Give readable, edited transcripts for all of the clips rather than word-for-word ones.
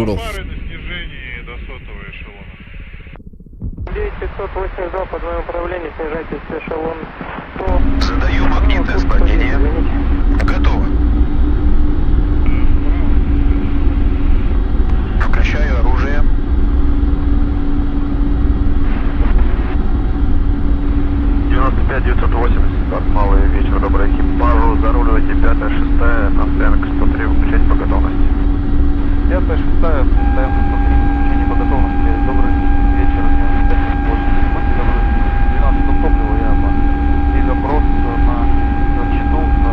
дежурил. Пары на снижении до сотого эшелона. 9582 по твоему управлению, снижайтесь с эшелон. Задаю магнитное склонение. Готово. Включаю оружие. Малый вечер, добрый экипажу, заруливайте 5-6 на стоянку 103, выключать по готовности. 5-6, стоянка 103, выключение по готовности, добрый вечер, 95-8, будьте добры, 12 топлива, я и запрос на счету, на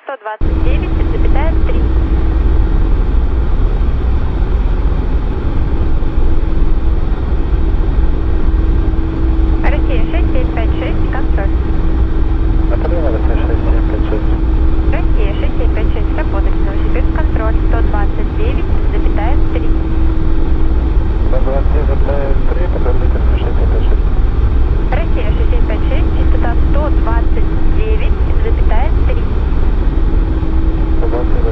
129,3. Россия 6756, контроль. Отправлено Россия 6756. Россия 6756, работать, Новосибирск, контроль, 129,3. 129,3, подтвердите 6756. Россия 6756, частота 129,3. 129,3.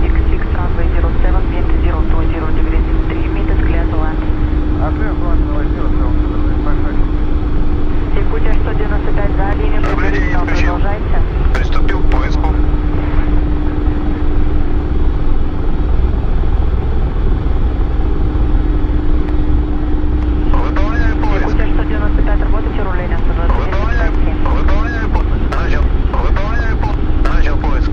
66 runway 07, wind 020 degrees 3 meters, clear to land. Текучая 195 за линию, Наблюдение включил. продолжайте. Приступил к поиску. Выполняю поиск. Текучая 195, работайте, руление 129. Выполняю поиск. Начал поиск.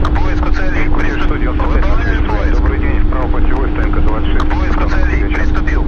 К поиску целей приступил. Выполняю поиск. Добрый день, вправо путевой, стоянка 26. К поиску целей приступил.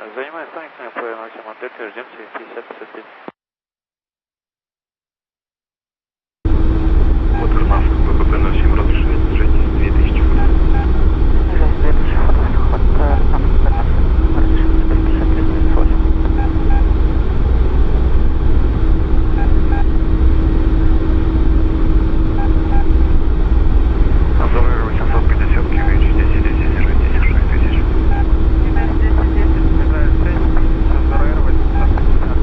Занимаюсь тониками по носим модельки, ждем 50-55. Вот КНАФ, ВПП 07, разрешает снижение 2000 футов. Снижение 2000 футов, заход на ВПП 07, разрешение 150-38. Обзорвер 850 QH, 10, 10, снижение 16000. Снижаю 6, разворачивать 150.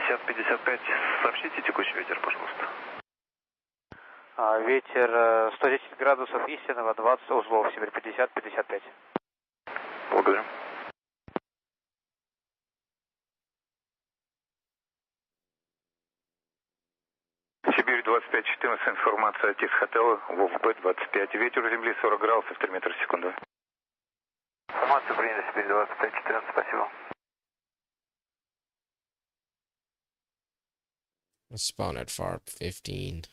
50-55, сообщите текущий ветер, пожалуйста. Ветер 110 градусов истинного, 20 узлов, север 50-55. Благодарю. Сибирь 25-14, информация от Тис-Хотела, ВОВБ-25, ветер у земли 40 градусов, 3 метра в секунду. Информация принята, Сибирь 25-14, спасибо. Let's spawn at FARP 15.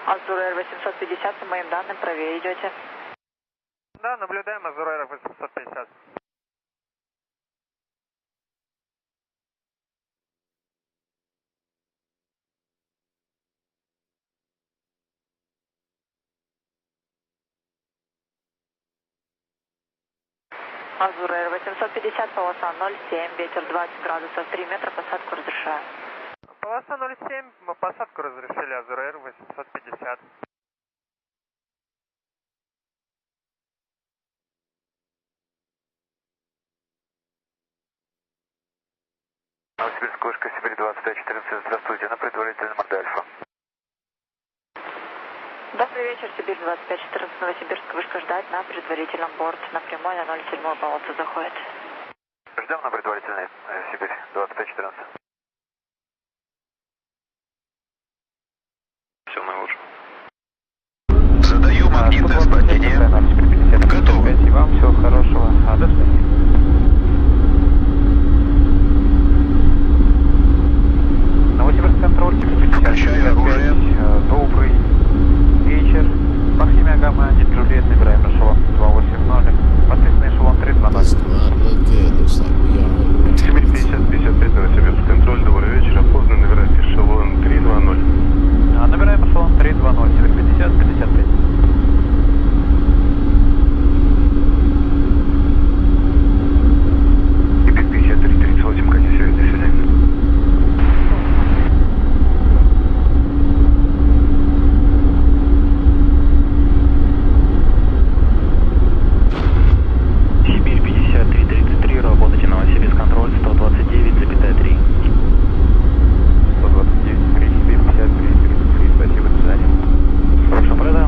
Азур 850, по моим данным, правее идете. Да, наблюдаем Азур 850. Азур 850, полоса 07, ветер 20 градусов, 3 метра, посадку разрешаю. Полоса 07, мы посадку разрешили, Азур 850. Новосибирск, Кошка, Сибирь 25-14, здравствуйте, на предварительном борде Альфа. Добрый вечер, Сибирь 25-14, Новосибирск, вышка ждать на предварительном борт. Напрямую на 07 полосу заходит. Ждем на предварительной, Сибирь 25-14. Все наилучше. Задаю магнитное склонение. Готово. И вам всего хорошего. До свидания. Новосибирск контроль, Включаю оружие. Добрый вечер. По схеме Агама 1 Джульет набираем эшелон 280. Подписанный эшелон 312. Does not look good. Looks like we are. Сибирь 50-55, Новосибирск контроль, добрый вечер, опознан, набирайте эшелон 320. Набираем эшелон 320, север 50-55. Сибирь 53-38, конец связи, до свидания. Сибирь 53-33, работайте Новосибирск контроль 129,3. 129,3, Сибирь 53-33, спасибо, до свидания. Хорошо, правда?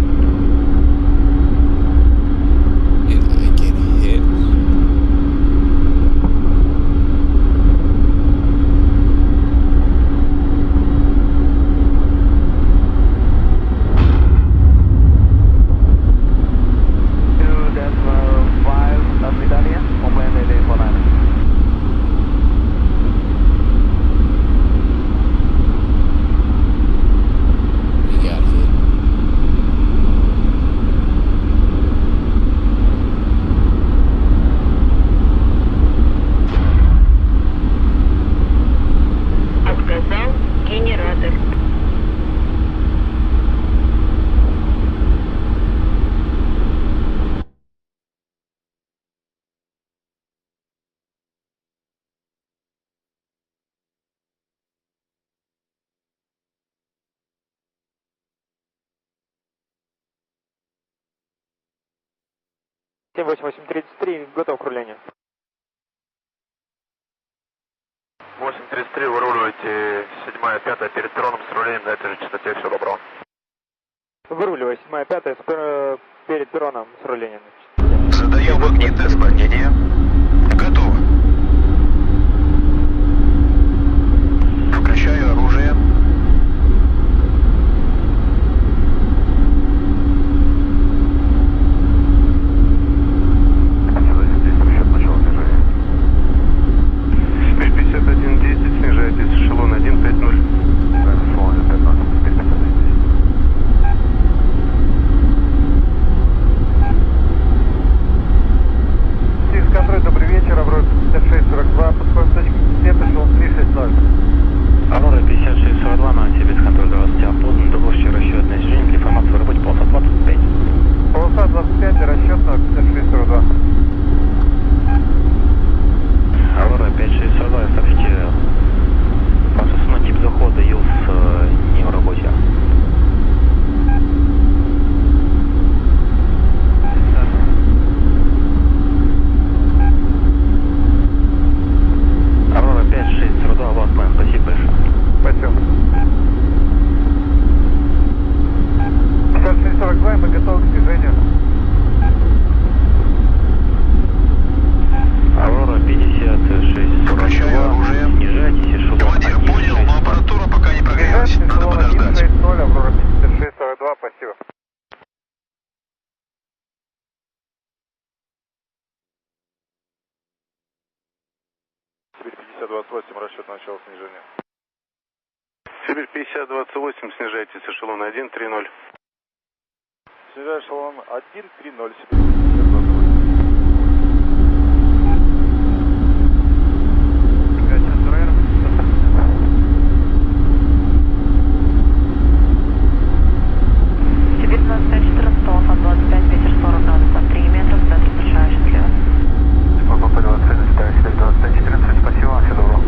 And I get hit. We got hit. Отказал генератор. Семь 833, готов к рулению. 8.33, выруливайте 7-5 перед перроном с рулем на этой же частоте, всего доброго. Выруливай, 7-5 перед перроном с рулением. Задаю магнитное склонение. Готово. Включаю оружие. Сибирь 51-10, снижайтесь, эшелон 150. 50-28, расчет начала снижения. Сибирь 50-28, снижайтесь эшелон 1-3-0. Снижай эшелон 1-3-0, Сибирь 50-28. Сибирь 25-14, полоса 25, ветер 40 градусов, 3 метра, в центре большая, счастливо. ПП 21, ставь Сибирь 25-14, спасибо вам, всего доброго.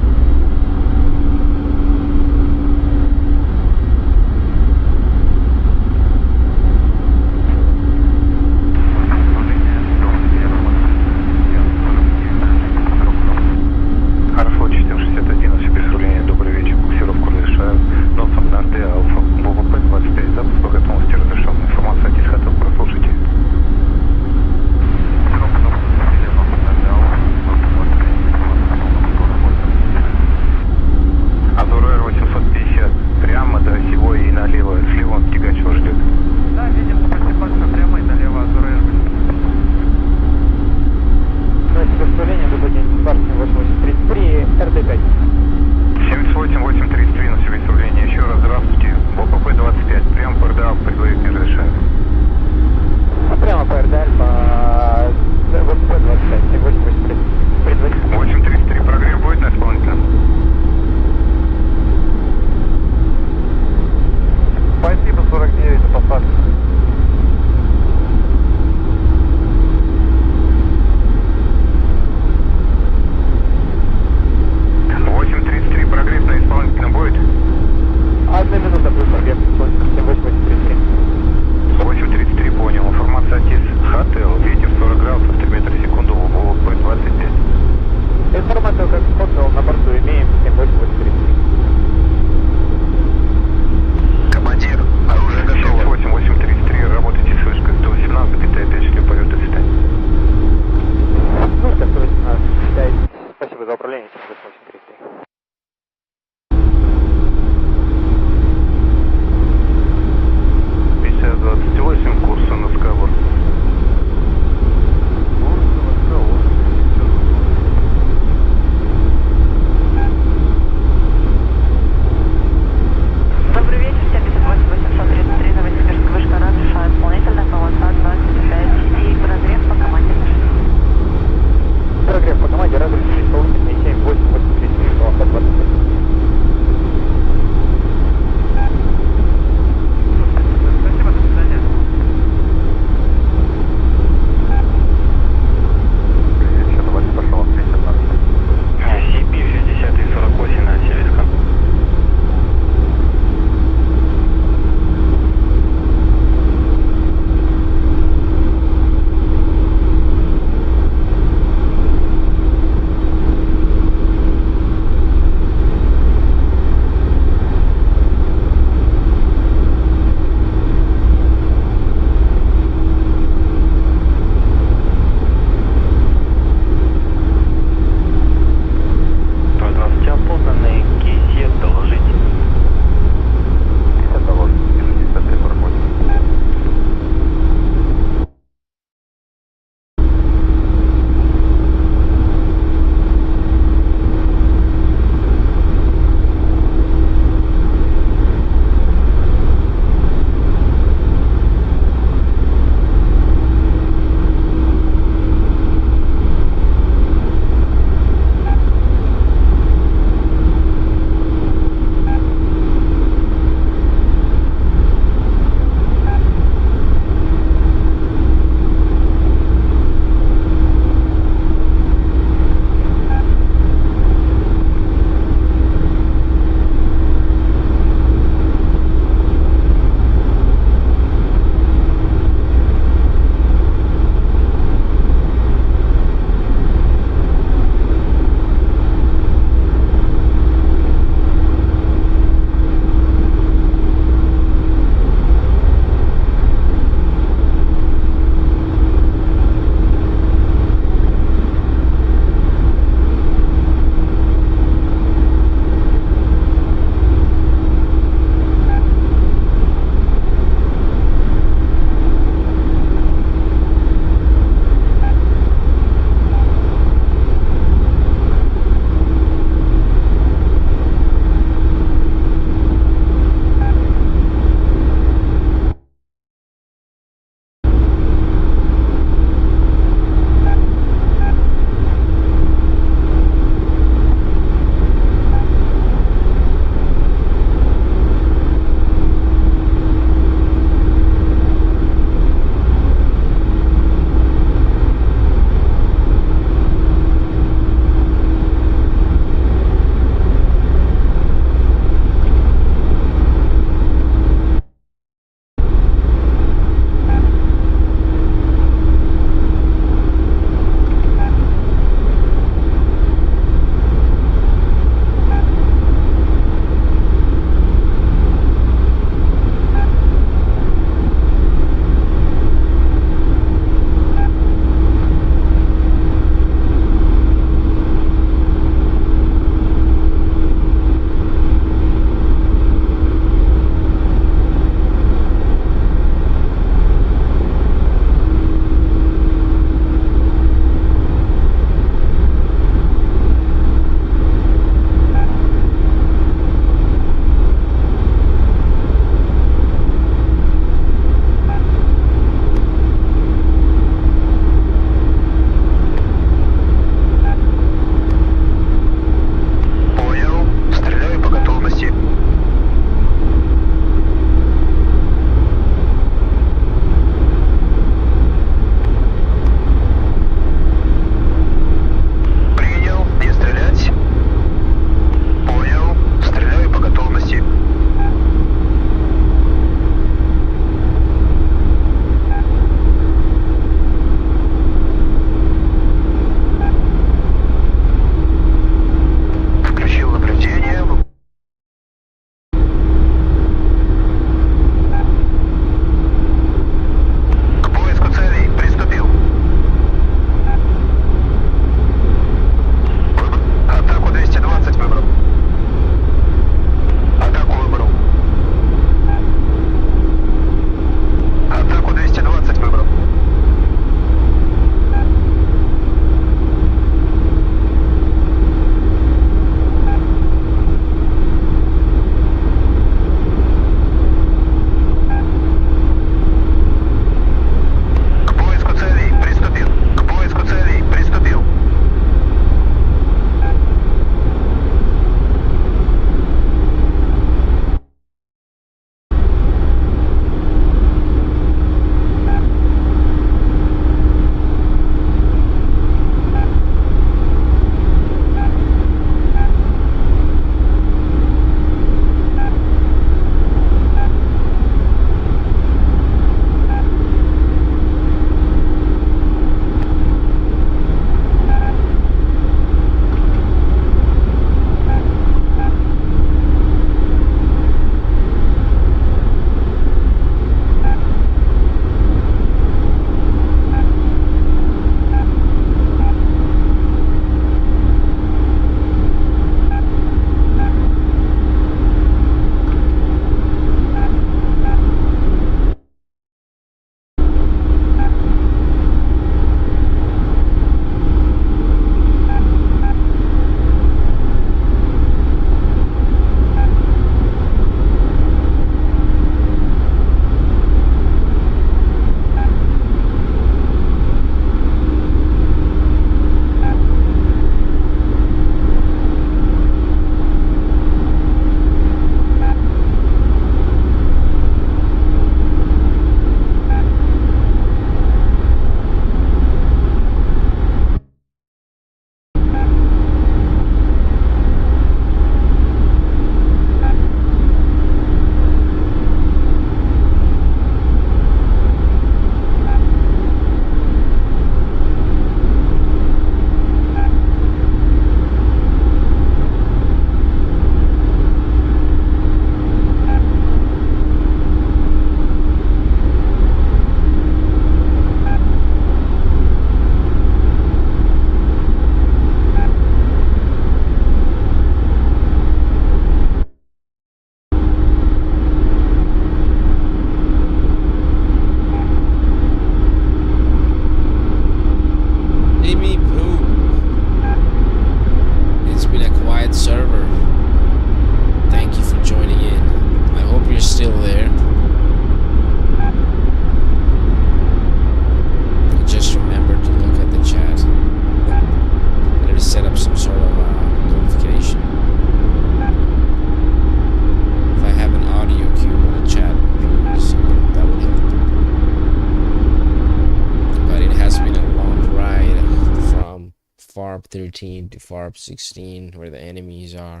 13 to FARP 16 where the enemies are.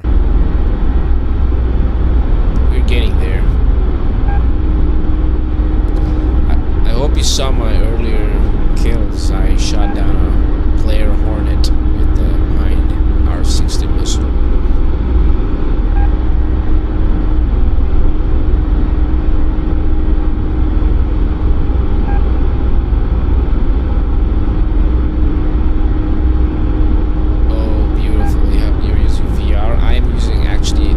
We're getting there. I hope you saw my earlier kills. I shot down a player Hornet with the Hind R60 missile. I am using actually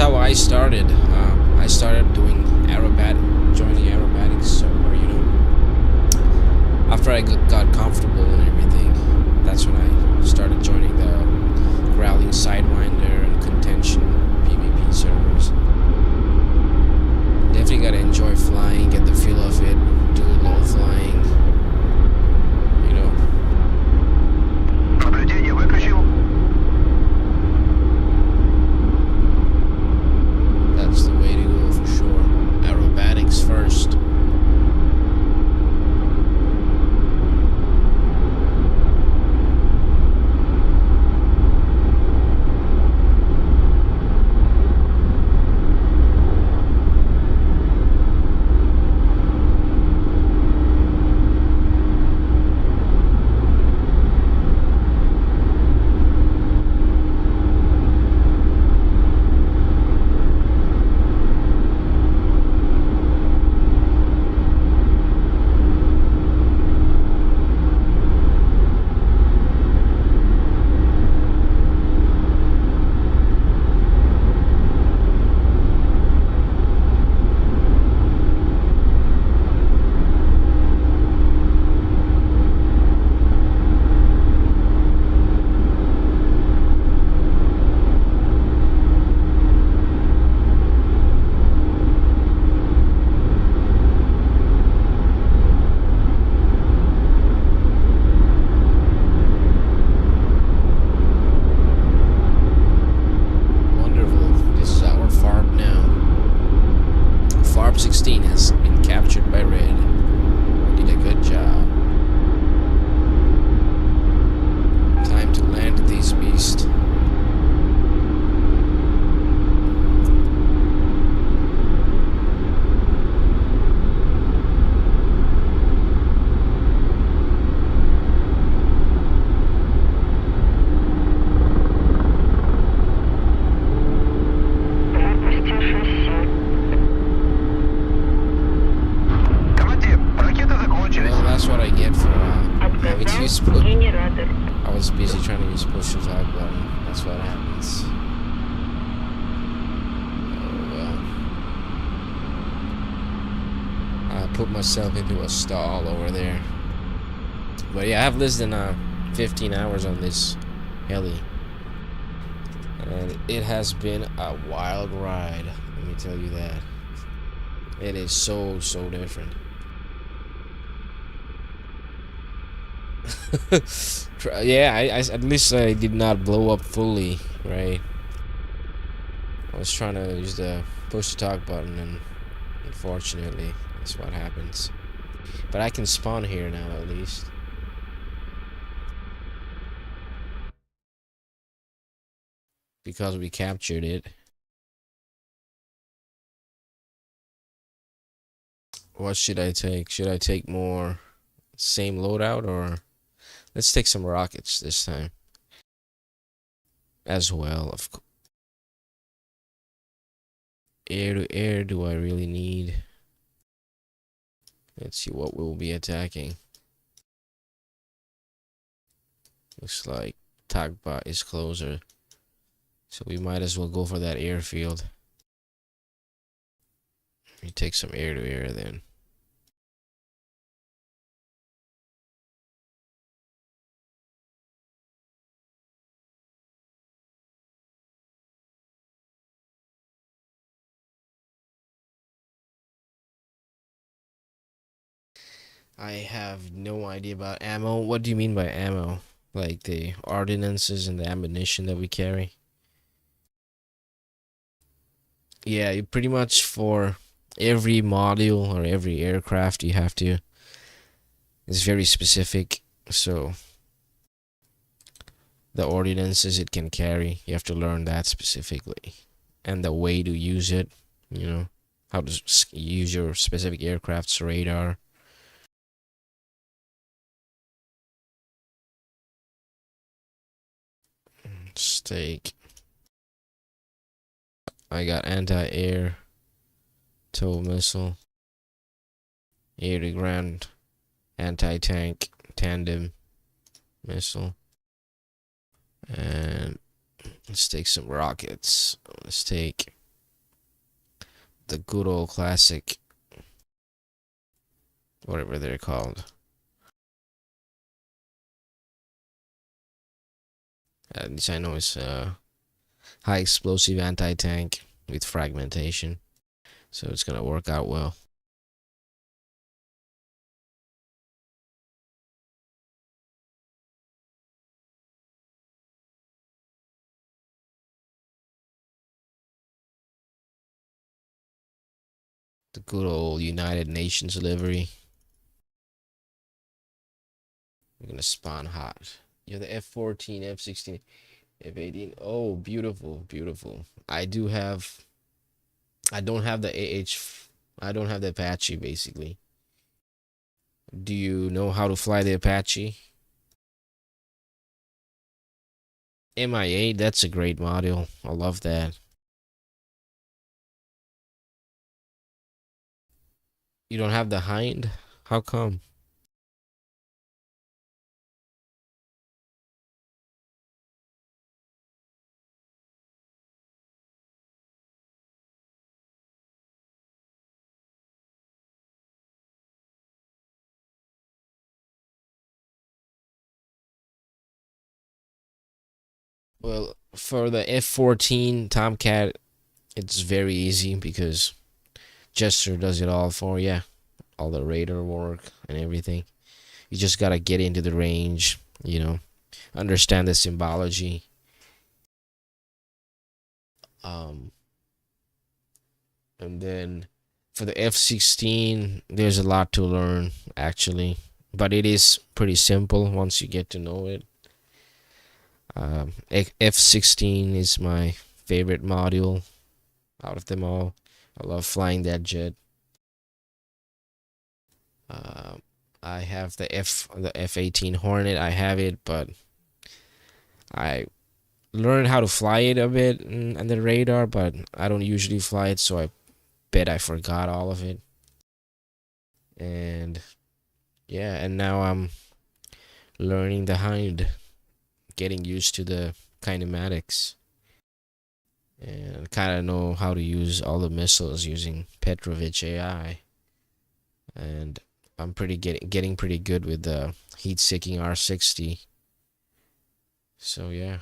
how I started. I started doing joining aerobatics, so you know, after I got comfortable and everything, that's when I started joining the growling sidewinder and contention PVP servers. Definitely gotta enjoy flying, get the feel of it, do low flying, you know. Наблюдение выключил. That's the way to go for sure. Aerobatics first. I was busy trying to use push to talk button. That's what happens. Oh well. I put myself into a stall over there. But yeah, I have less than 15 hours on this heli. And it has been a wild ride. Let me tell you that. It is so different. Yeah, I at least I did not blow up fully, right? I was trying to use the push to talk button, and unfortunately that's what happens. But I can spawn here now at least. Because we captured it. What should I take? Should I take more same loadout, or let's take some rockets this time as well? Of course. Air to air, do I really need? Let's see what we'll be attacking. Looks like Tagba is closer, so we might as well go for that airfield. We take some air to air then. I have no idea about ammo. What do you mean by ammo? Like the ordinances and the ammunition that we carry? Yeah, you pretty much for every module or every aircraft you have to. It's very specific. So the ordinances it can carry, you have to learn that specifically, and the way to use it. You know, how to use your specific aircraft's radar. Stake. I got anti-air tow missile, air to ground, anti-tank tandem missile, and let's take some rockets. Let's take the good old classic, whatever they're called. This I know is high explosive anti-tank with fragmentation, so it's gonna work out well. The good old United Nations livery. We're gonna spawn hot. You have the F-14, F-16, F-18. Oh, beautiful, beautiful. I don't have the I don't have the Apache, basically. Do you know how to fly the Apache? MI8, that's a great module. I love that. You don't have the Hind? How come? Well, for the F-14 Tomcat, it's very easy because Jester does it all for you. All the radar work and everything. You just gotta get into the range, you know, understand the symbology. And then for the F-16, there's a lot to learn, actually. But it is pretty simple once you get to know it. F-16 is my favorite module out of them all. I love flying that jet. I have the F-18 Hornet. I have it, but I learned how to fly it a bit on the radar, but I don't usually fly it, so I bet I forgot all of it. And yeah, and now I'm learning the Hind, getting used to the kinematics, and kind of know how to use all the missiles using Petrovich AI. And I'm getting pretty good with the heat-seeking R60. So yeah.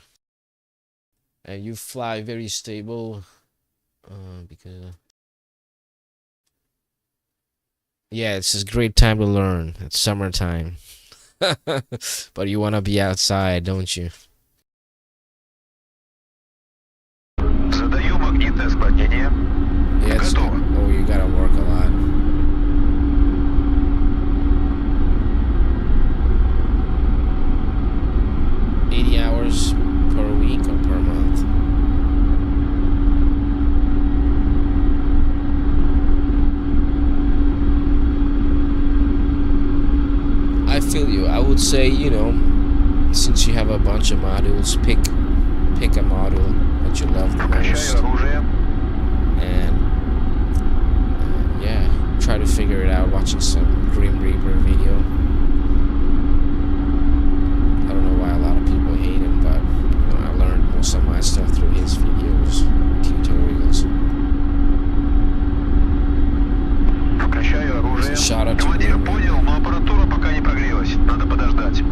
And you fly very stable, because yeah, it's a great time to learn. It's summertime. But you want to be outside, don't you? Задаю магнитное склонение. Yes. Готово. Oh, you gotta work a lot. $80 per week or per month? I feel you. I would say, you know, since you have a bunch of modules, pick a module that you love the most, and yeah, try to figure it out watching some Grim Reaper video. I don't know why a lot of people hate him, but you know, I learned most of my stuff through his videos, tutorials. So shout out to Grim Reaper. Но аппаратура пока не прогрелась. Надо подождать.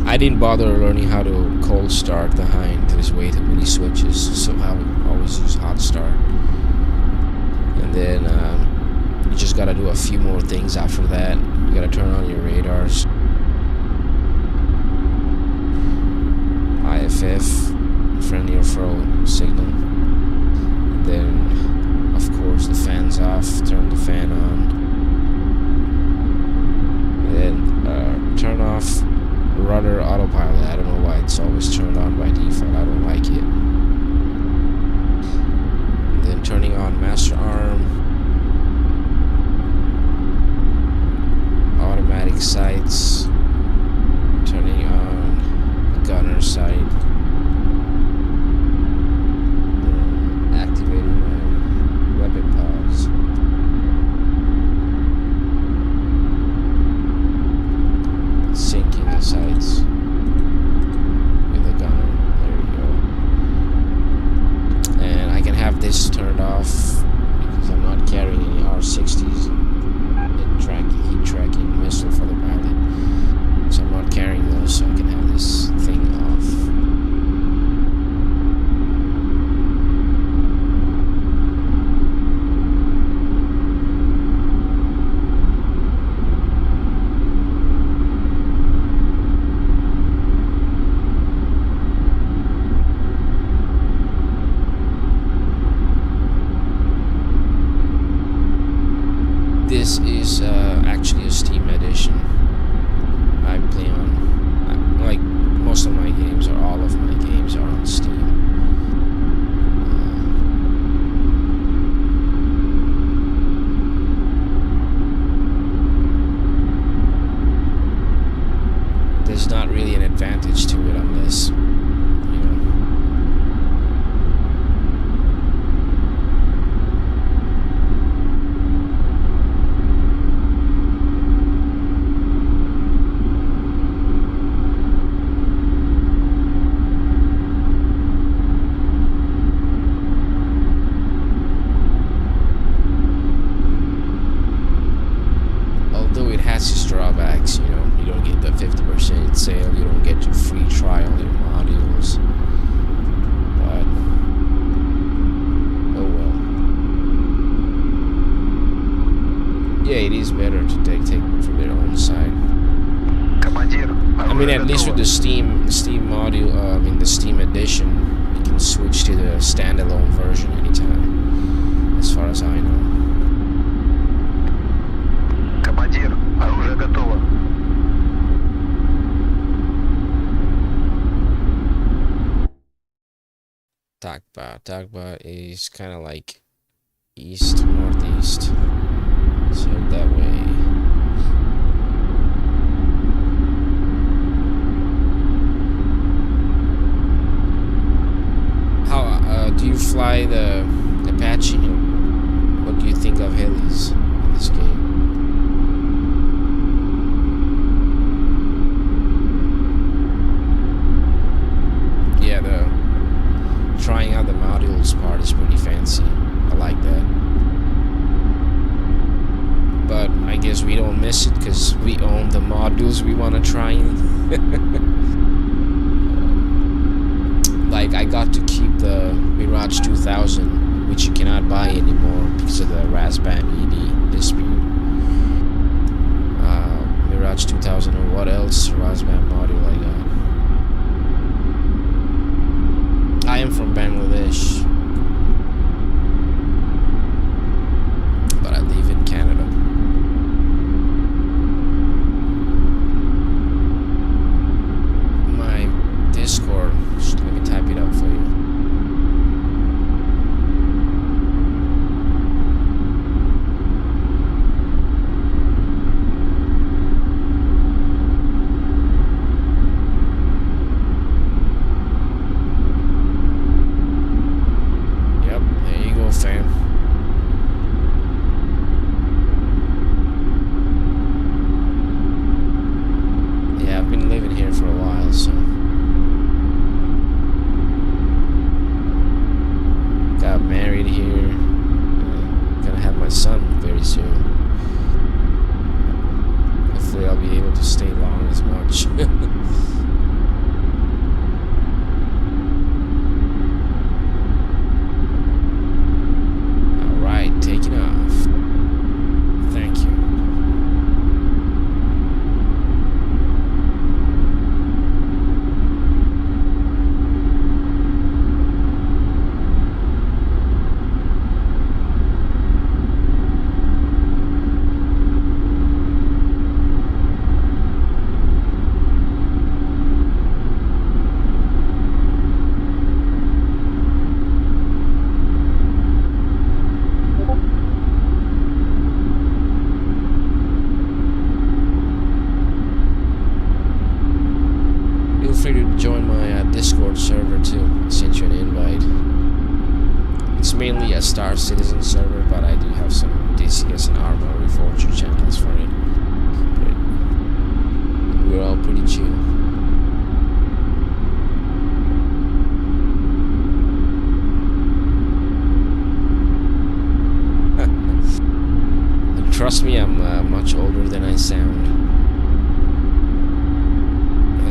I didn't bother learning how to cold start the Hind. There's way too many switches, so I would always use hot start. And then you just gotta do a few more things after that. You gotta turn on your radars, IFF, friendly referral signal. And then, of course, the fan's off. Turn the fan on. And then turn off rudder autopilot. I don't know why it's always turned on by default. I don't like it. And then turning on master arm, automatic side with the Steam module, I mean the Steam edition, you can switch to the standalone version anytime, as far as I know. Командир, оружие готово. Tagba is kind of like east, northeast, so that way. How do you fly the Apache? What do you think of helis in this game? Yeah, trying out the modules part is pretty fancy. I like that. But I guess we don't miss it because we own the modules we want to try. Like, I got to keep the Mirage 2000, which you cannot buy anymore because of the Raspberry dispute. Mirage 2000 and what else? Raspberry module I got. I am from Bangladesh, but I live in Canada. My Discord, let me type it up for you. Star Citizen server, but I do have some DCS and ARMA Reforger channels for it. But we're all pretty chill. Trust me, I'm much older than I sound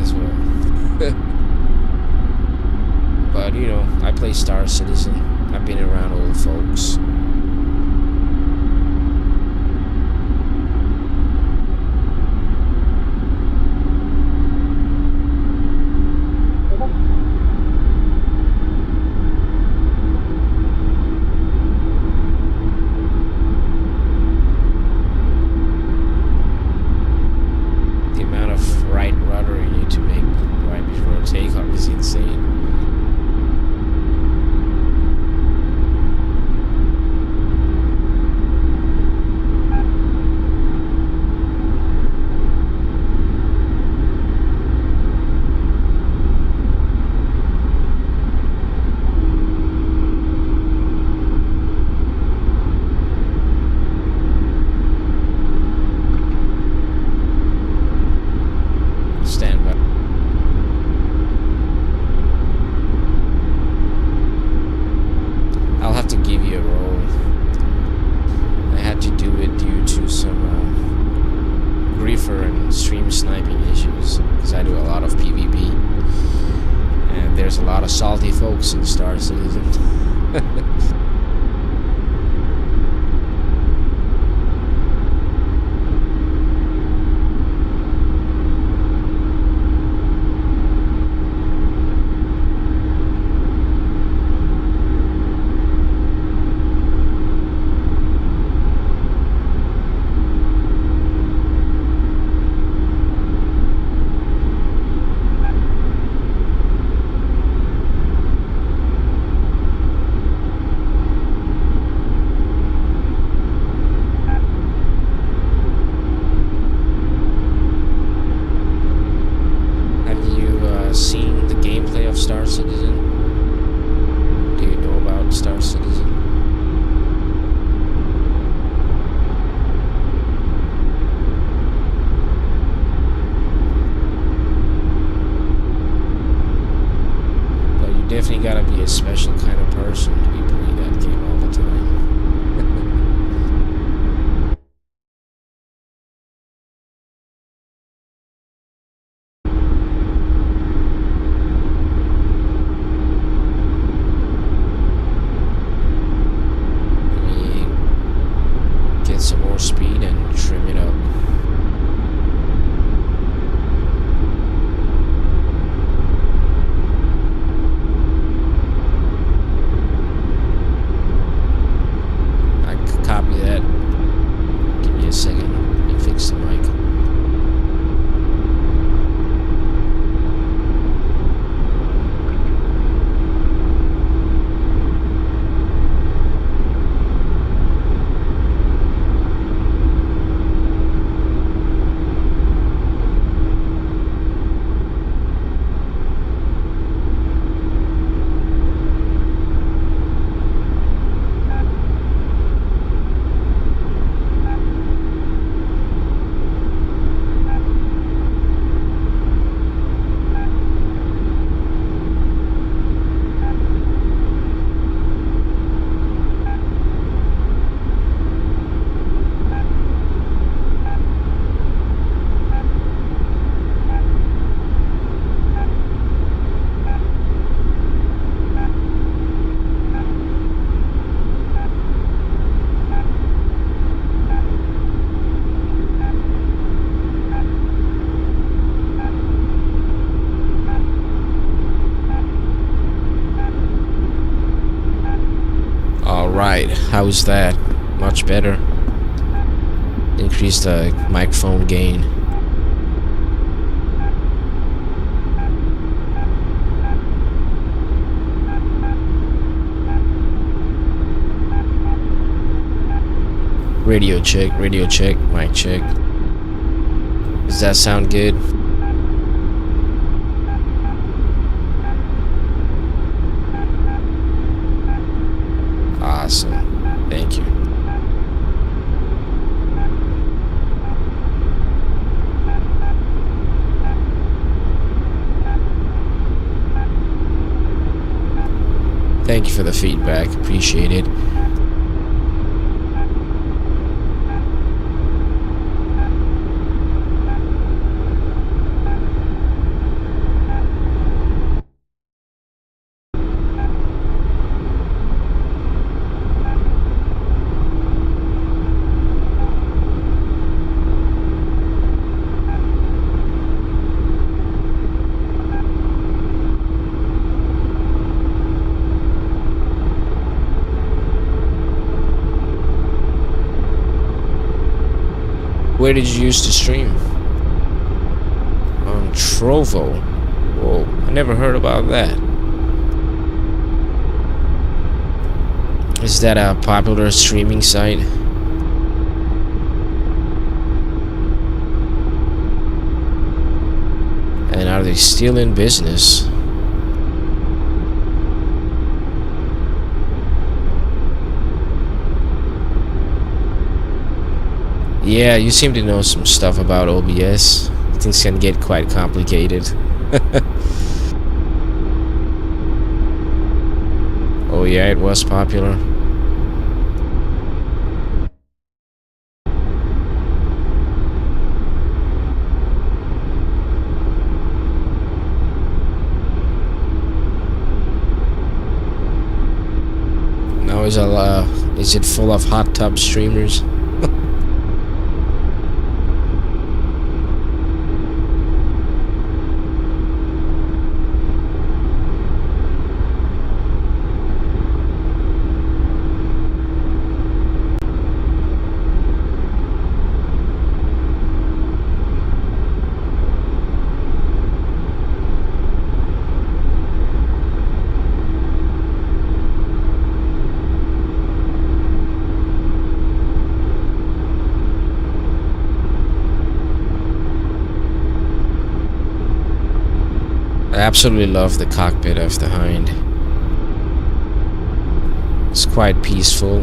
as well. But you know, I play Star Citizen. I've been around old folks. The amount of right rudder you need to make right before takeoff is insane. Salty folks in Star Citizen. You definitely gotta be a special kind of person to be playing that game all the time. Let me get some more speed and trim it up. Copy that. Give me a second. Let me fix the mic. Alright, how's that? Much better. Increase the microphone gain. Radio check, mic check. Does that sound good? Awesome. Thank you. Thank you for the feedback. Appreciate it. Where did you used to stream? On Trovo. Whoa, I never heard about that. Is that a popular streaming site? And are they still in business? Yeah, you seem to know some stuff about OBS. Things can get quite complicated. Oh yeah, it was popular. Now is it full of hot tub streamers? I absolutely love the cockpit of the Hind. It's quite peaceful.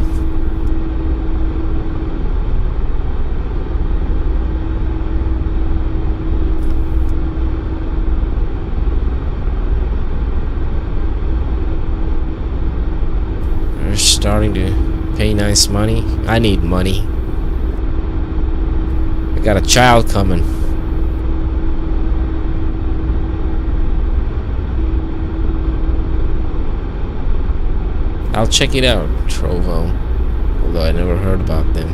starting to pay nice money. I need money. I got a child coming. I'll check it out, Trovo. Although I never heard about them.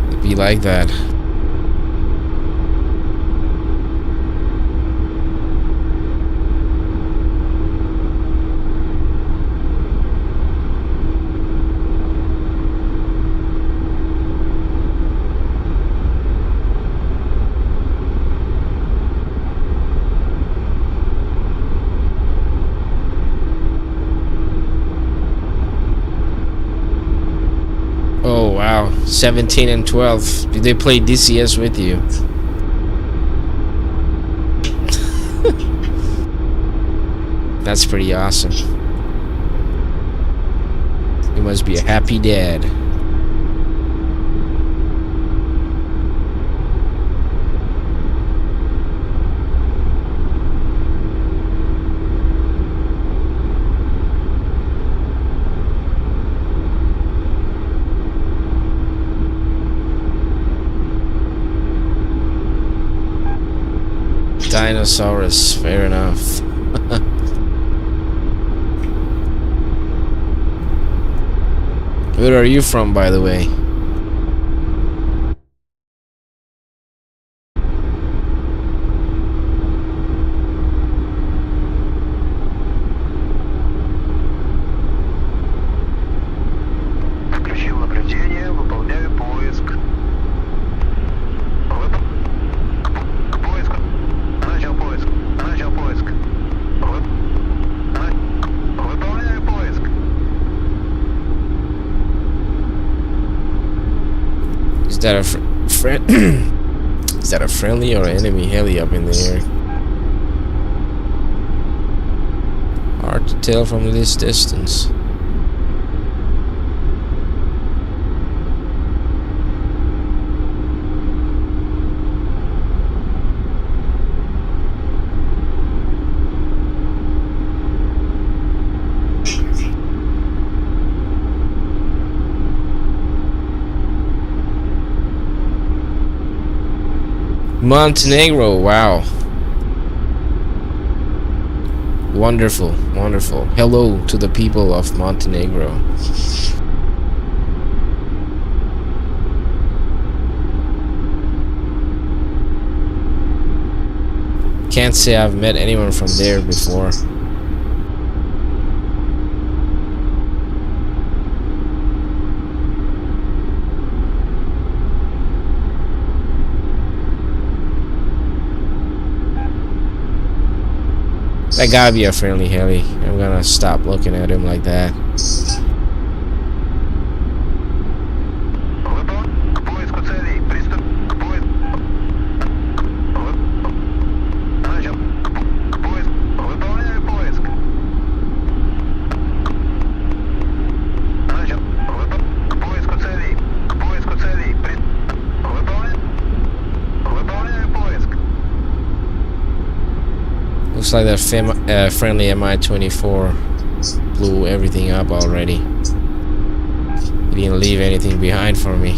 It'd be like that. Oh wow, 17 and 12. Did they play DCS with you? That's pretty awesome. You must be a happy dad. Dinosaurus, fair enough. Where are you from, by the way? Включил наблюдение, выполняю поиск. Поиск. Начал поиск. Начал поиск. Выполняю поиск. Is that a friend? Is that a friendly or enemy heli up in the air? Hard to tell from this distance. Montenegro, wow. Wonderful, wonderful. Hello to the people of Montenegro. Can't say I've met anyone from there before. That gotta be a friendly heli. I'm gonna stop looking at him like that. Looks like that friendly Mi-24 blew everything up already. He didn't leave anything behind for me.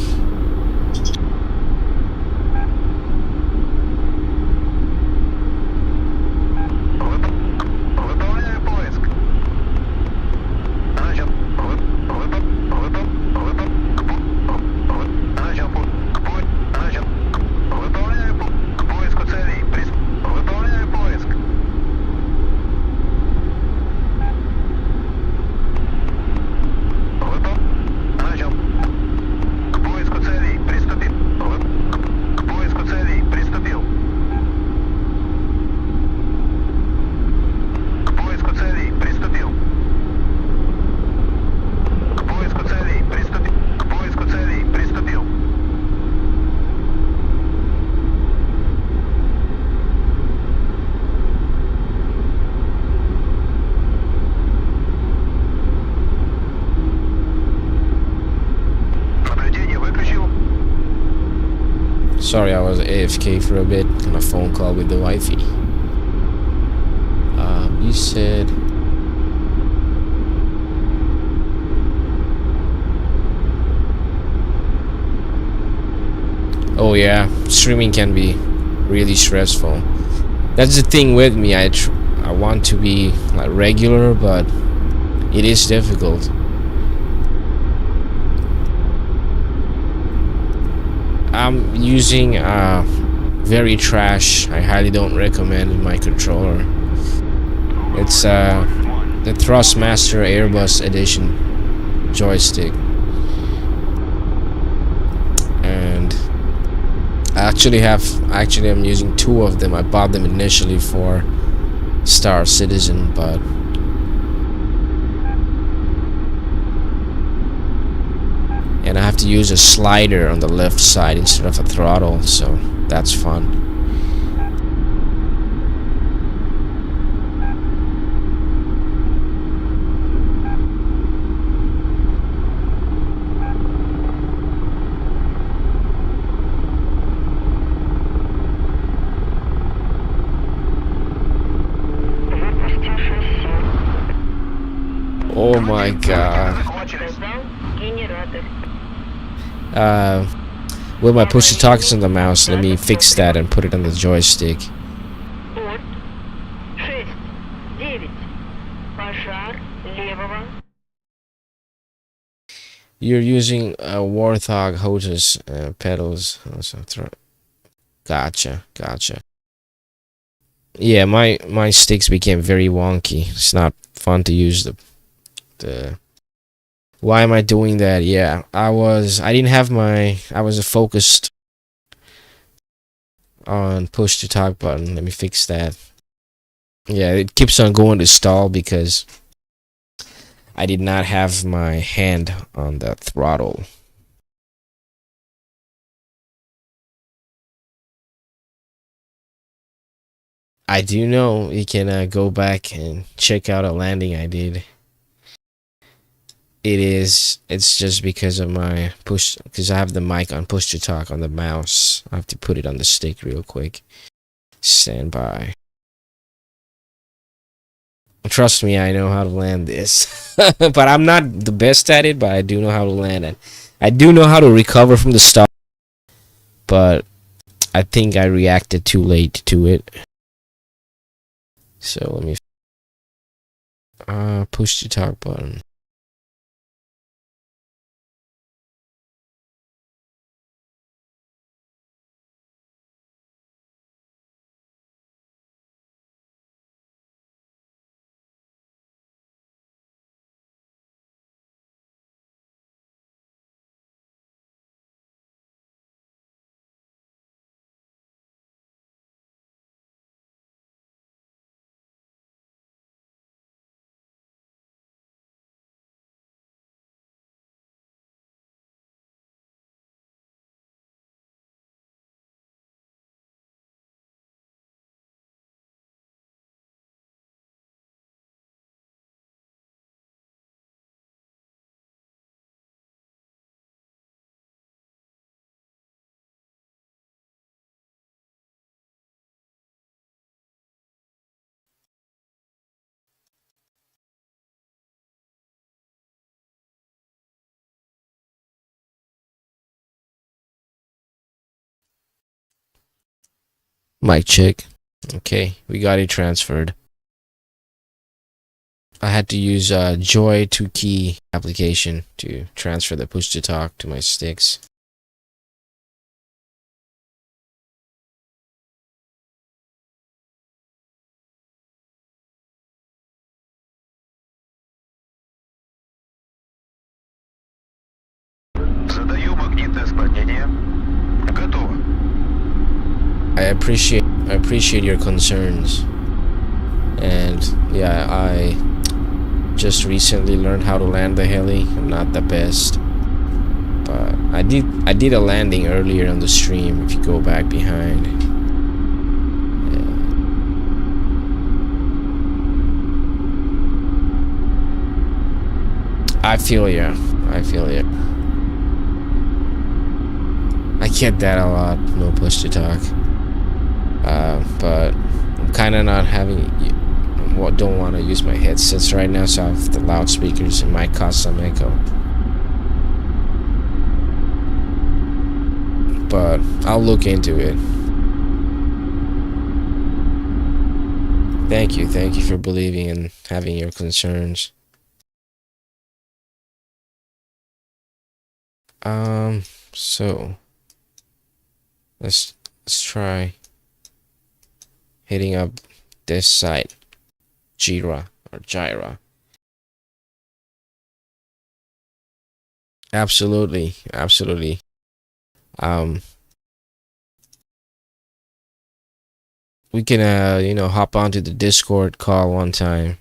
Sorry, I was AFK for a bit on a phone call with the wifey. You said... Oh yeah, streaming can be really stressful. That's the thing with me. I want to be like regular, but it is difficult. I'm using very trash. I highly don't recommend my controller. It's the Thrustmaster AORUS edition joystick, and actually I'm using two of them. I bought them initially for Star Citizen, but and I have to use a slider on the left side instead of a throttle, so that's fun. Oh my god. Well, my push to talk is on the mouse. Let me fix that and put it on the joystick. You're using Warthog hoses pedals. Gotcha. Yeah, my sticks became very wonky. It's not fun to use the why am I doing that? Yeah, I was focused on push to talk button. Let me fix that. Yeah, it keeps on going to stall because I did not have my hand on the throttle. I do know you can go back and check out a landing I did. It's just because of my because I have the mic on push to talk on the mouse. I have to put it on the stick real quick. Stand by. Trust me, I know how to land this. But I'm not the best at it, but I do know how to land it. I do know how to recover from the stall, but I think I reacted too late to it. So let me push to talk button. Mic check. Okay, we got it transferred. I had to use Joy 2-key application to transfer the push to talk to my sticks. Задаю магнитное склонение. Готово. I appreciate your concerns, and yeah, I just recently learned how to land the heli. I'm not the best, but I did a landing earlier on the stream. If you go back behind, yeah. I feel ya. I get that a lot. No push to talk. But I'm kind of not having. don't want to use my headsets right now, so I have the loudspeakers. It might cause some echo. But I'll look into it. Thank you for believing and having your concerns. So let's try hitting up this site, Jira. Absolutely. We can you know, hop onto the Discord call one time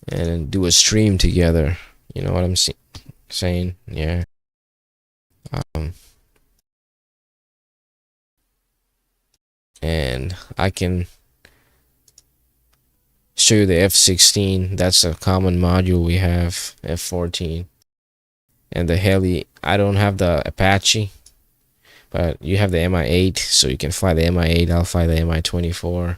and do a stream together. You know what I'm saying? Yeah. And I can show you the F16. That's a common module we have. F14 and the heli. I don't have the Apache, but you have the Mi-8, so you can fly the Mi-8. I'll fly the Mi-24.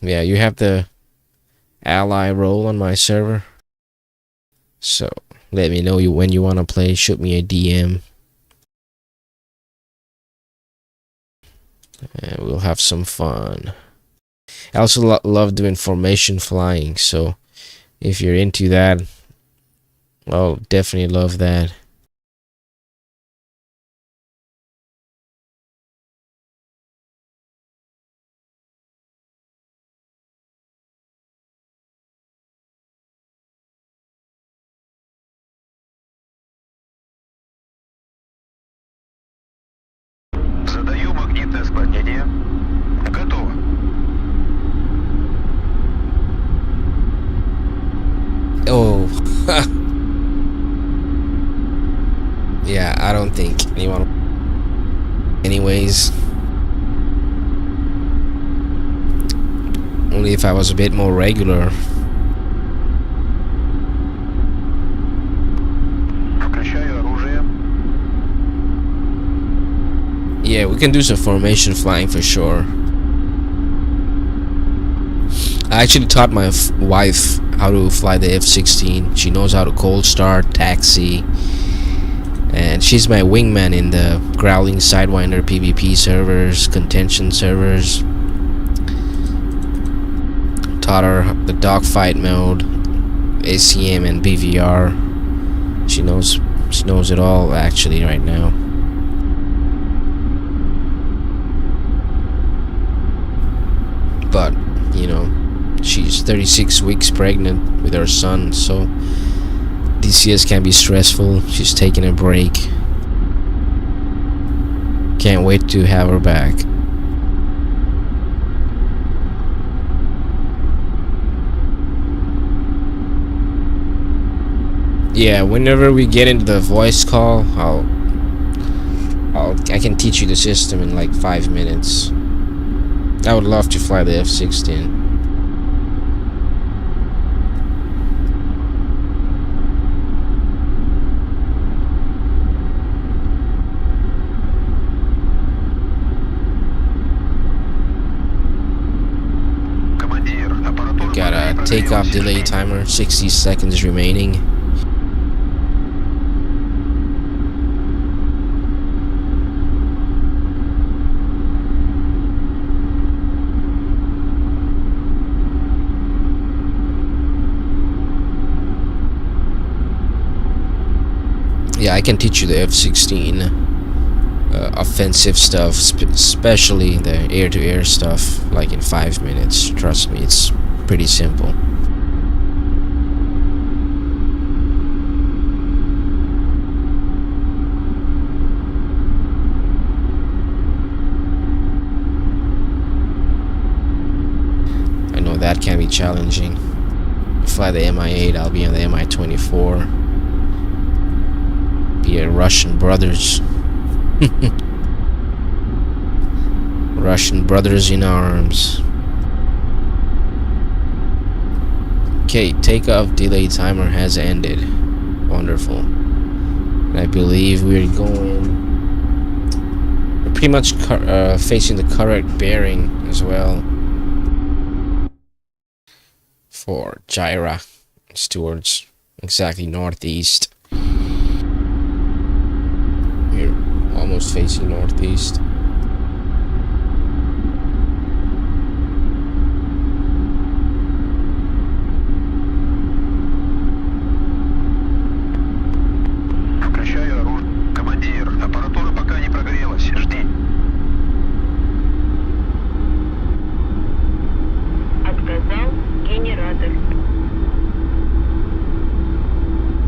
Yeah, you have the ally role on my server, so let me know when you want to play. Shoot me a DM and we'll have some fun. I also love doing formation flying, so if you're into that, I'll definitely love that. Задаю магнитное склонение. Готово. Oh. Yeah, I don't think anyone. Anyways, only if I was a bit more regular. Включаю оружие. Yeah, we can do some formation flying for sure. I actually taught my wife how to fly the F-16. She knows how to cold start, taxi, and she's my wingman in the Growling Sidewinder PVP servers, contention servers. Taught her the dogfight mode, ACM and BVR. She knows it all actually right now. But you know, she's 36 weeks pregnant with her son, so DCS can be stressful. She's taking a break. Can't wait to have her back. Yeah, whenever we get into the voice call, I can teach you the system in like 5 minutes. I would love to fly the F-16. Got a takeoff delay timer, 60 seconds remaining. Yeah, I can teach you the F-16 offensive stuff, especially the air-to-air stuff, like in 5 minutes. Trust me, it's pretty simple. I know that can be challenging. You fly the Mi-8, I'll be on the Mi-24. Be a Russian brothers. Russian brothers in arms. Okay, takeoff delay timer has ended. Wonderful. And I believe we're pretty much facing the correct bearing as well for gyra. It's towards exactly northeast. We're almost facing northeast.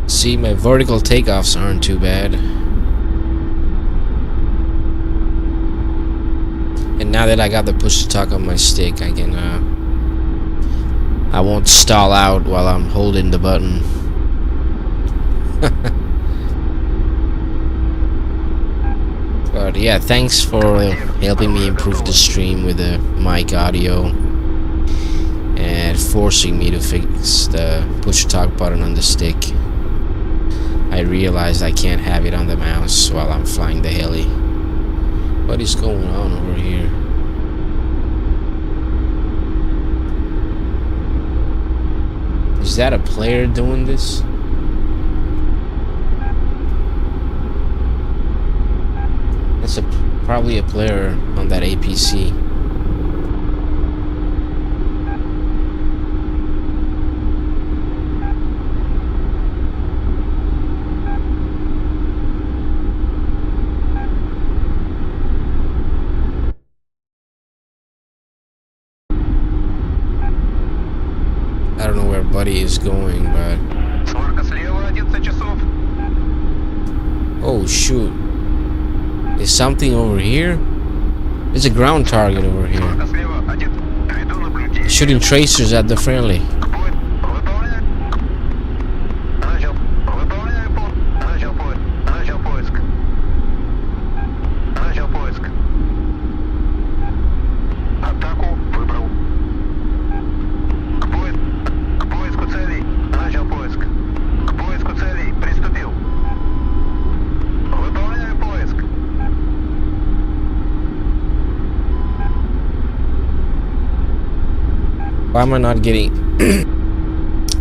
See, my vertical takeoffs aren't too bad. And now that I got the push to talk on my stick, I can I won't stall out while I'm holding the button. But yeah, thanks for helping me improve the stream with the mic audio and forcing me to fix the push to talk button on the stick. I realized I can't have it on the mouse while I'm flying the heli. What is going on over here? Is that a player doing this? That's probably a player on that APC. I don't know where Buddy is going, but... Oh shoot. Is something over here? There's a ground target over here. Shooting tracers at the friendly. Why am I not getting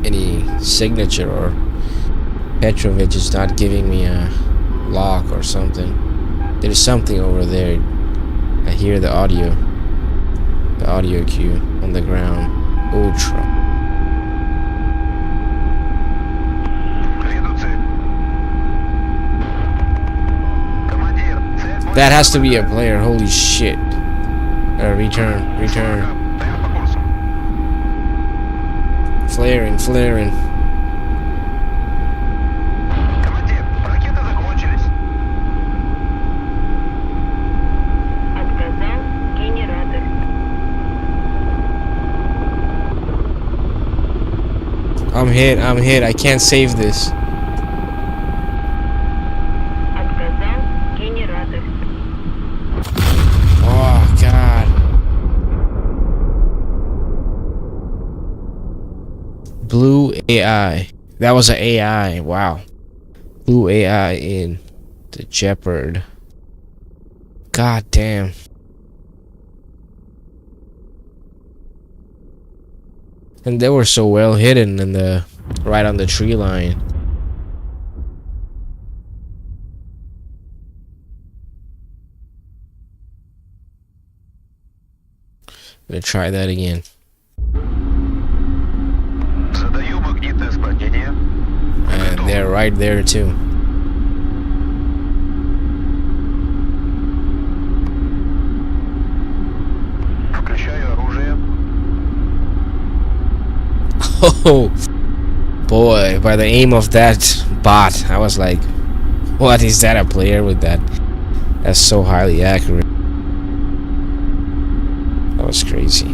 any signature, or Petrovich is not giving me a lock or something? There's something over there. I hear the audio cue on the ground. Ultra. That has to be a player. Holy shit. Return. Flaring. I'm hit. I can't save this. Oh, God. Blue AI. That was an AI. Wow. Blue AI in the Jeopard. God damn. And they were so well hidden in the right on the tree line. I'm gonna try that again. And they're right there too. Oh boy, by the aim of that bot, I was like, what is that, a player with that? That's so highly accurate. That was crazy.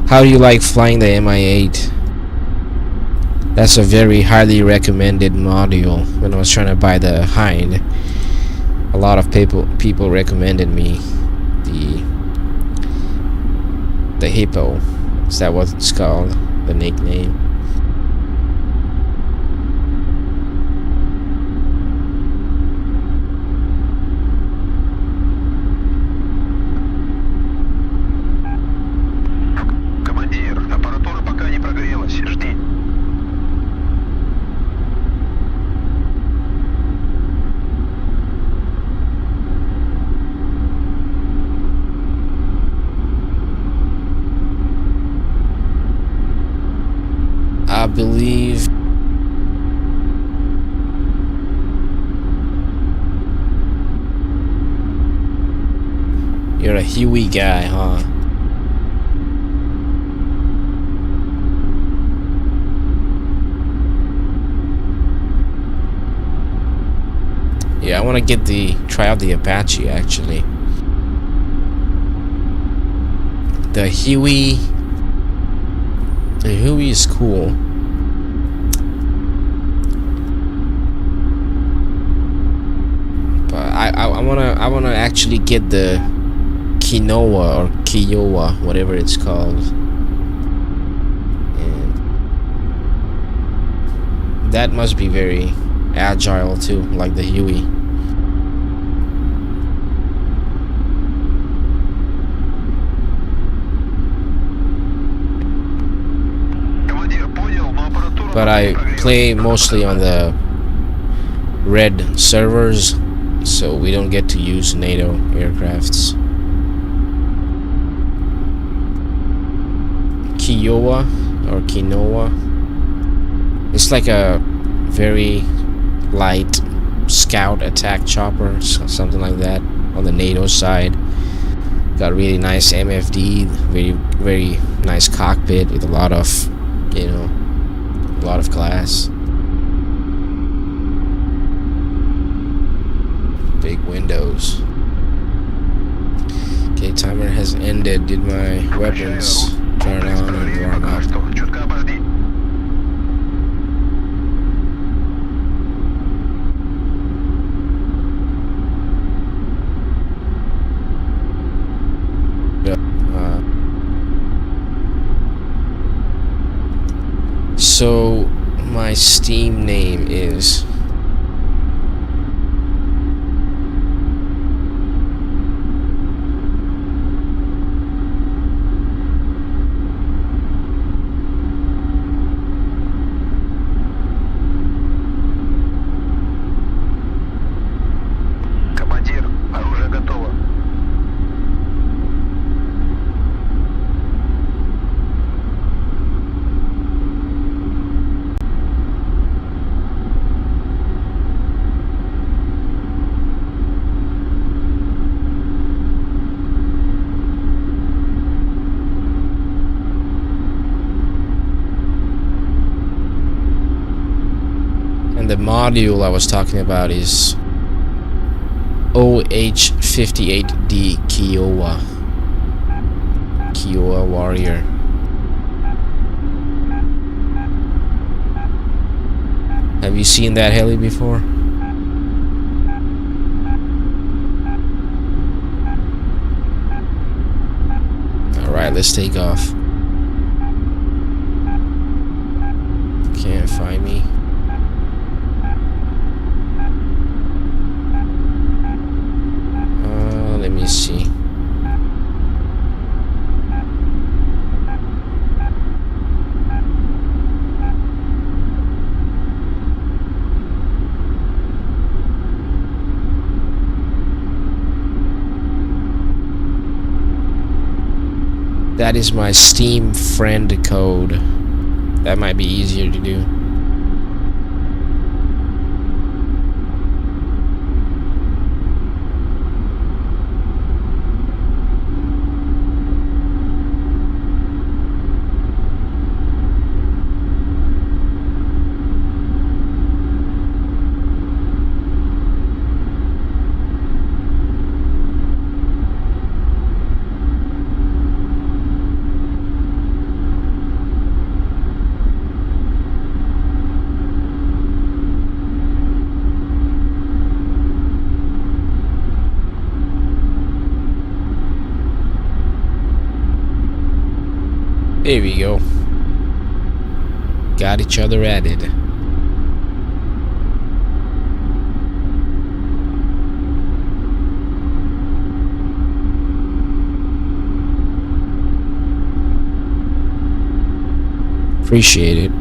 How do you like flying the Mi-8? That's a very highly recommended module. When I was trying to buy the Hind, a lot of people recommended me the Hippo. Is that what it's called? The nickname? Командир, аппаратура пока не прогрелась. Жди. I believe you're a Huey guy, huh? Yeah, I want to try out the Apache actually. The Huey is cool. But I wanna actually get the Kiowa or Kiowa, whatever it's called. And that must be very agile too, like the Huey. But I play mostly on the red servers, so we don't get to use NATO aircrafts. Kiowa or Kinoa. It's like a very light scout attack chopper, something like that, on the NATO side. Got really nice MFD, very nice cockpit with a lot of, you know, a lot of glass. Big windows. Okay, timer has ended. Did my weapons turn on and warm up? So my Steam name is Командир, оружие готово. and the module I was talking about is OH58D Kiowa Warrior. Have you seen that heli before? Alright, let's take off. Can't find me. Let me see. That is my Steam friend code. That might be easier to do. There we go. Got each other added. Appreciate it.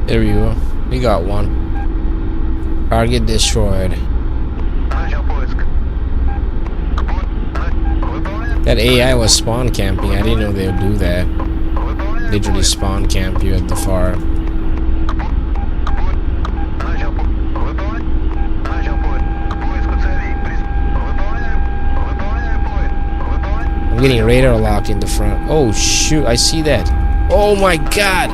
There we go. We got one. Target destroyed. That AI was spawn camping. I didn't know they would do that. Literally spawn camp you at the far. I'm getting radar locked in the front. Oh shoot, I see that. Oh my god!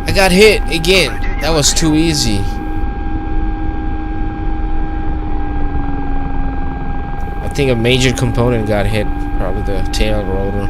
I got hit again. That was too easy. I think a major component got hit. Probably the tail rotor.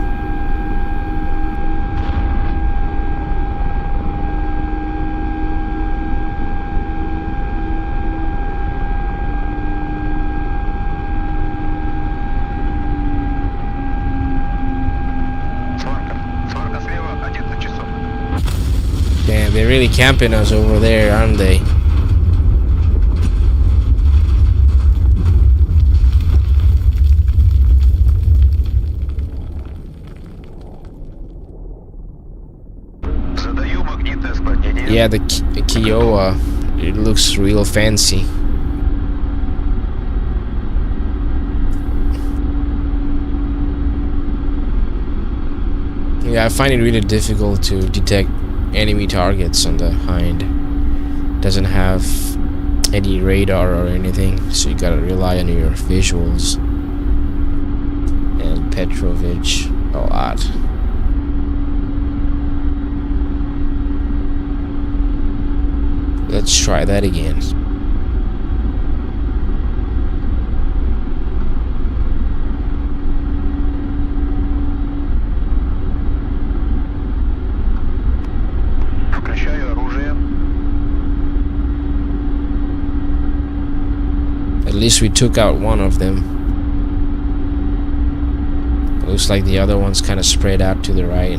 Damn, they're really camping us over there, aren't they? Yeah, the Kiowa, it looks real fancy. Yeah, I find it really difficult to detect enemy targets on the Hind. Doesn't have any radar or anything, so you gotta rely on your visuals. And Petrovich a lot. Let's try that again. At least we took out one of them. It looks like the other one's kind of spread out to the right.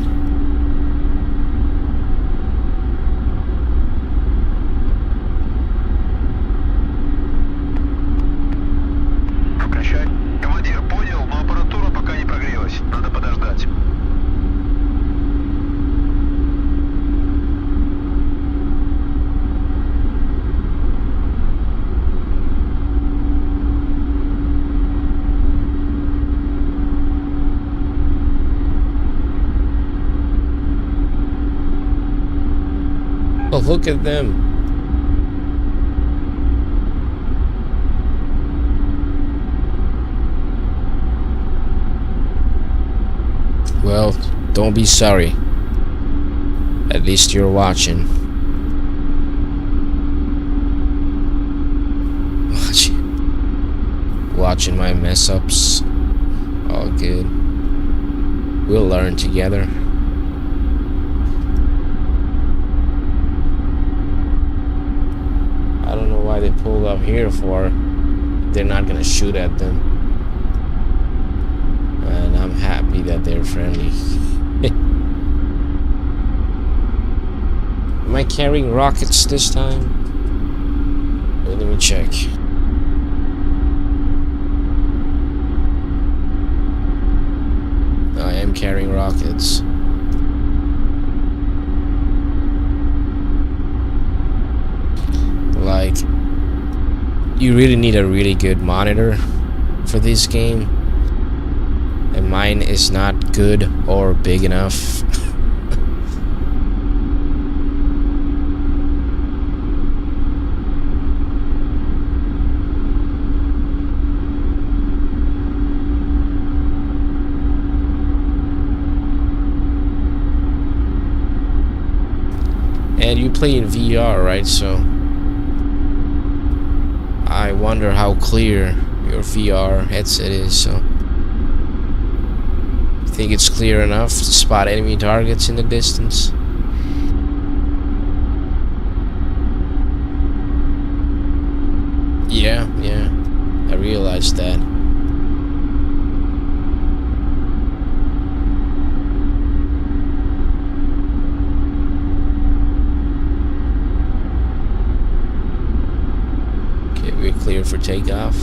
Oh, look at them. Well, don't be sorry. At least you're watching. Watching my mess ups. All good. We'll learn together. They pulled up here for. They're not gonna shoot at them, and I'm happy that they're friendly. Am I carrying rockets this time? Wait, let me check. carrying rockets. Like, you really need a really good monitor for this game, and mine is not good or big enough. And you play in VR, right? So I wonder how clear your VR headset is. So you think it's clear enough to spot enemy targets in the distance? Yeah, I realized that. We're clear for takeoff.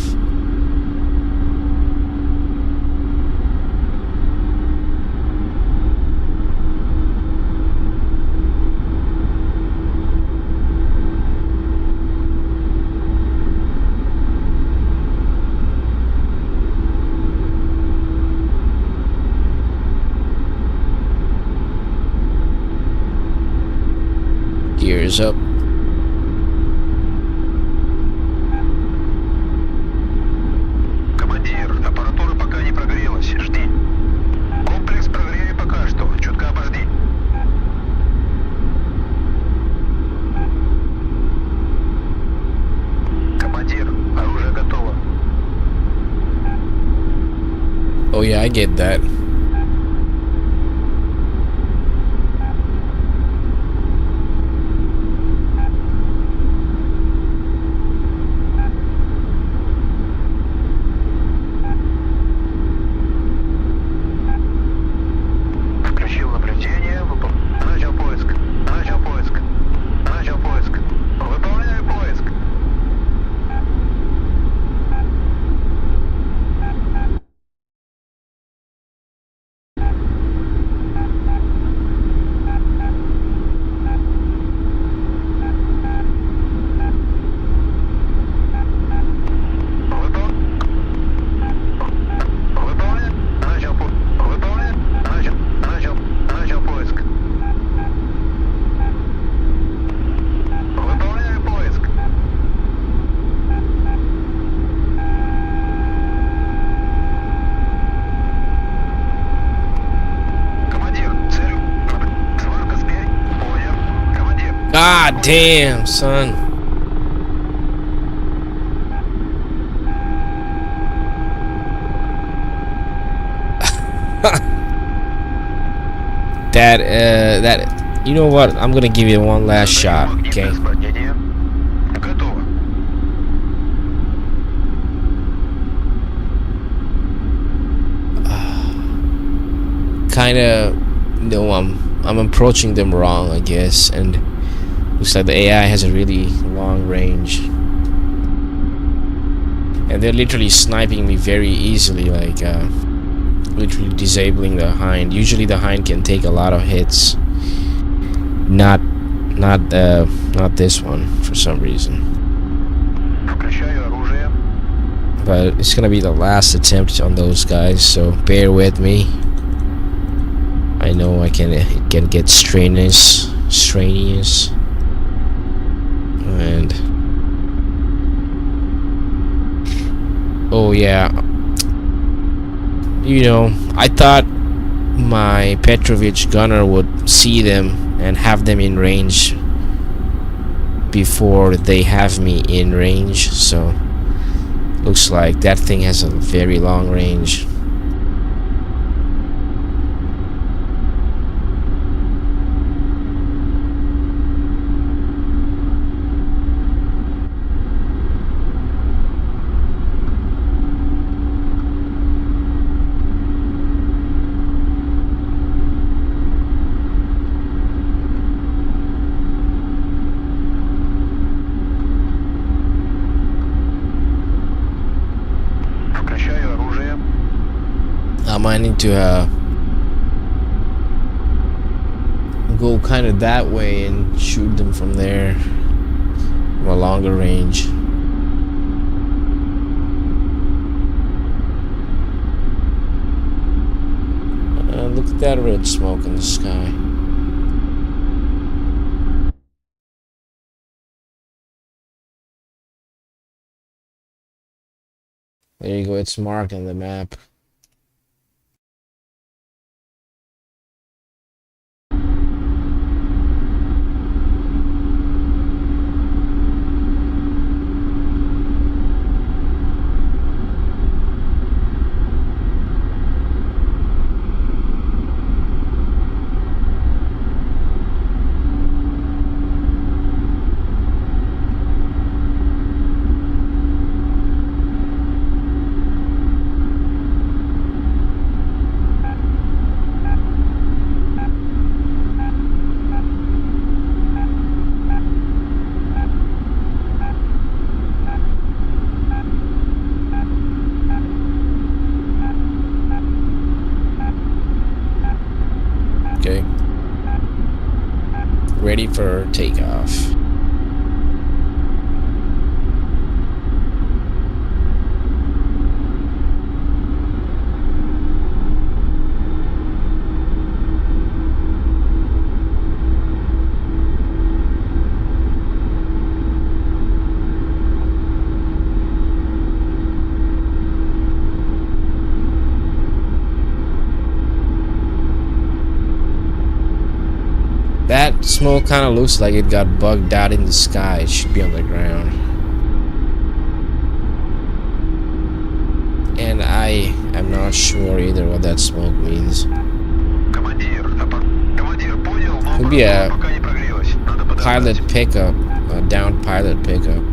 Gears up. Oh yeah, I get that. Включил наблюдение, начал поиск. Выполняю поиск. God damn, son. That, you know what? I'm gonna give you one last shot, okay? Kinda, no, I'm approaching them wrong, I guess, and looks like the AI has a really long range, and they're literally sniping me very easily, like literally disabling the Hind. Usually the Hind can take a lot of hits, not this one for some reason. But it's gonna be the last attempt on those guys, so bear with me. I know it can get strenuous, and oh yeah, you know, I thought my Petrovich gunner would see them and have them in range before they have me in range, so looks like that thing has a very long range. I might need to go kind of that way and shoot them from there from a longer range. Look at that red smoke in the sky. There you go, it's marked on the map. Okay. Ready for takeoff. That smoke kind of looks like it got bugged out in the sky. It should be on the ground. And I am not sure either what that smoke means. Could be a pilot pickup, a downed pilot pickup.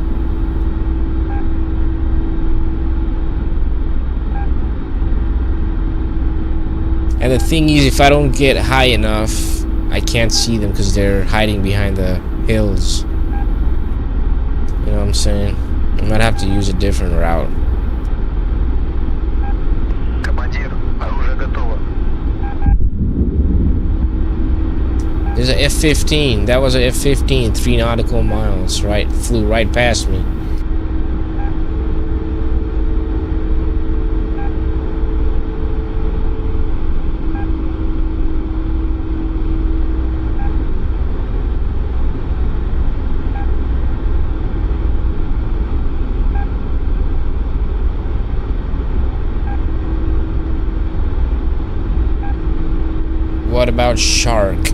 And the thing is, if I don't get high enough, I can't see them because they're hiding behind the hills. You know what I'm saying? I might have to use a different route. There's a F-15. That was a F-15, 3 nautical miles. Right, flew right past me. What about shark?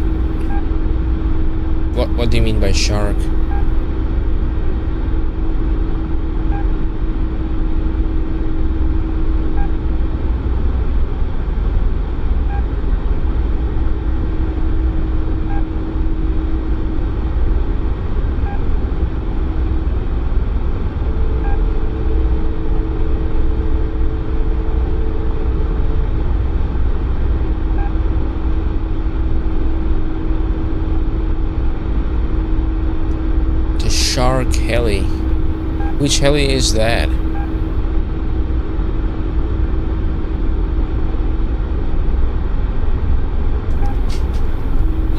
What do you mean by shark? Shark heli. Which heli is that?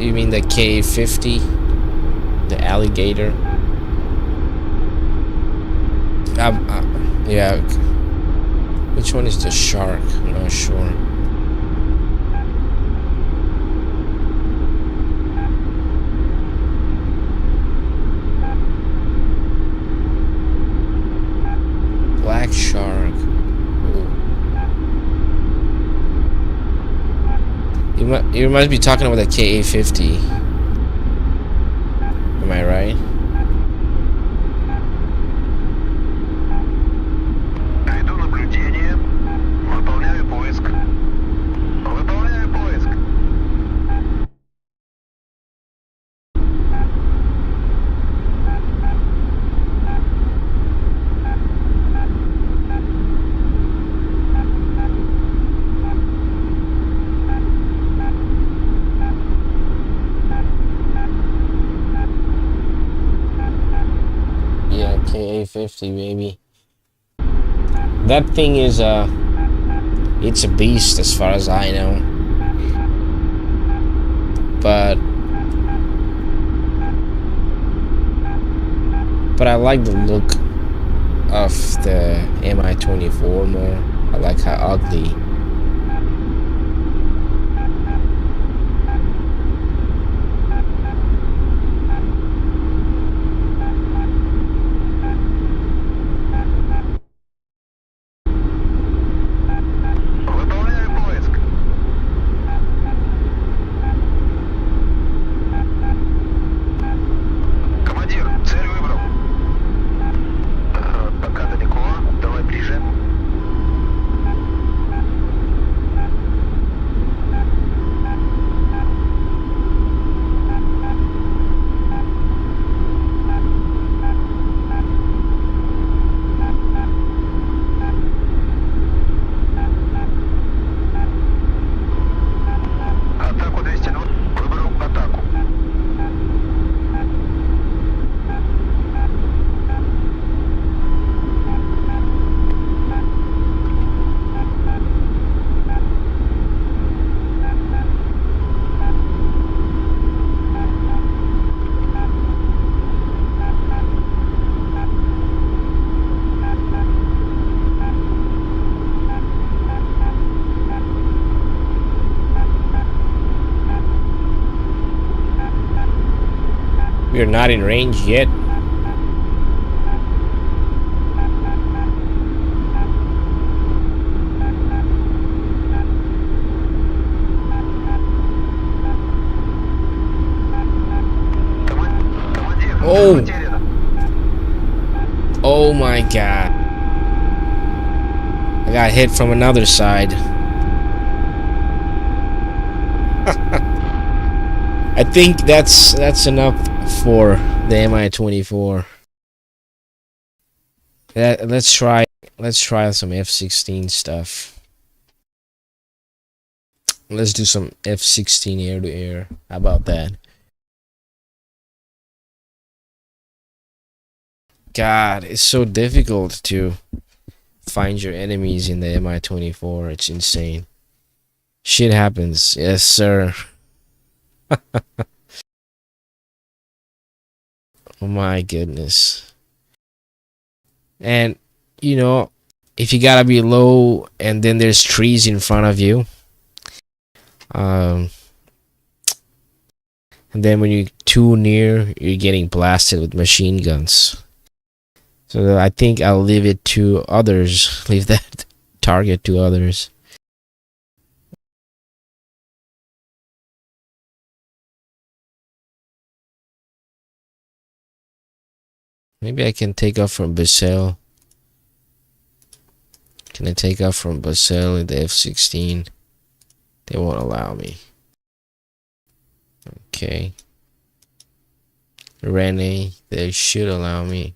You mean the K-50? The alligator? Yeah. Which one is the shark? I'm not sure. Black shark. Ooh. You must be talking about the KA-50. Am I right? KA-50, baby. That thing is it's a beast as far as I know. But but I like the look of the Mi-24 more. I like how ugly. Выполняю поиск. Командир, цель выбрал. Пока далеко. Давай ближе. Атаку 200. Выбрал атаку. We're not in range yet. Командир, Oh. потеряно. Oh my god. I got hit from another side. I think that's enough for the Mi-24. Let's try some F-16 stuff. Let's do some F-16 air to air. How about that? God, it's so difficult to find your enemies in the Mi-24. It's insane. Shit happens. Yes, sir. Oh my goodness. And you know, if you gotta be low and then there's trees in front of you, and then when you're too near, you're getting blasted with machine guns. So I think I'll leave it to others. Leave that target to others. Maybe I can take off from Basel. Can I take off from Basel in the F-16? They won't allow me. Okay. Rene, they should allow me.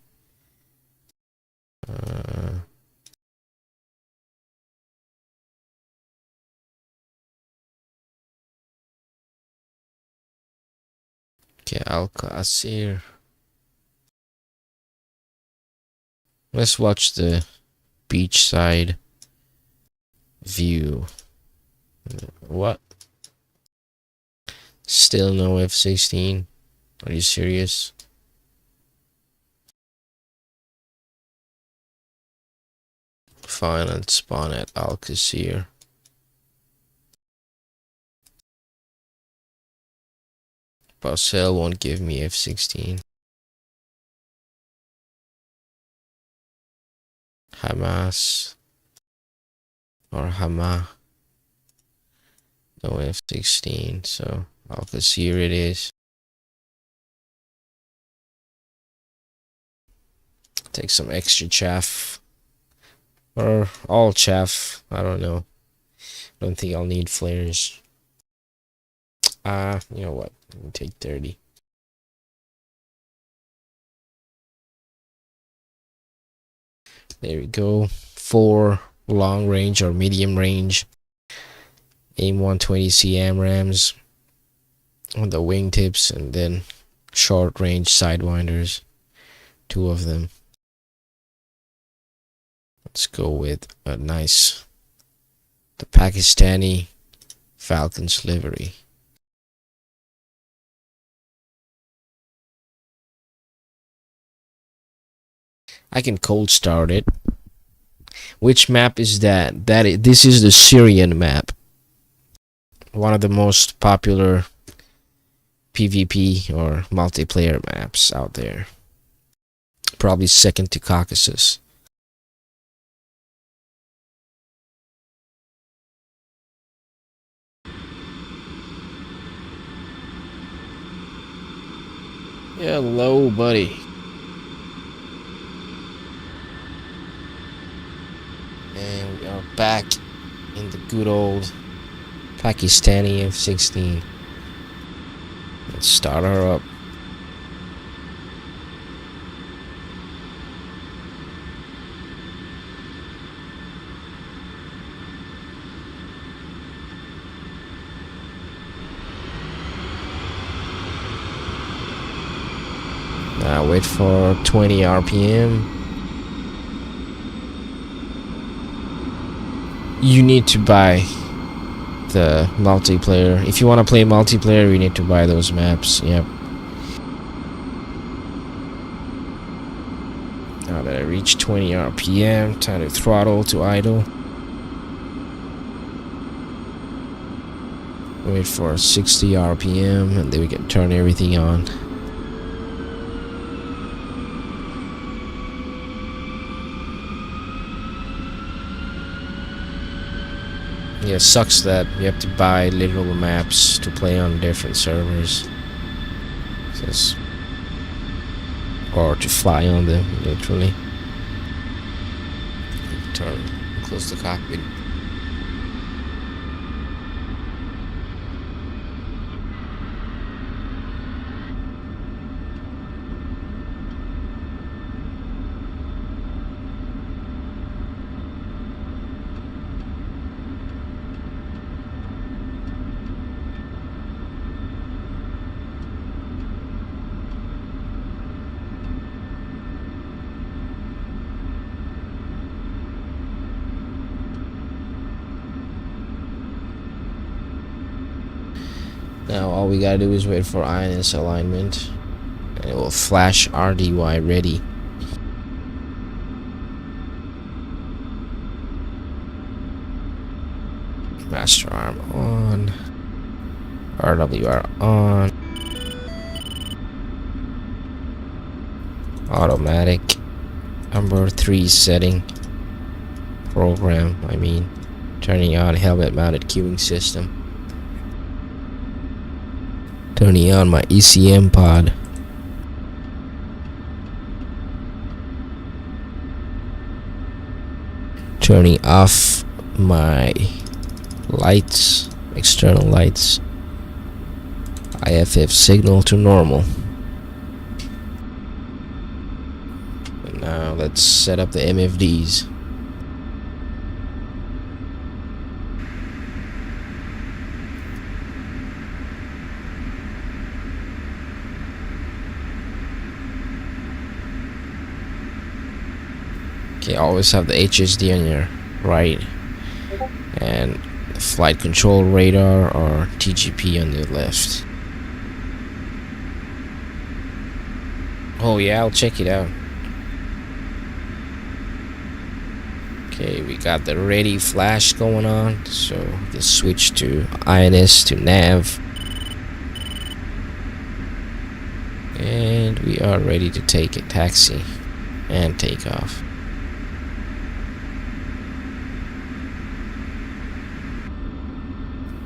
Okay, Alcacir. Let's watch the beachside view. What? Still no F-16? Are you serious? Fine, let's spawn at Alcacir. Basel won't give me F-16. Hamas or Hama. No F-16, so Alcacir it is. Take some extra chaff. Or all chaff. I don't know. Don't think I'll need flares. You know what? Let me take 30. There we go. 4 long range or medium range AIM 120C AMRAMs on the wingtips, and then short range sidewinders, 2 of them. Let's go with a nice, the Pakistani Falcons livery. I can cold start it. Which map is that? This is the Syrian map. One of the most popular PvP or multiplayer maps out there. Probably second to Caucasus. Hello, buddy. And we are back in the good old Pakistani F-16. Let's start her up. Now wait for 20 RPM. You need to buy the multiplayer. If you want to play multiplayer, you need to buy those maps. Yep. Now that I reach 20 RPM, time to throttle to idle. Wait for 60 RPM and then we can turn everything on. Yeah, it sucks that you have to buy literal maps to play on different servers. Or to fly on them, literally. Turn, close the cockpit. Now all we gotta do is wait for INS alignment and it will flash RDY ready. Master arm on. RWR on. Automatic. Number 3 setting. Program, I mean. Turning on helmet mounted queuing system. Turning on my ECM pod. Turning off my lights, external lights. IFF signal to normal. And now let's set up the MFDs. Okay, always have the HSD on your right and the flight control radar or TGP on the left. Oh yeah, I'll check it out. Okay, we got the ready flash going on, so let's switch to INS to nav. And we are ready to take a taxi and take off.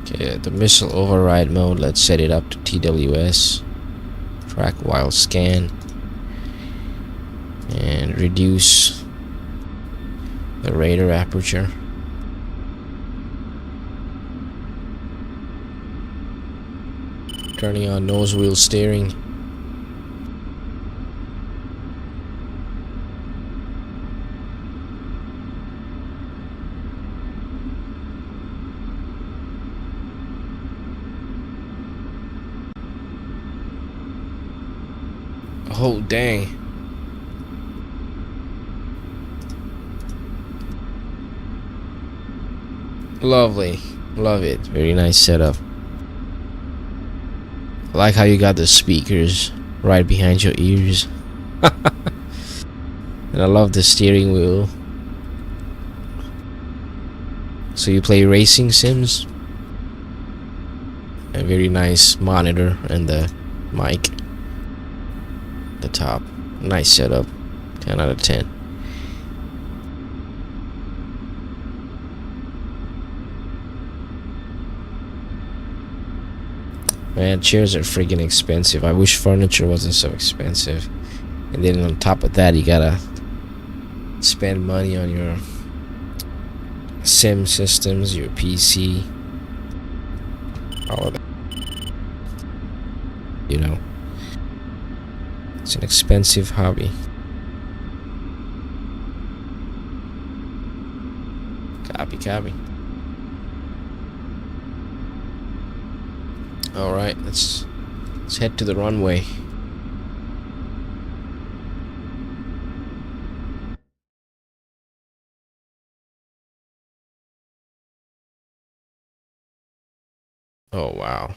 Okay, the missile override mode, let's set it up to TWS. Track while scan. And reduce the radar aperture. Turning on nose wheel steering. Oh dang. Lovely. Love it. Very nice setup. I like how you got the speakers right behind your ears. And I love the steering wheel. So you play racing sims? A very nice monitor and the mic. The top. Nice setup. 10 out of 10. Man, chairs are freaking expensive. I wish furniture wasn't so expensive. And then on top of that, you gotta spend money on your sim systems, your PC, all of that. You know, it's an expensive hobby. Copy. All right, let's head to the runway. Oh wow,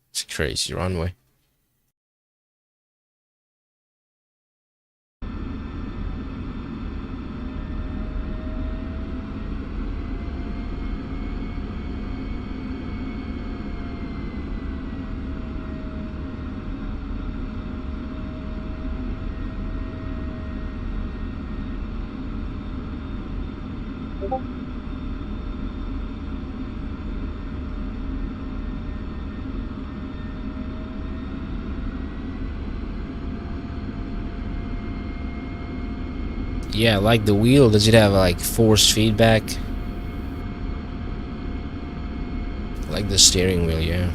it's a crazy runway. Yeah, like the wheel, does it have like force feedback? Like the steering wheel, yeah.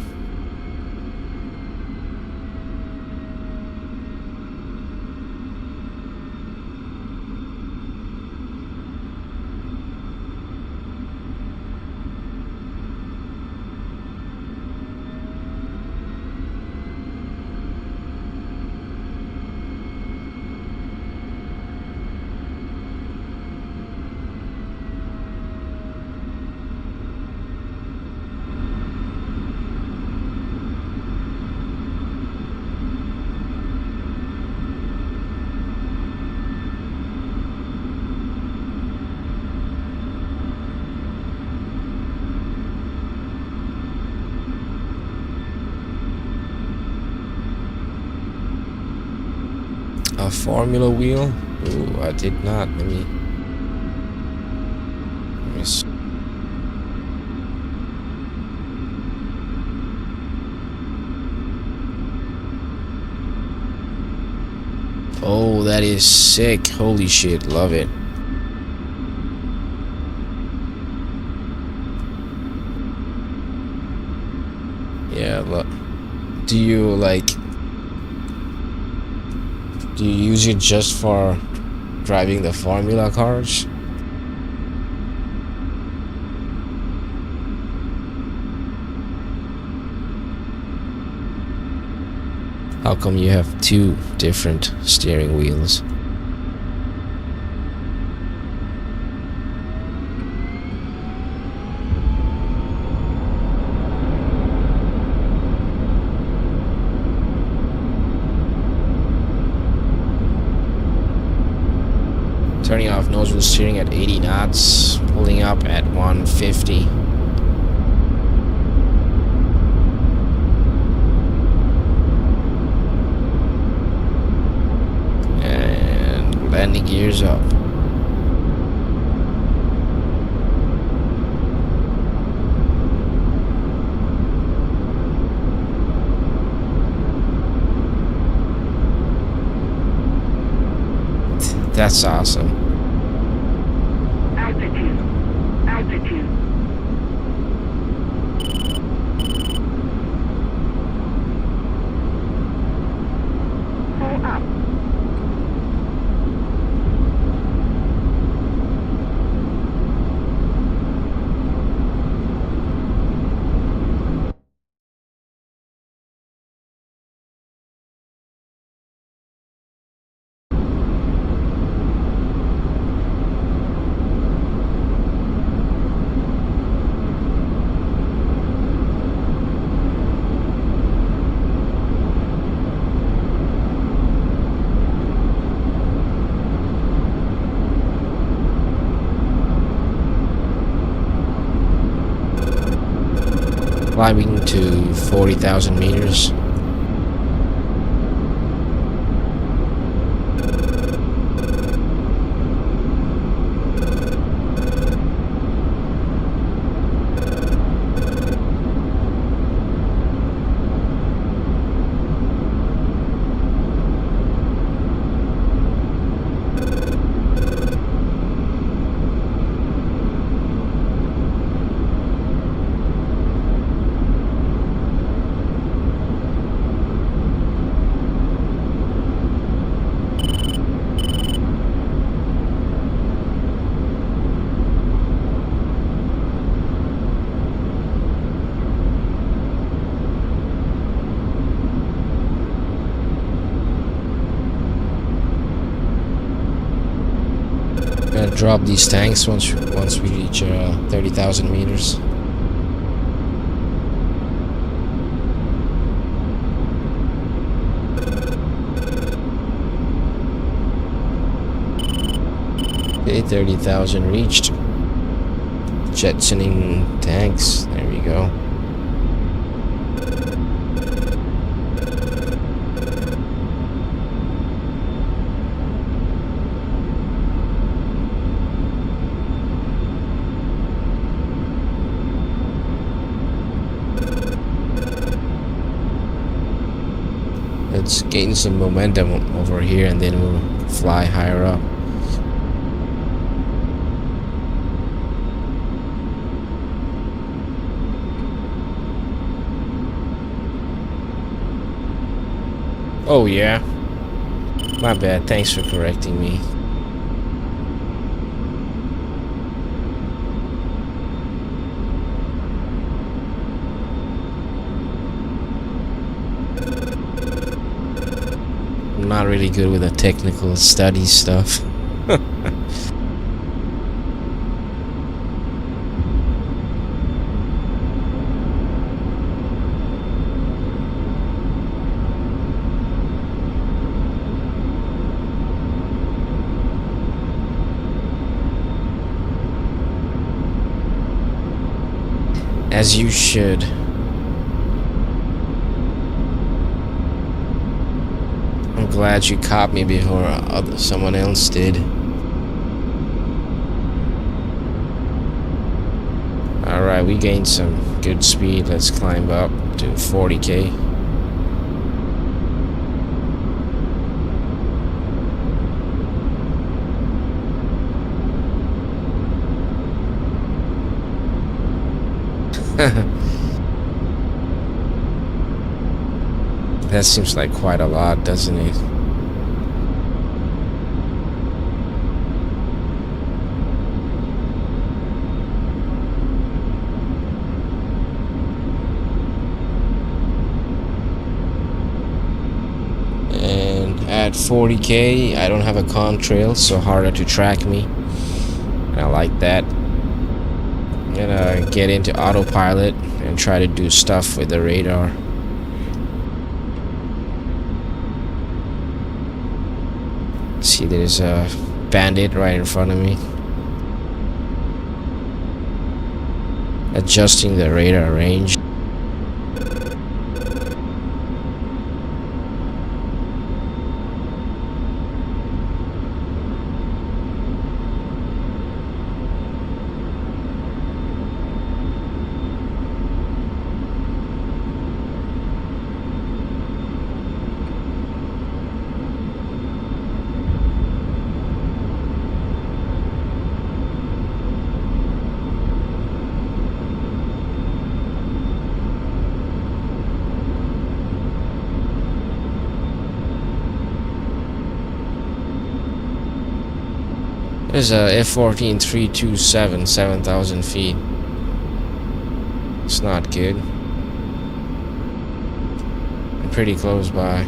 A formula wheel? Ooh, I did not. Let me see. Oh, that is sick. Holy shit, love it. Yeah, look. Do you use it just for driving the formula cars? How come you have two different steering wheels? Turning off nozzle steering at 80 knots, pulling up at 150. And landing gears up. That's awesome. Altitude. Pull up. climbing to 40,000 meters. Gonna drop these tanks once we reach 30,000 meters. Okay, 30,000 reached. Jetsoning tanks. There we go. Let's gain some momentum over here and then we'll fly higher up. Oh yeah, my bad, thanks for correcting me. I'm not really good with the technical study stuff. As you should. I'm glad you caught me before someone else did. Alright, we gained some good speed. Let's climb up to 40k. That seems like quite a lot, doesn't it? And at 40k, I don't have a contrail, so harder to track me. And I like that. I'm gonna get into autopilot and try to do stuff with the radar. See, there's a bandit right in front of me. Adjusting the radar range. There's a F-14 327, 7,000 feet. It's not good. I'm pretty close by.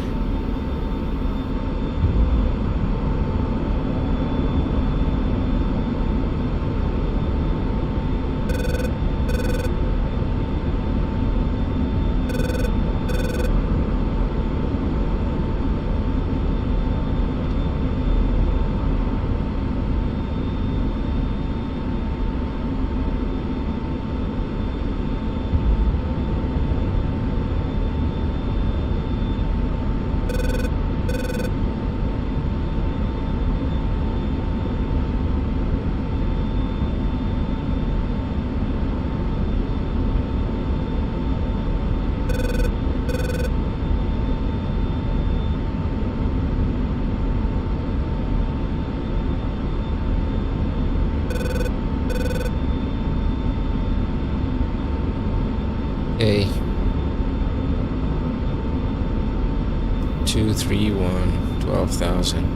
231 12,000.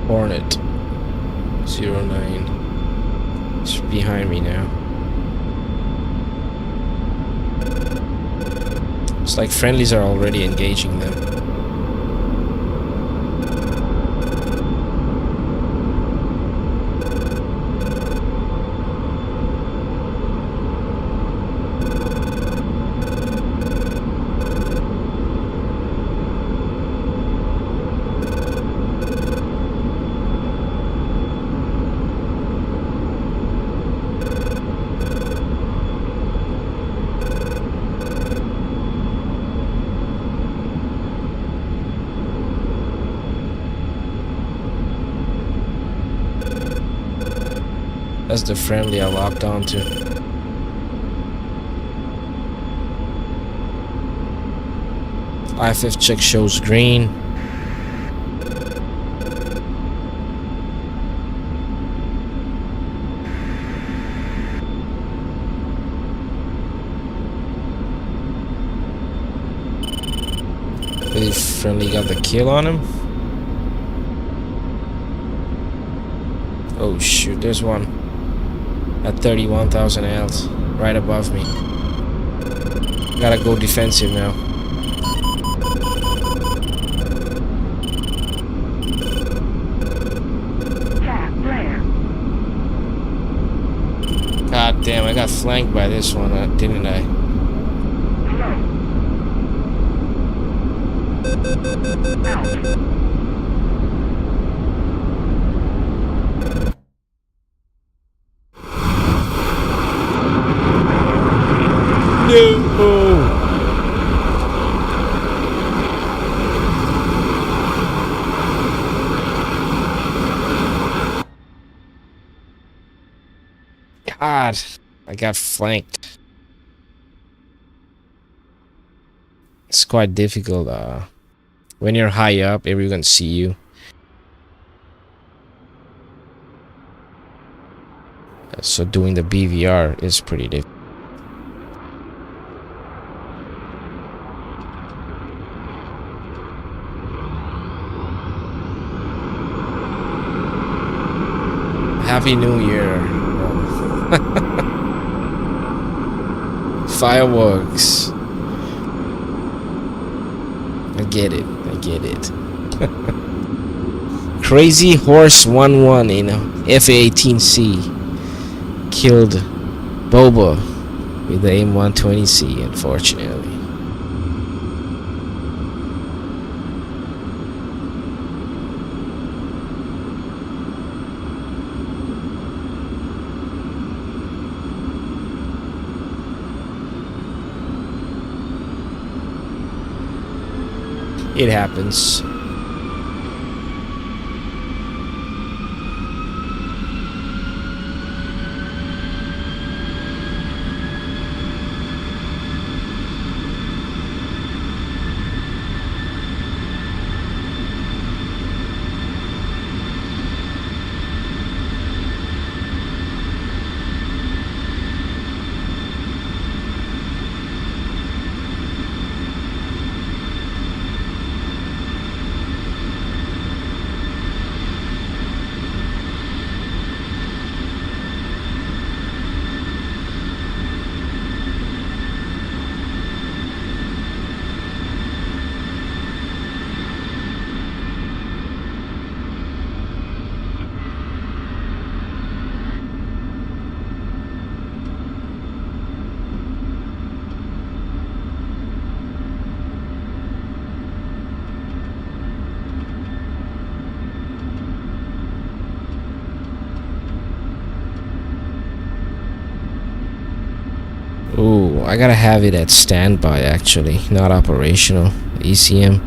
Hornet 09. It's behind me now. It's like friendlies are already engaging them. That's the friendly I locked onto. IFF check shows green. Really friendly got the kill on him. Oh shoot, there's one at 31,000 else, right above me. Gotta go defensive now. God damn, I got flanked by this one, didn't I? No! God, I got flanked. It's quite difficult. When you're high up, everyone can see you. So doing the BVR is pretty difficult. Happy New Year. Fireworks. I get it. I get it. Crazy Horse 11 in F-18C killed Boba with the M120C, unfortunately. It happens. Ooh, I gotta have it at standby actually, not operational. ECM.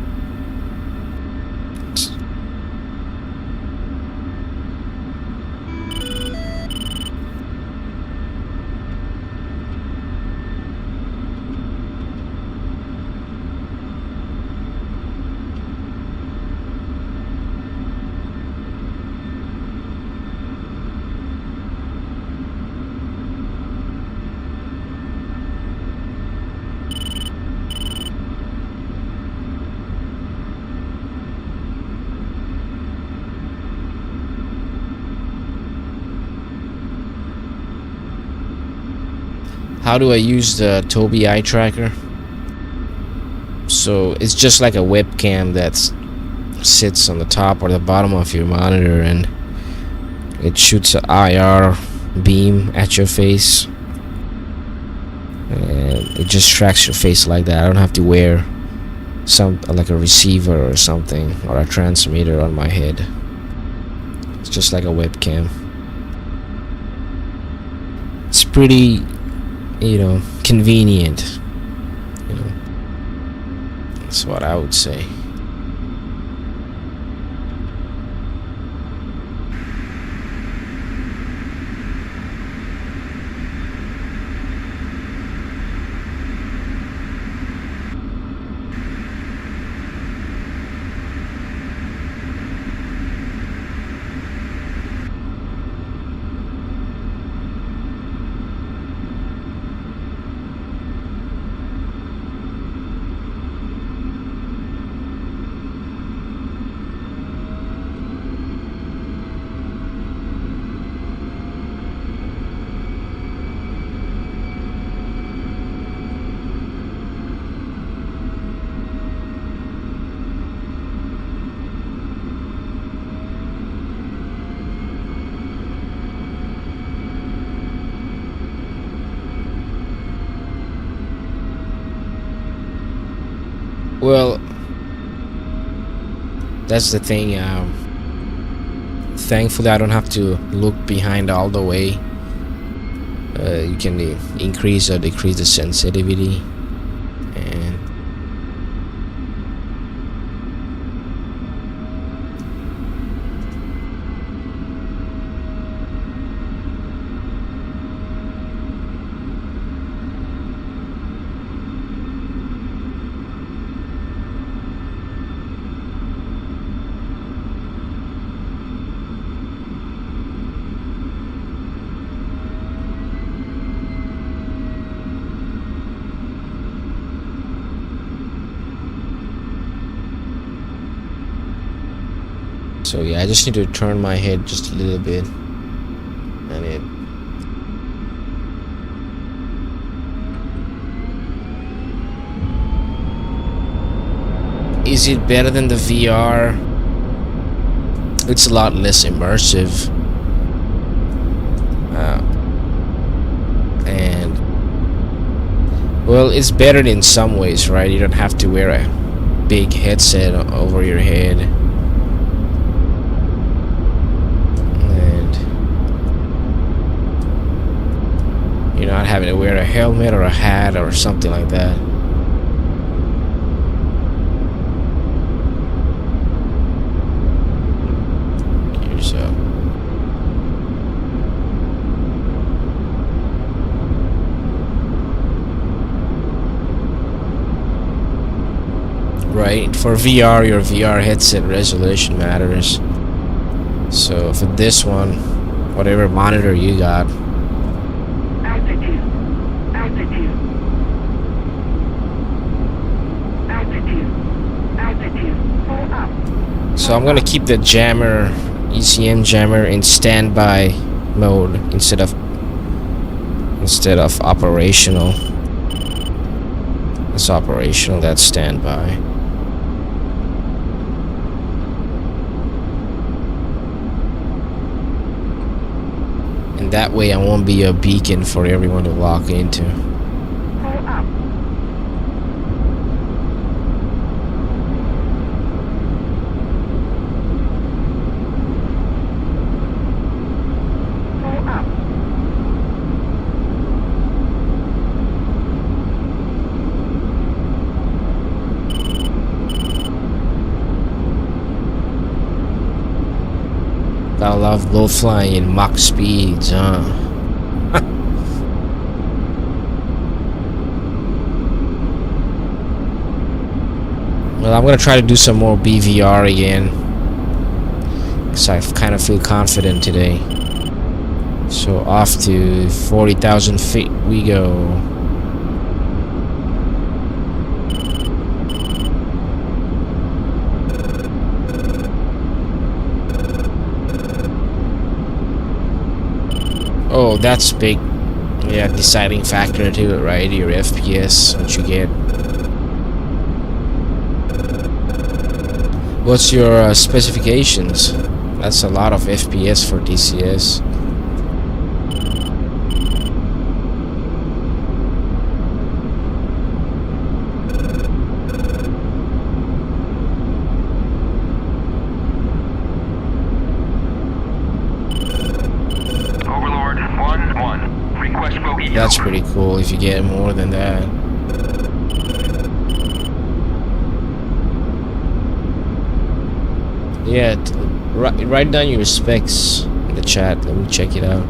How do I use the Tobii eye tracker? So it's just like a webcam that sits on the top or the bottom of your monitor, and it shoots an IR beam at your face, and it just tracks your face like that. I don't have to wear like a receiver or something, or a transmitter on my head. It's just like a webcam. It's pretty, you know, convenient. You know, that's what I would say. Well, that's the thing. Thankfully, I don't have to look behind all the way. You can increase or decrease the sensitivity, and so yeah, I just need to turn my head just a little bit, and it. Is it better than the VR? It's a lot less immersive. And well, it's better in some ways, right? You don't have to wear a big headset over your head. And you're not having to wear a helmet or a hat or something like that. Right, for VR, your VR headset resolution matters. So for this one, whatever monitor you got, Altitude. Pull up. so I'm gonna keep the jammer, ECM jammer, in standby mode instead of operational. It's operational, that's standby. And that way I won't be a beacon for everyone to walk into. Pull up. Pull up. love low flying in Mach speeds, huh? Well, I'm gonna try to do some more BVR again, because I kind of feel confident today. So off to 40,000 feet we go. Oh, that's big. Yeah, deciding factor to it, right? Your FPS, what you get. What's your specifications? That's a lot of FPS for DCS. Overlord 1-1. Request bogey. That's pretty cool if you get more than that. Yeah, write down your specs in the chat. Let me check it out.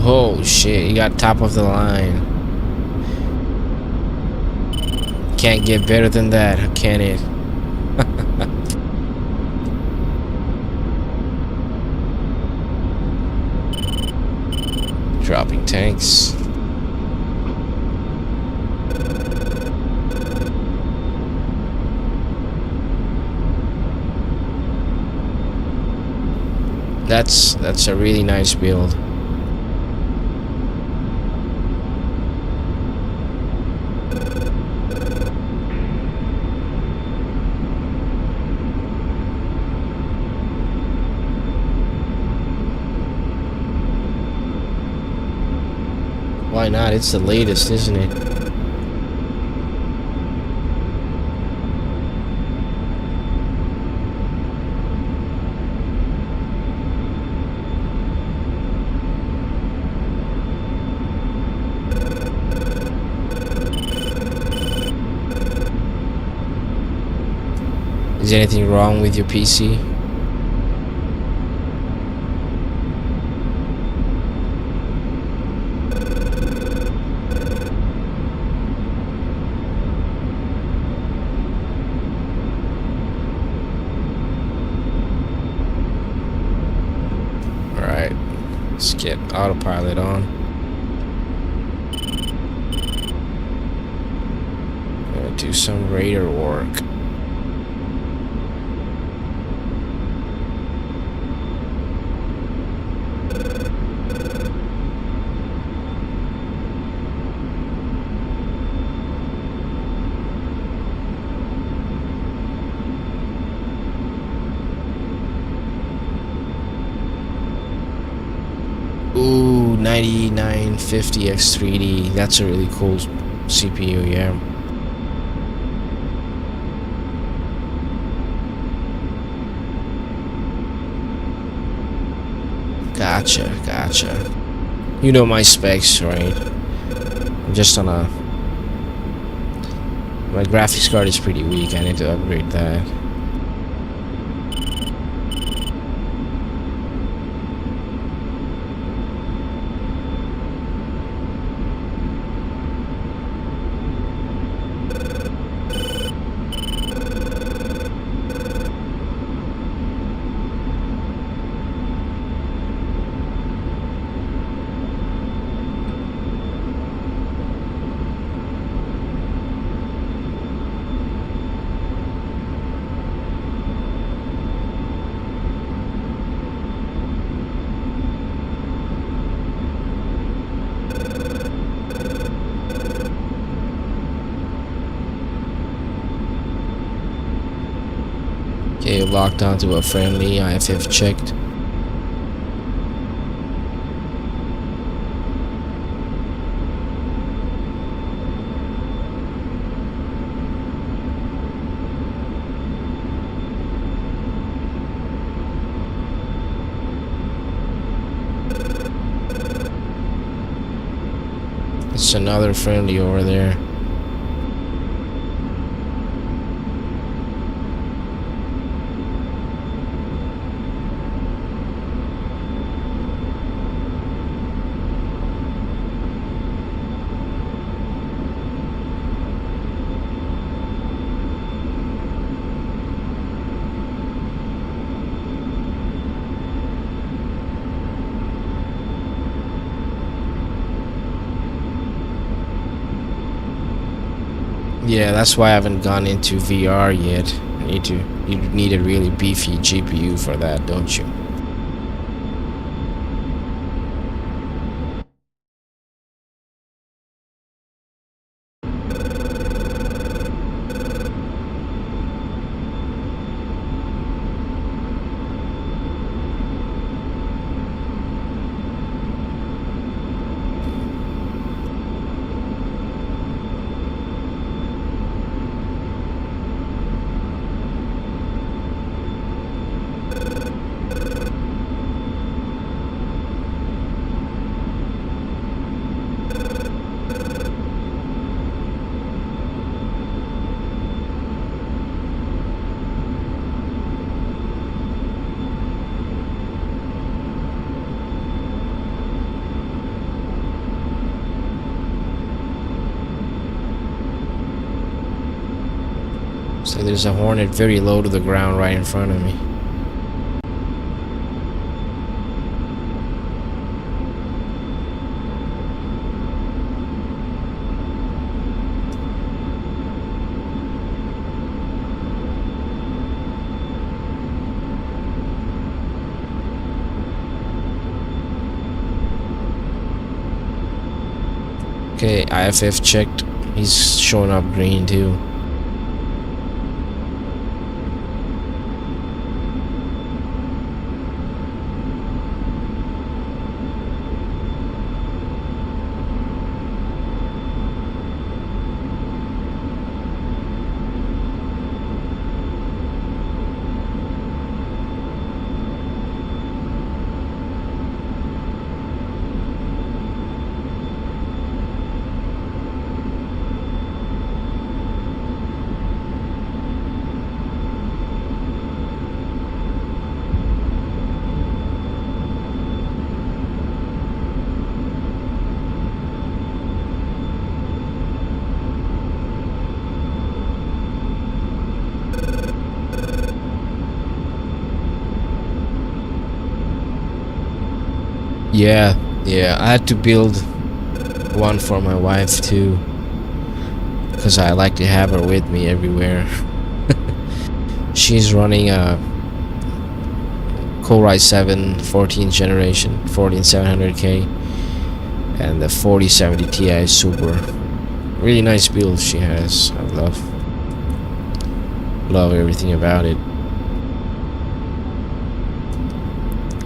Oh shit, you got top of the line. Can't get better than that, can it? Dropping tanks. That's a really nice build. Why not? It's the latest, isn't it? Is anything wrong with your PC? Alright, let's get autopilot on. Gonna do some radar work. Ooh, 9950 X3D. That's a really cool CPU, yeah. Gotcha. You know my specs, right? I'm just on a... My graphics card is pretty weak. I need to upgrade that. Okay, locked onto a friendly. IFF checked. Let's There's another friendly over there. Yeah, that's why I haven't gone into VR yet. You need a really beefy GPU for that, don't you? So there's a Hornet very low to the ground right in front of me. Okay, IFF checked. He's showing up green too. Yeah, I had to build one for my wife too, because I like to have her with me everywhere. She's running a Core i7 14th generation 14700K and the 4070 Ti Super. Really nice build she has. I love everything about it.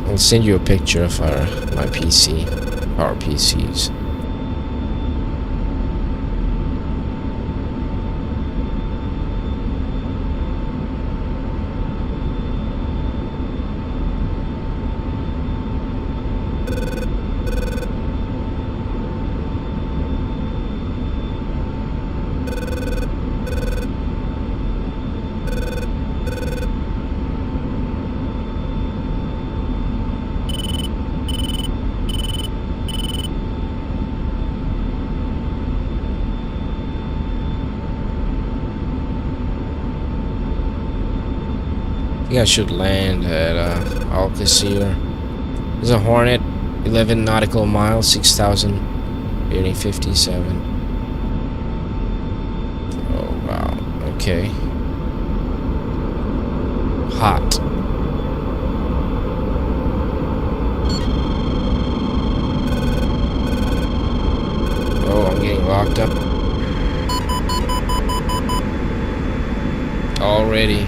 I'll send you a picture of my PC, our PCs. I think I should land at Alcacer. There's a Hornet, 11 nautical miles, 6,000, bearing 57. Oh wow, okay. Hot. Oh, I'm getting locked up. Already.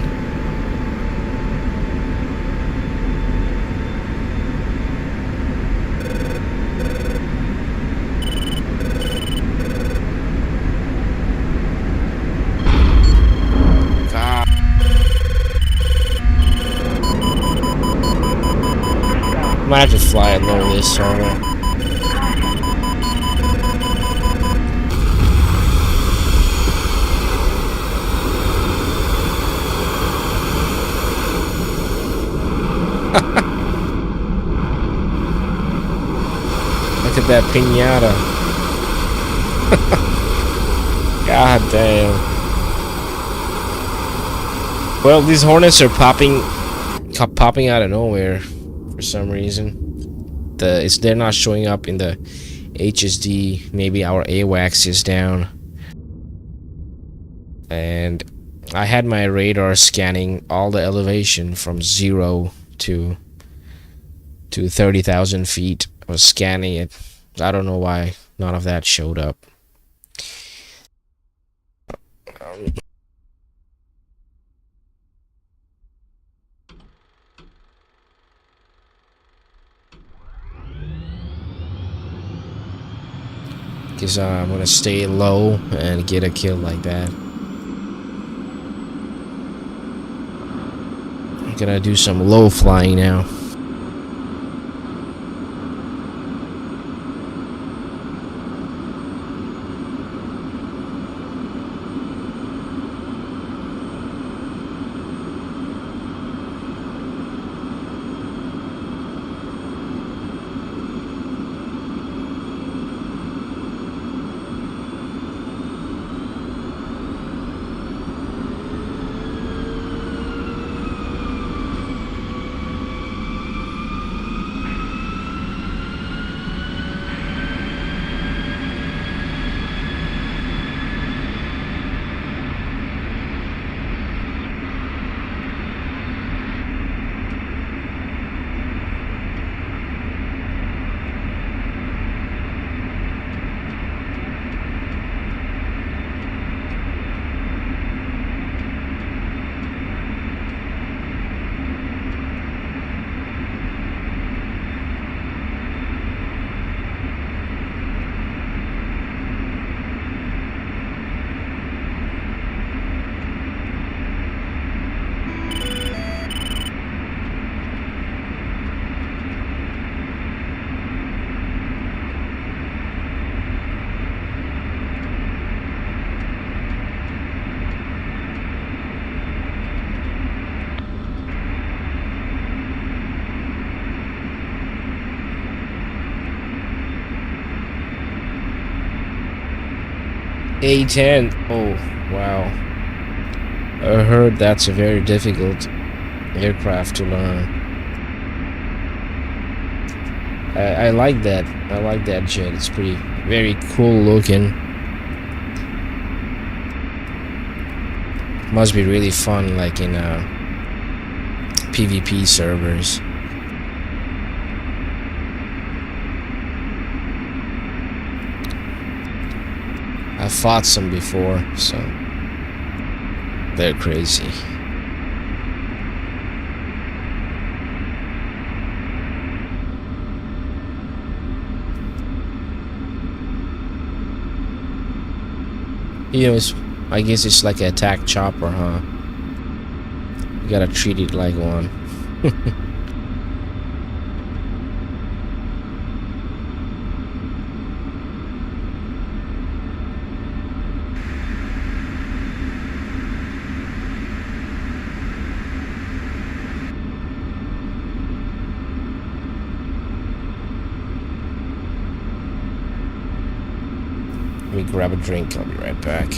Might have to fly it low this summer. that piñata. God damn. Well, these hornets are popping out of nowhere for some reason. They're not showing up in the HSD. Maybe our AWACS is down. And I had my radar scanning all the elevation from 0 to 30,000 feet. I was scanning it. I don't know why none of that showed up. Because I'm gonna stay low and get a kill like that. I'm gonna do some low flying now. A10. Oh, wow. I heard that's a very difficult aircraft to learn. I like that. I like that jet. It's very cool looking. Must be really fun, like in PVP servers. I've fought some before, so they're crazy. You know, I guess it's like an attack chopper, huh? You gotta treat it like one. Let me grab a drink, I'll be right back.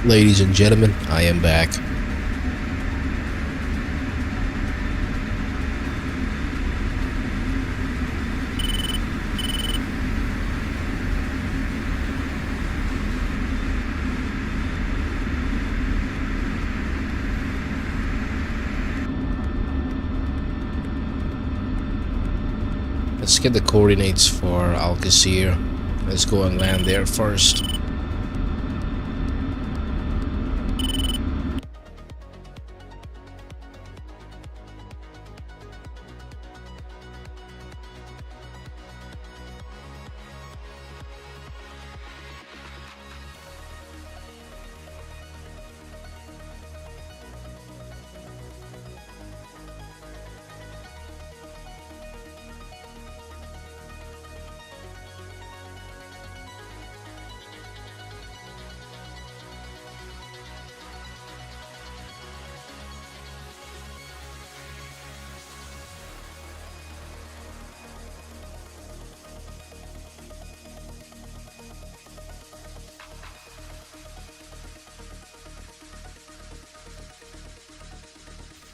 Ladies and gentlemen, I am back. Let's get the coordinates for Algeciras. Let's go and land there first.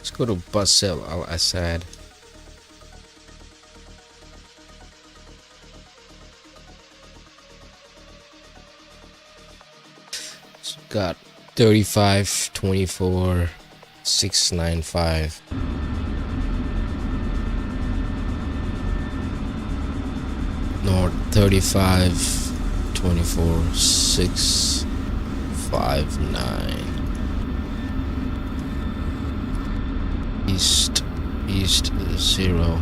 Let's go to Basel Al Assad. So got 35, 24, 695. North 35, 24, 659. East 0.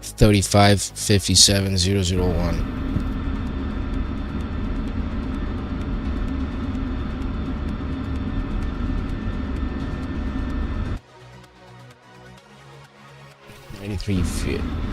$35 57 001. $93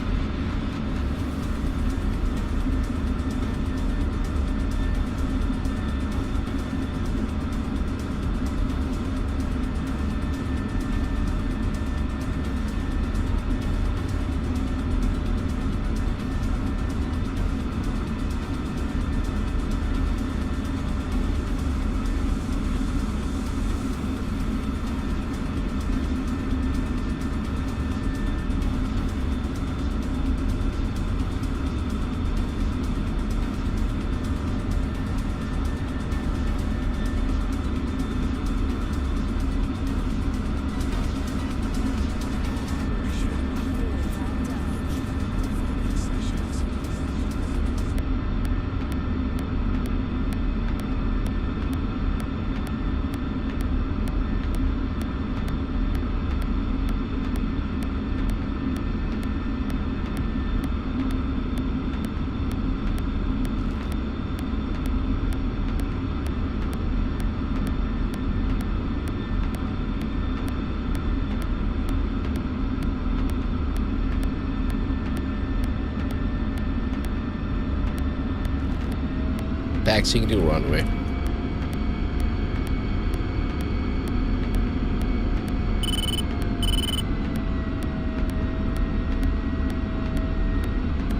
Taxiing to runway.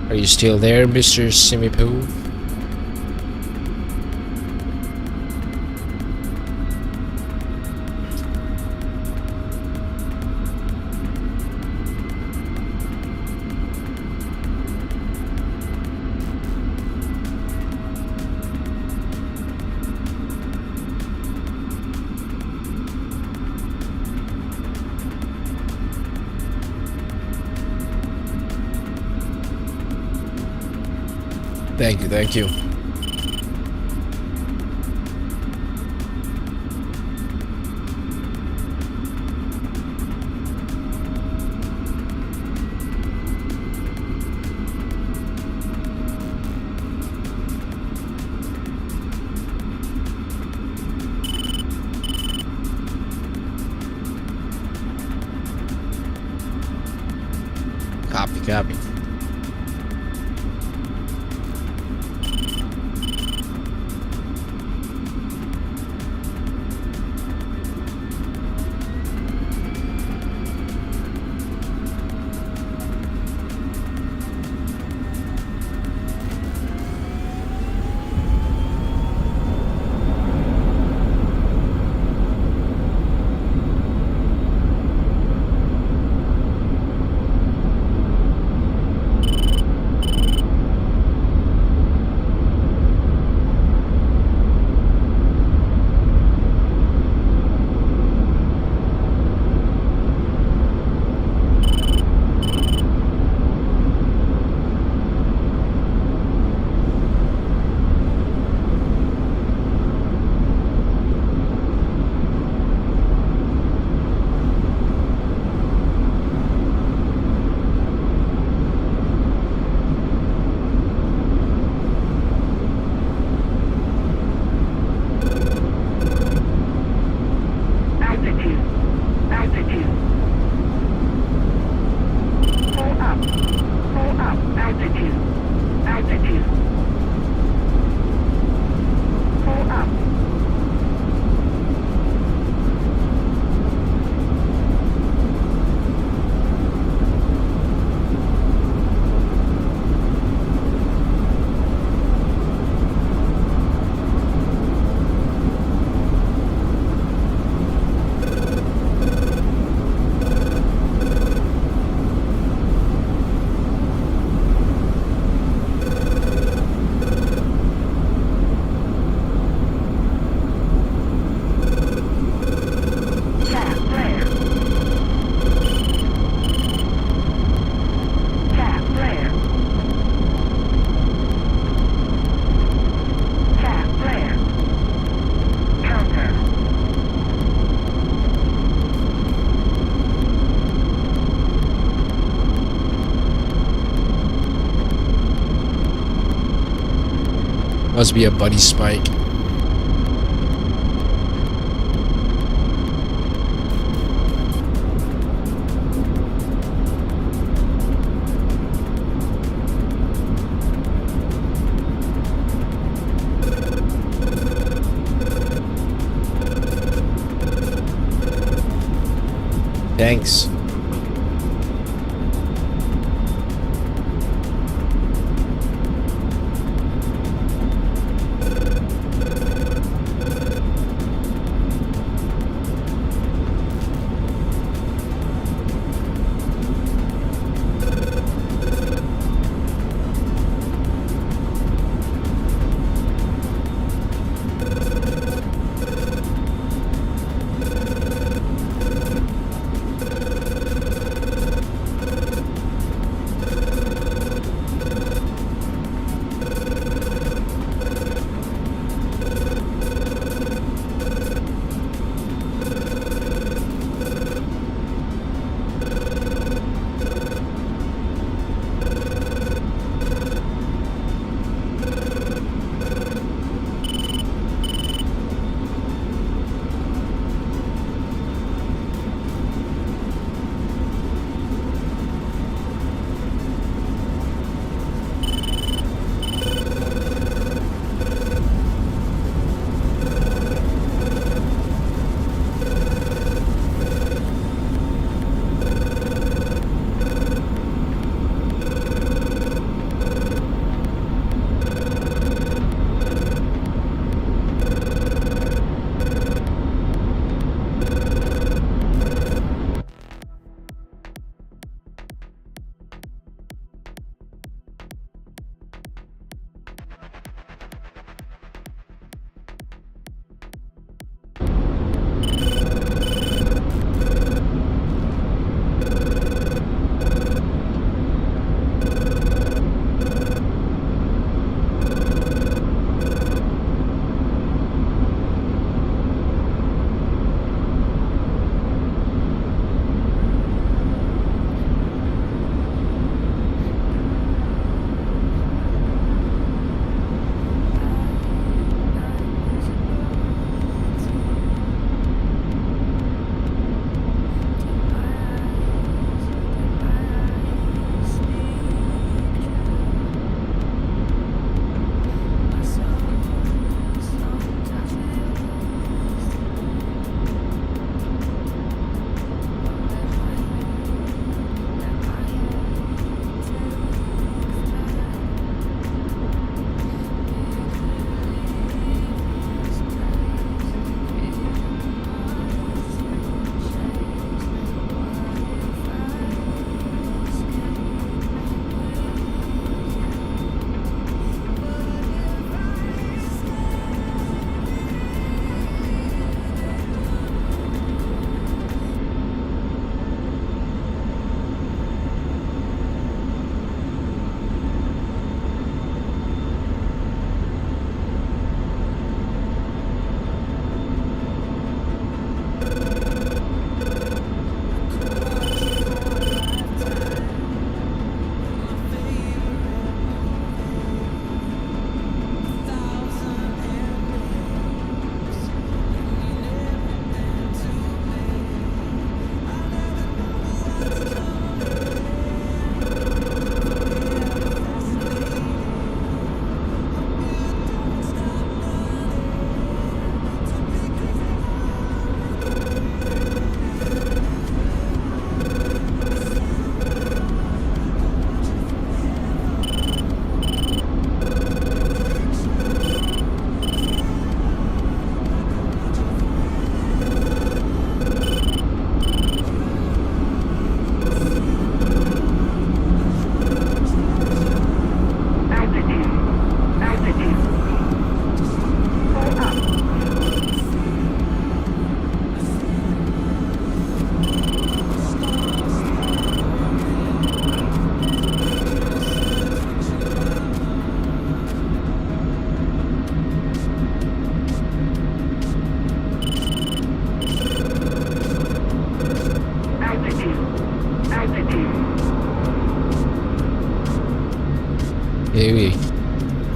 Are you still there, Mr. Simipu? Thank you. Copy. Must be a buddy spike. Thanks.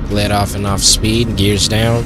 Let off enough speed, gears down.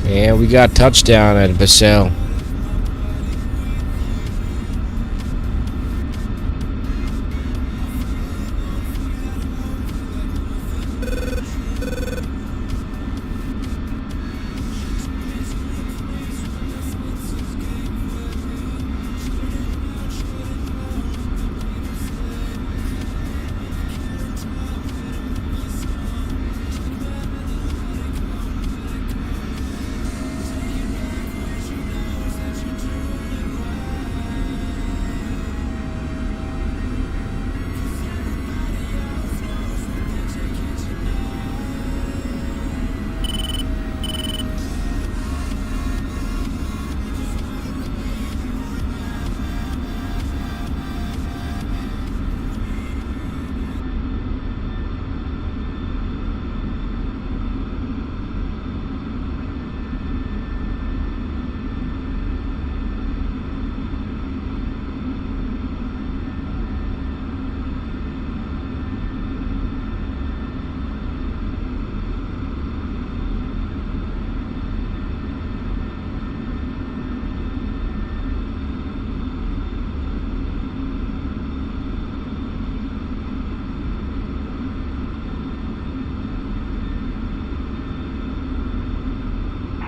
And we got touchdown at Basel.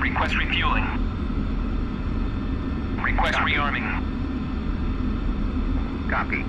Request refueling. Request rearming. Copy.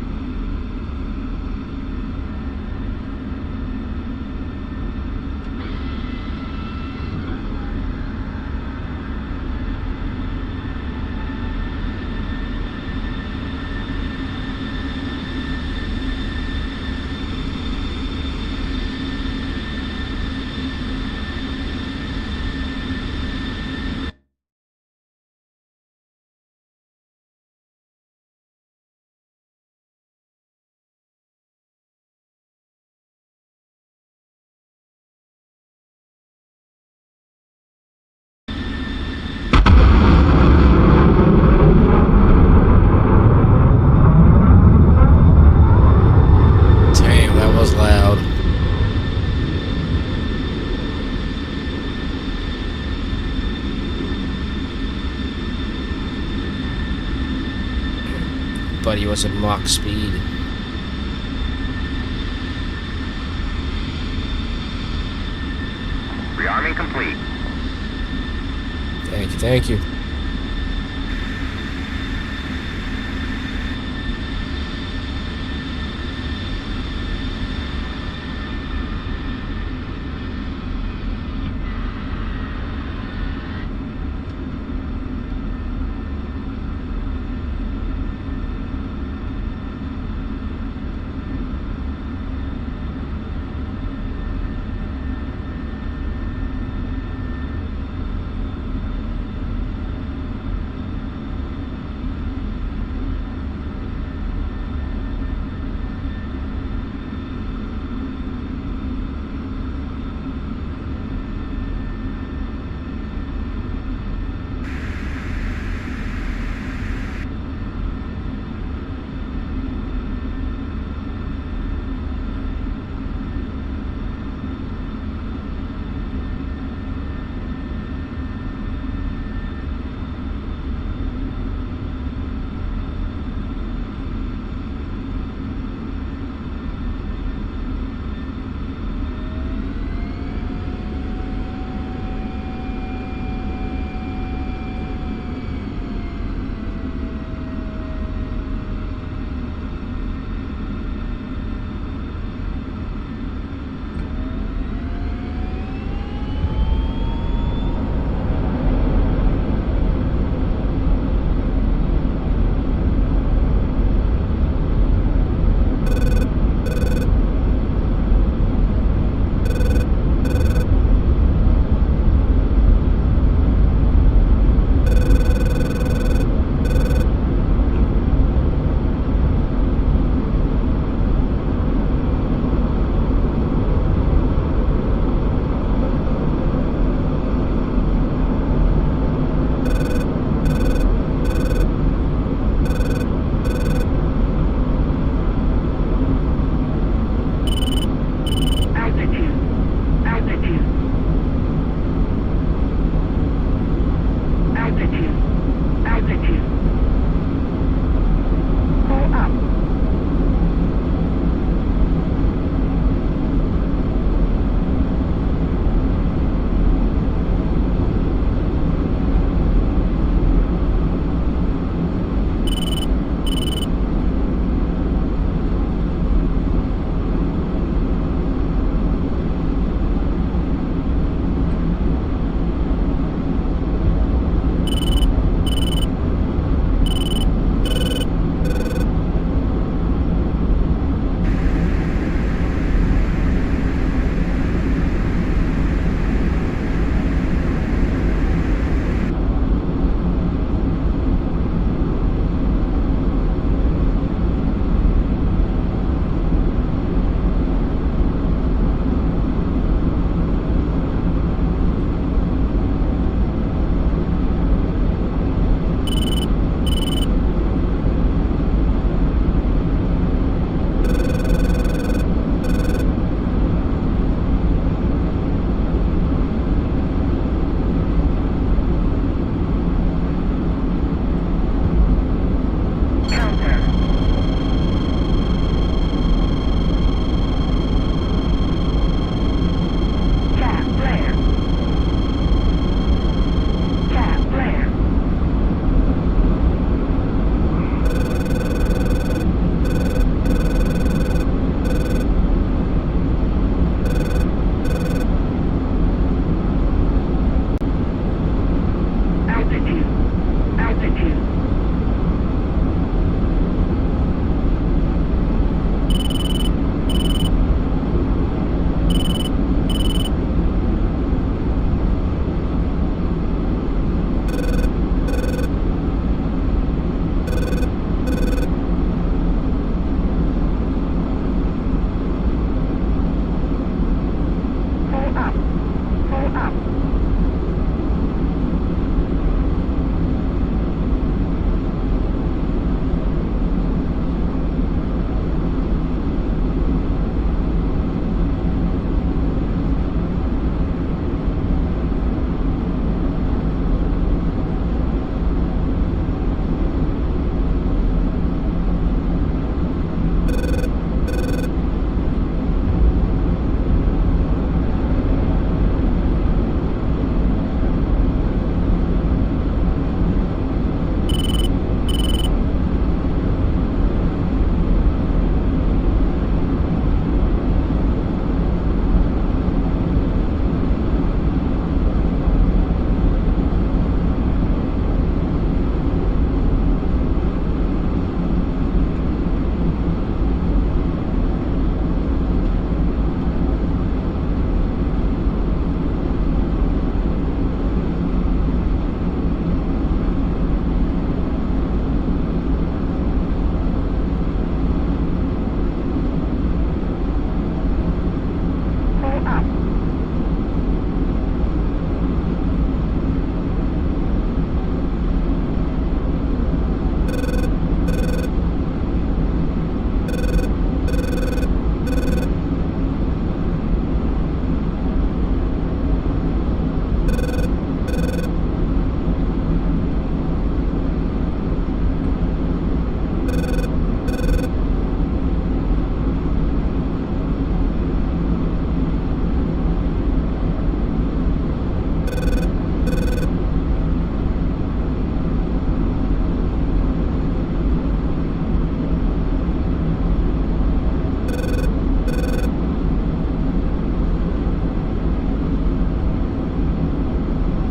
But he was at Mach speed. Rearming complete. Thank you, thank you.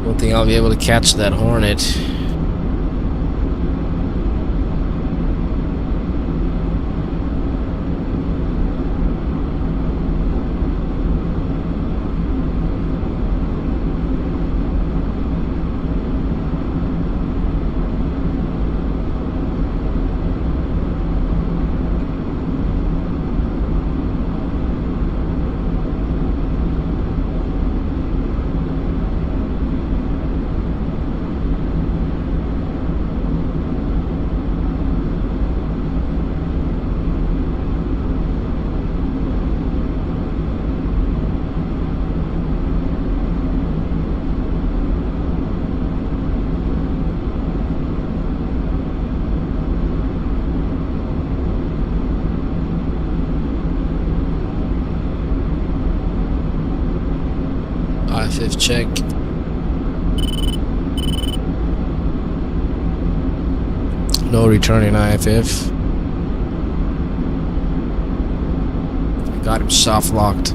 Don't think I'll be able to catch that Hornet. I-5 check. No returning I-5. Got him soft locked.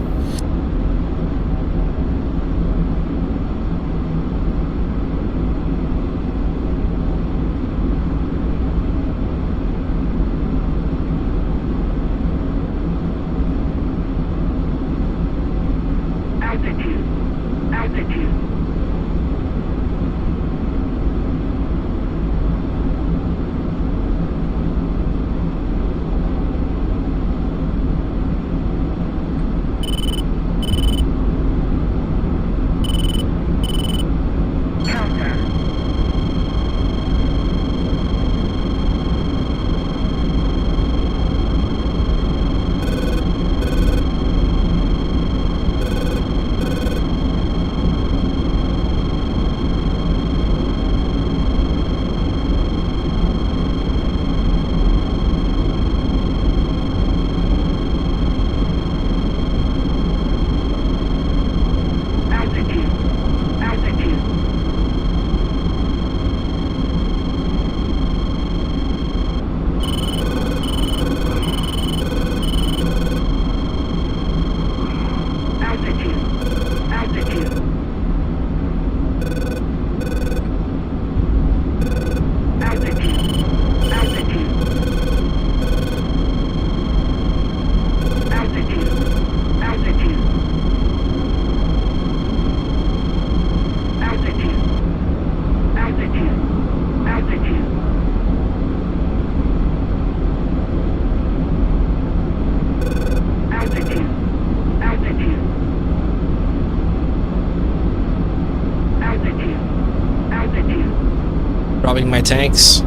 Dropping my tanks.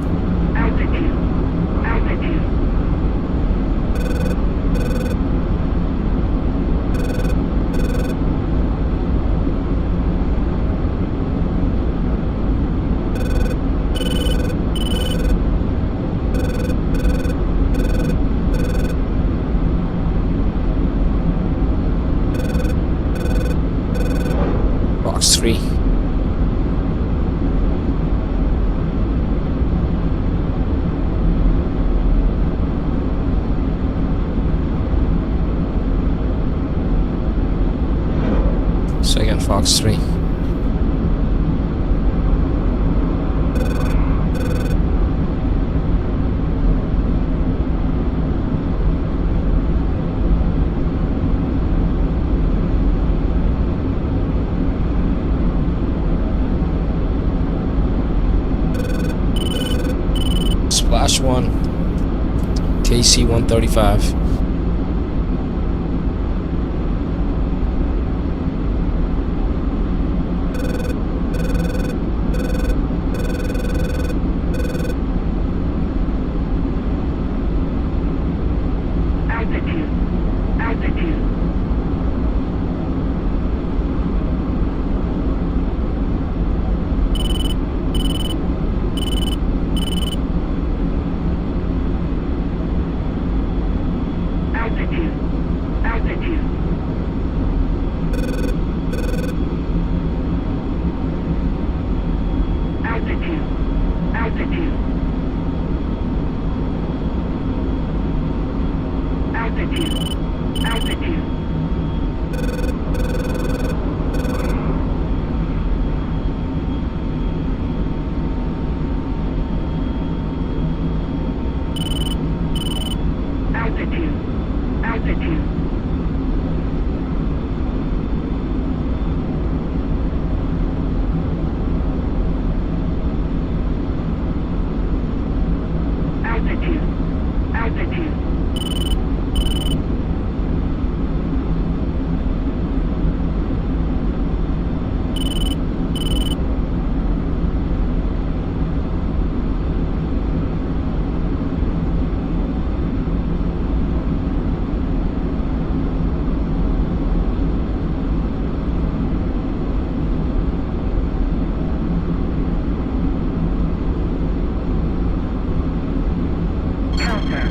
Box 3. Second Fox 3. Splash 1. KC 135. Altitude. Altitude. Altitude. Altitude. Altitude. Altitude. Altitude. Counter.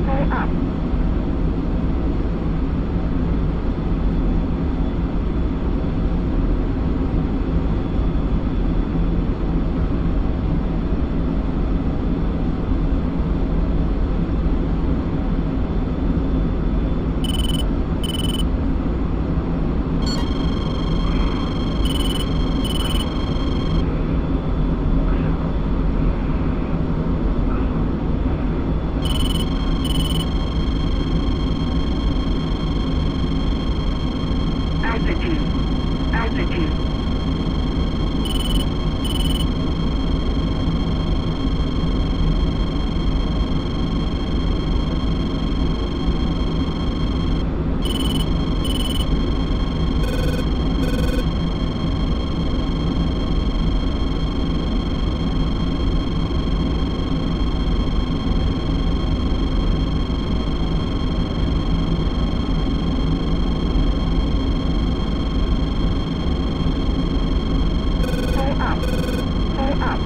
Pull up. Altitude. Altitude. Pull up. Pull up.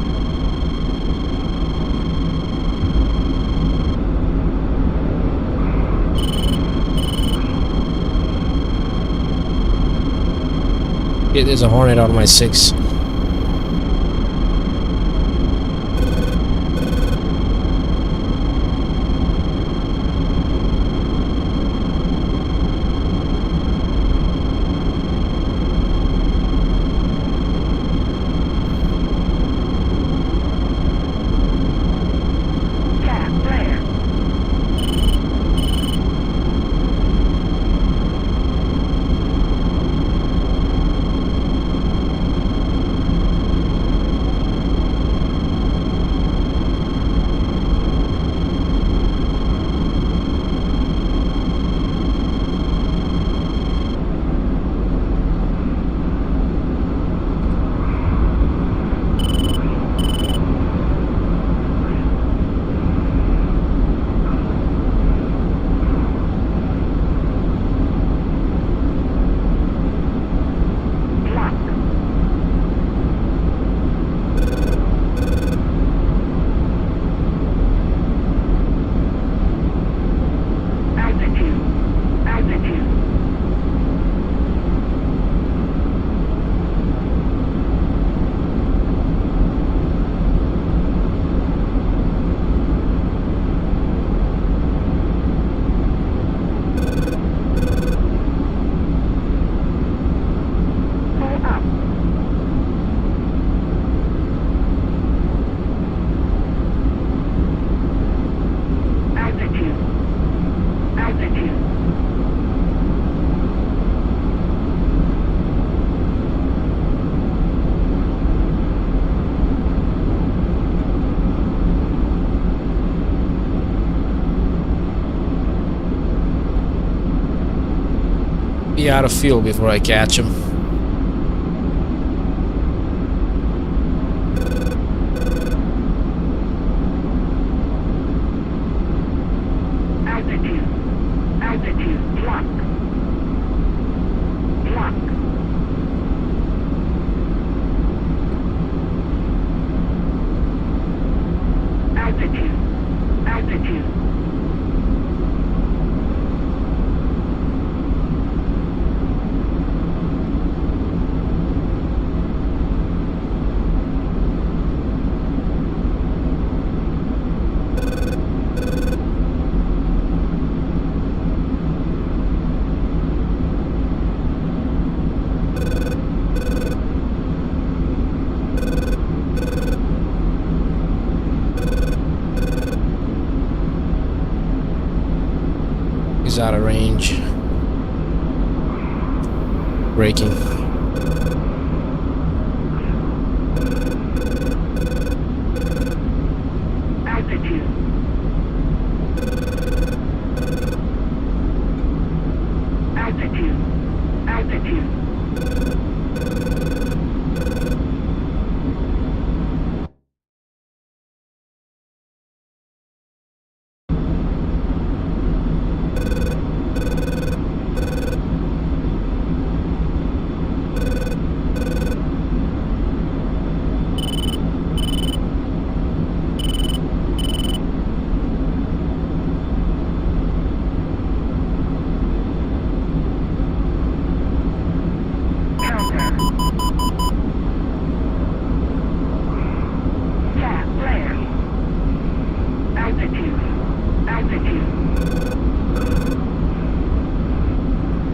Yeah, there's a Hornet on my 6. Gas flare. Lock. Altitude. Altitude. Pull up. Altitude. Altitude. Be out of fuel before I catch him. Altitude. He's out of range. Braking. Altitude. Altitude. Altitude.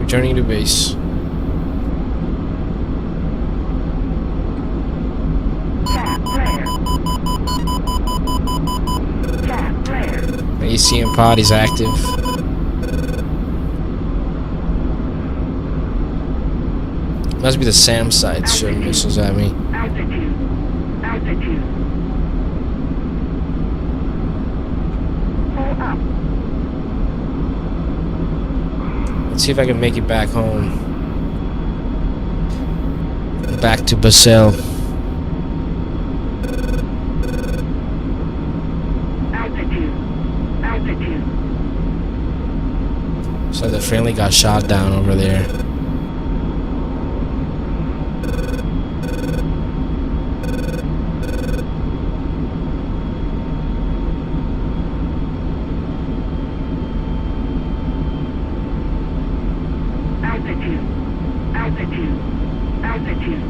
Returning to base. The ACM pod is active. Must be the SAM side shooting missiles at me. Altitude. Altitude. Pull up. Let's see if I can make it back home. Back to Basel. Altitude. Altitude. So the friendly got shot down over there. Altitude. Altitude. Altitude.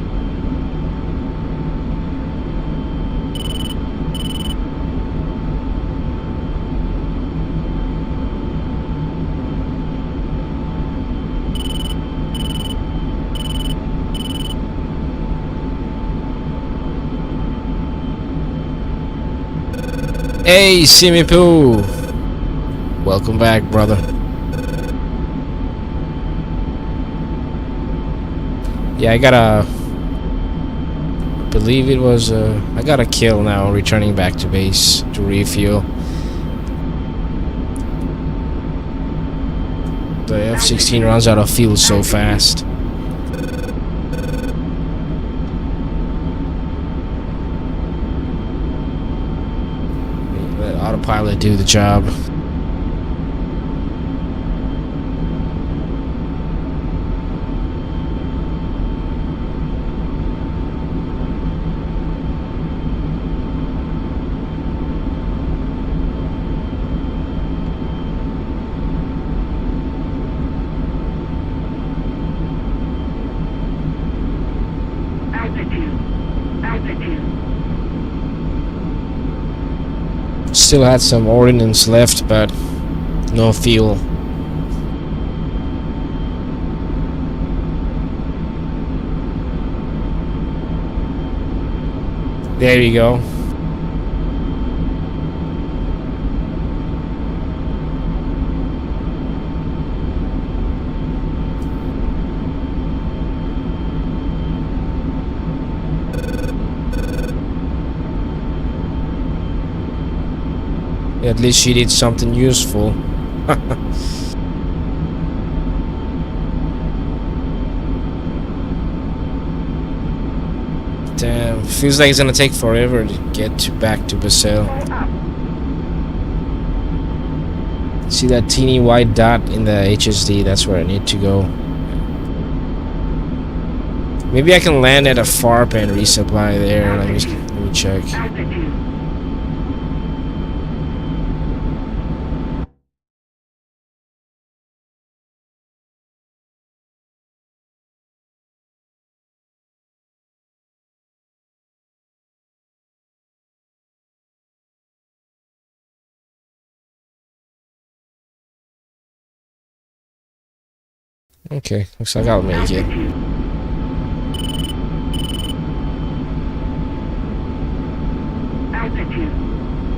Hey, Simipu! Welcome back, brother. Yeah, I believe it was, I got a kill now, returning back to base to refuel. The F-16 runs out of fuel so fast. Let autopilot do the job. Still had some ordnance left, but no fuel. There you go. At least she did something useful. Damn, feels like it's gonna take forever to get back to Basel. See that teeny white dot in the HSD? That's where I need to go. Maybe I can land at a FARP and resupply there. Let me check. Okay, looks like I'll make it. Altitude.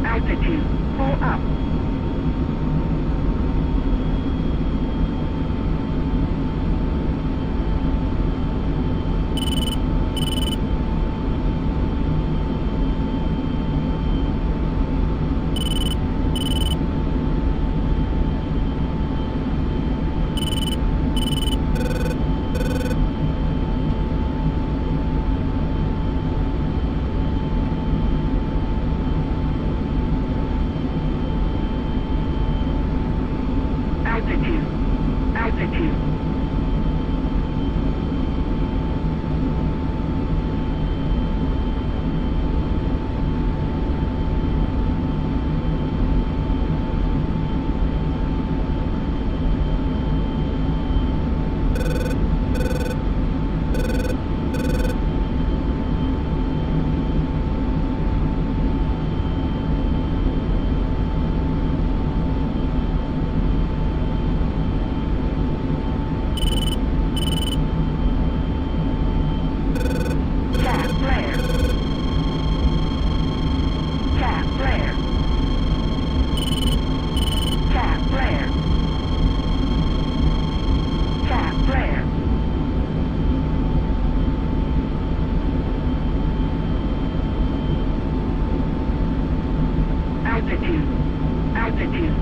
Altitude. Pull up. Altitude.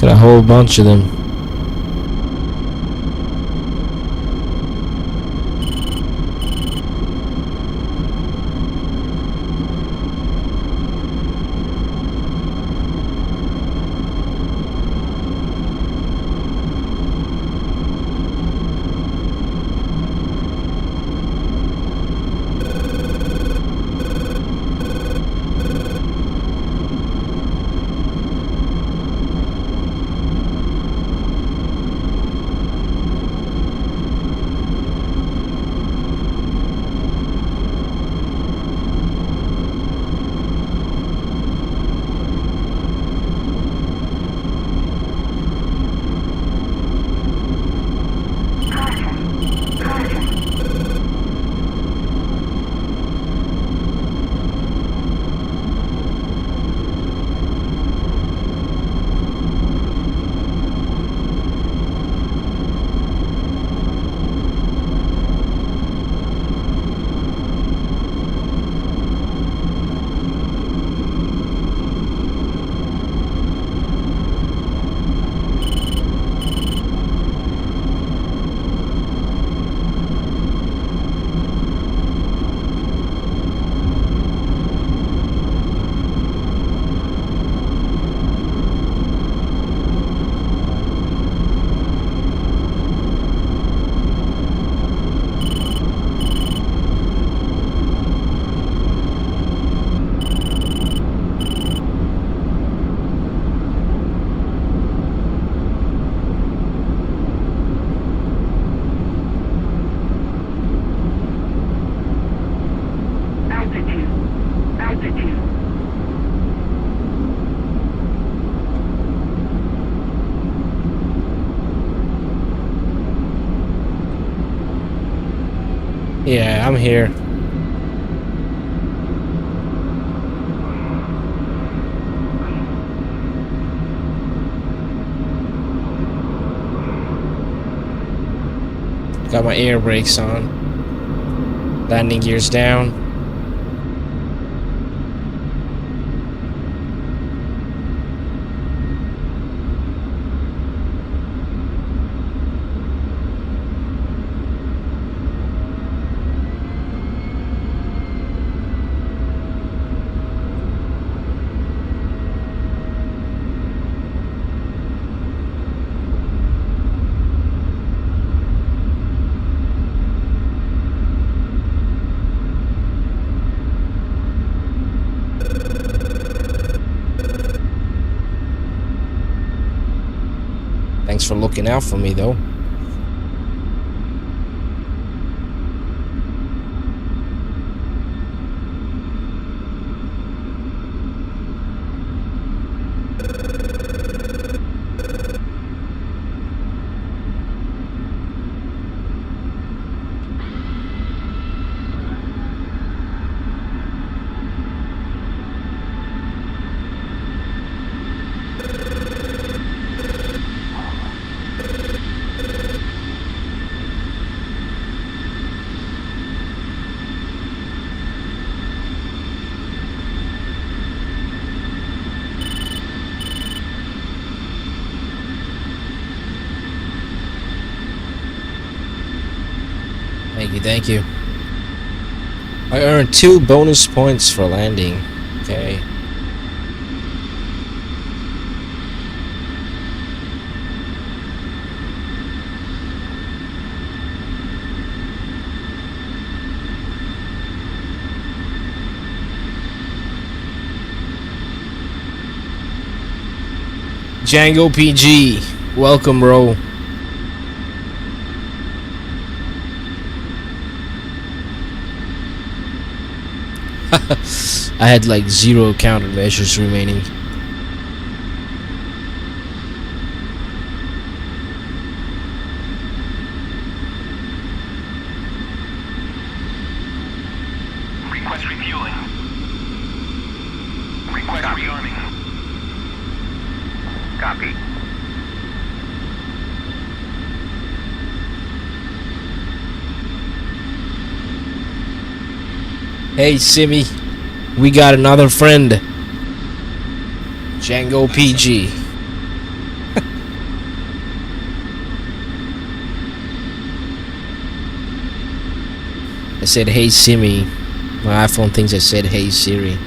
Got a whole bunch of them. Yeah, I'm here. Got my air brakes on. Landing gears down. Thanks for looking out for me, though. Thank you. I earned 2 bonus points for landing. Okay. Django PG, welcome, bro. I had like 0 countermeasures remaining. Request refueling. Request rearming. Copy. Hey, Simi, we got another friend. Django PG. I said, hey, Simi. My iPhone thinks I said, hey, Siri.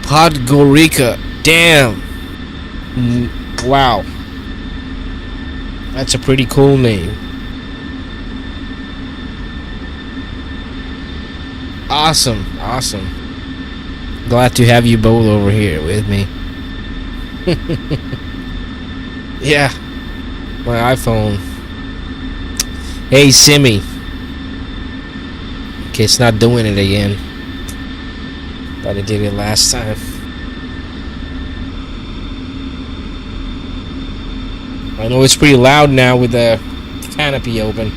Podgorica. Damn. Wow. That's a pretty cool name. Awesome. Awesome. Glad to have you both over here with me. Yeah. My iPhone. Hey, Simi. Okay, it's not doing it again. But it did it last time. I know it's pretty loud now with the canopy open.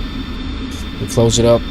We close it up.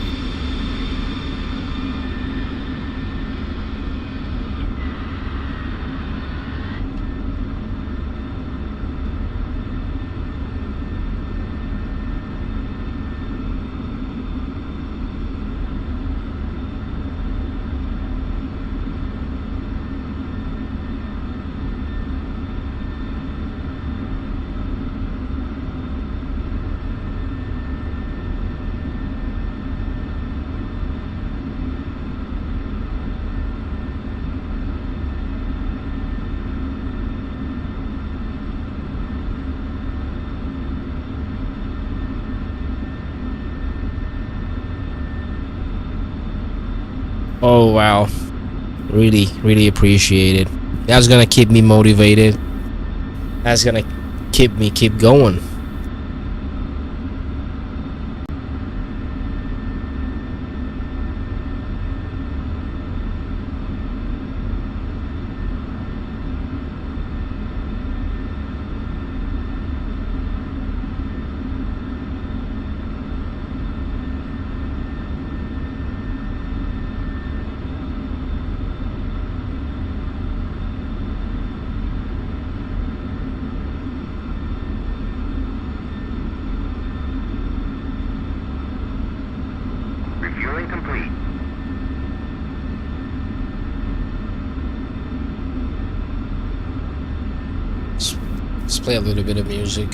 Oh wow, really appreciate it. That's gonna keep me motivated. That's gonna keep going. Refueling complete. Let's play a little bit of music.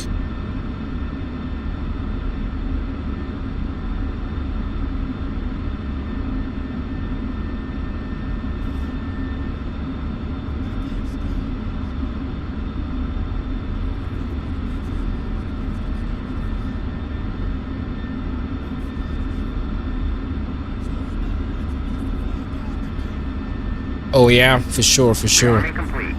Oh yeah, for sure. Refueling complete.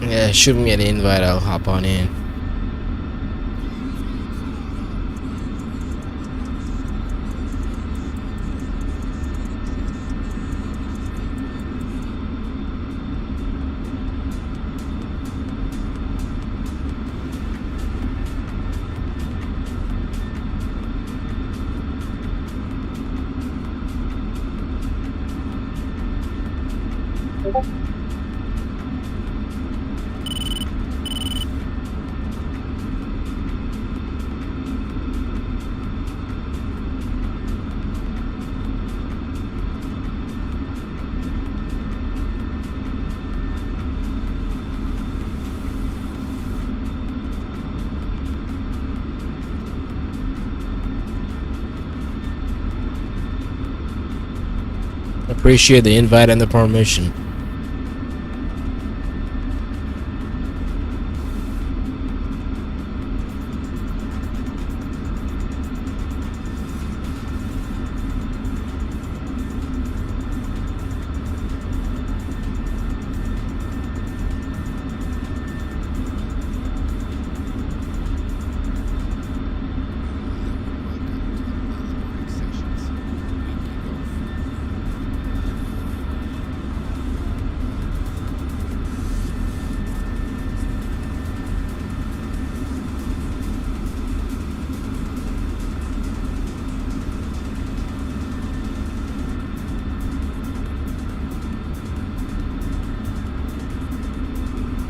Yeah, shoot me an invite, I'll hop on in. Appreciate the invite and the permission.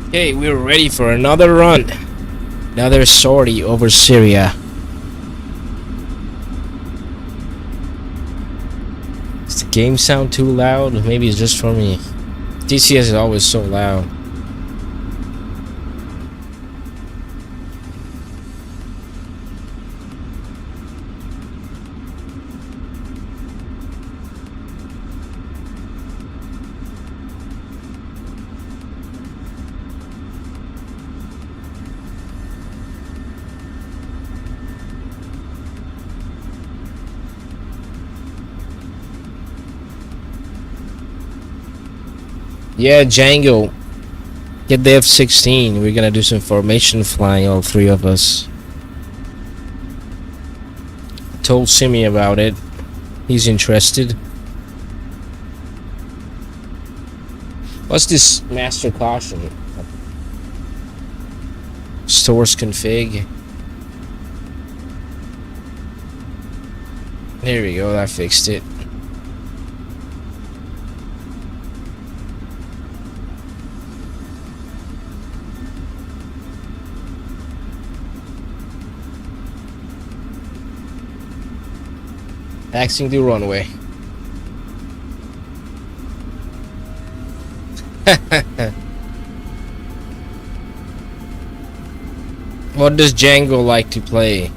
Okay, we're ready for another run. Another sortie over Syria. Does the game sound too loud? Maybe it's just for me. DCS is always so loud. Yeah, Django. Get the F-16. We're gonna do some formation flying, all three of us. Told Simi about it. He's interested. What's this master caution? Source config. There we go, that fixed it. Taxing the runway. What does Django like to play?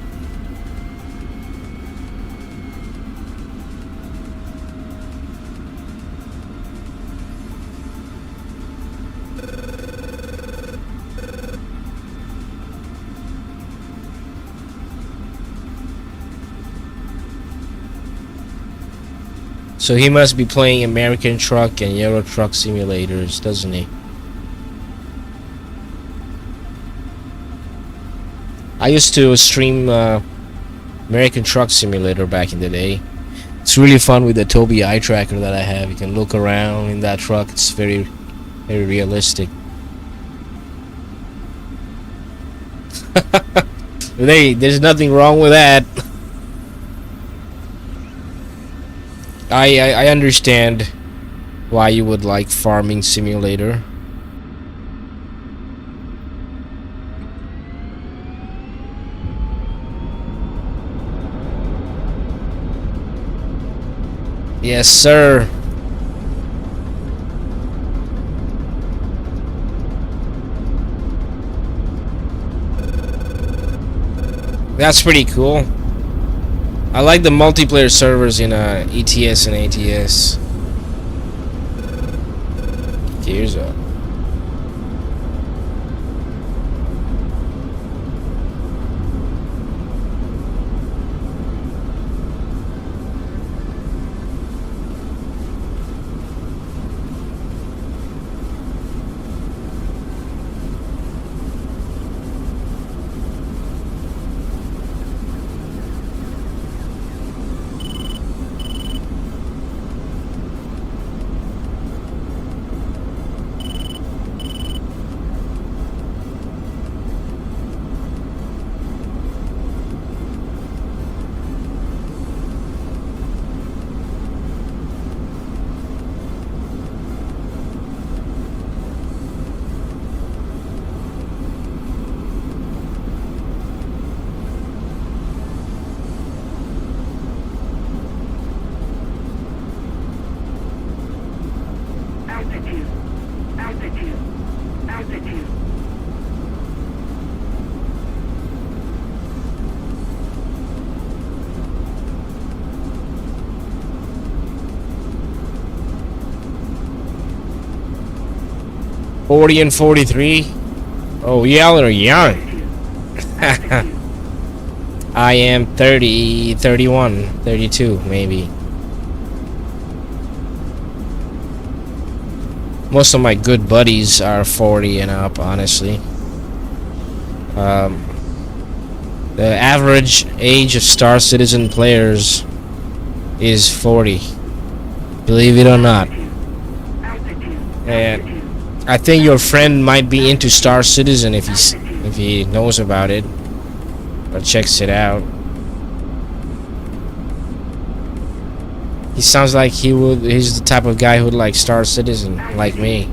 So he must be playing American Truck and Euro Truck simulators, doesn't he? I used to stream American Truck Simulator back in the day. It's really fun with the Tobii eye tracker that I have. You can look around in that truck. It's very, very realistic. Hey, there's nothing wrong with that. I understand why you would like Farming Simulator. Yes, sir. That's pretty cool. I like the multiplayer servers in ETS and ATS. Gears up. 40 and 43. Oh, y'all are young. I am 30, 31, 32 maybe. Most of my good buddies are 40 and up, honestly. The average age of Star Citizen players is 40. Believe it or not. And I think your friend might be into Star Citizen if he knows about it or checks it out. He sounds like he's the type of guy who would like Star Citizen, like me.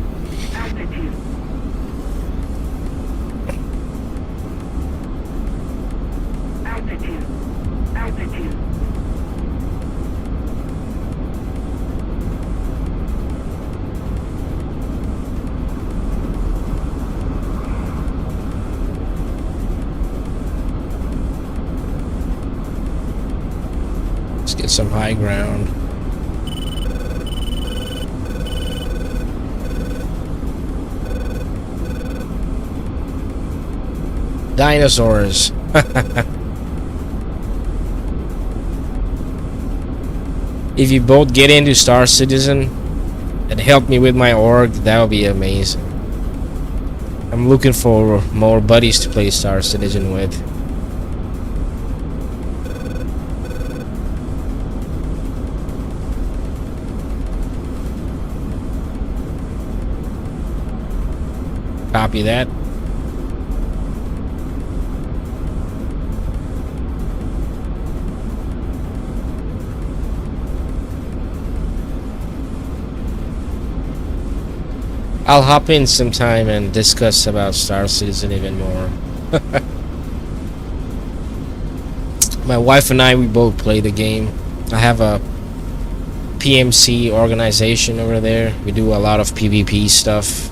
Let's get some high ground. Dinosaurs. If you both get into Star Citizen and help me with my org, that would be amazing. I'm looking for more buddies to play Star Citizen with. Copy that. I'll hop in sometime and discuss about Star Citizen even more. My wife and I, we both play the game. I have a PMC organization over there. We do a lot of PvP stuff.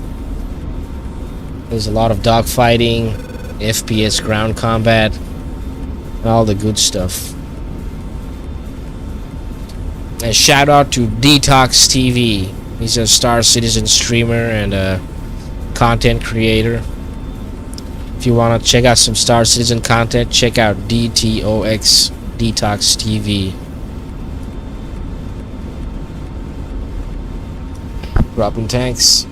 There's a lot of dogfighting, FPS ground combat, and all the good stuff. And shout out to Detox TV. He's a Star Citizen streamer and a content creator. If you want to check out some Star Citizen content, check out DTOX Detox TV. Dropping tanks.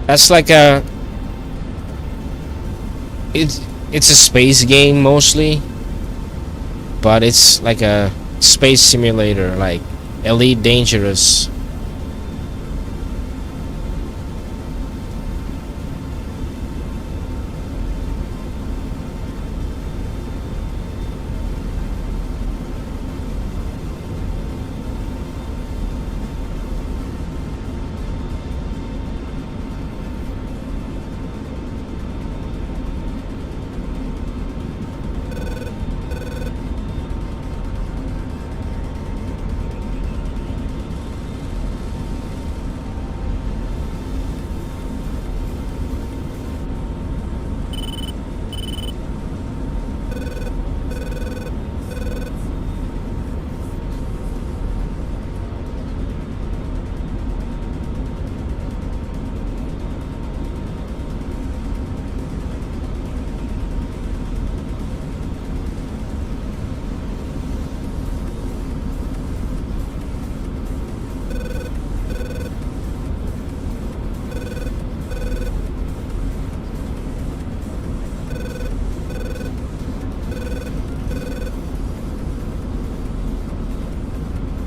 That's like a it's a space game mostly, but it's like a space simulator, like Elite Dangerous.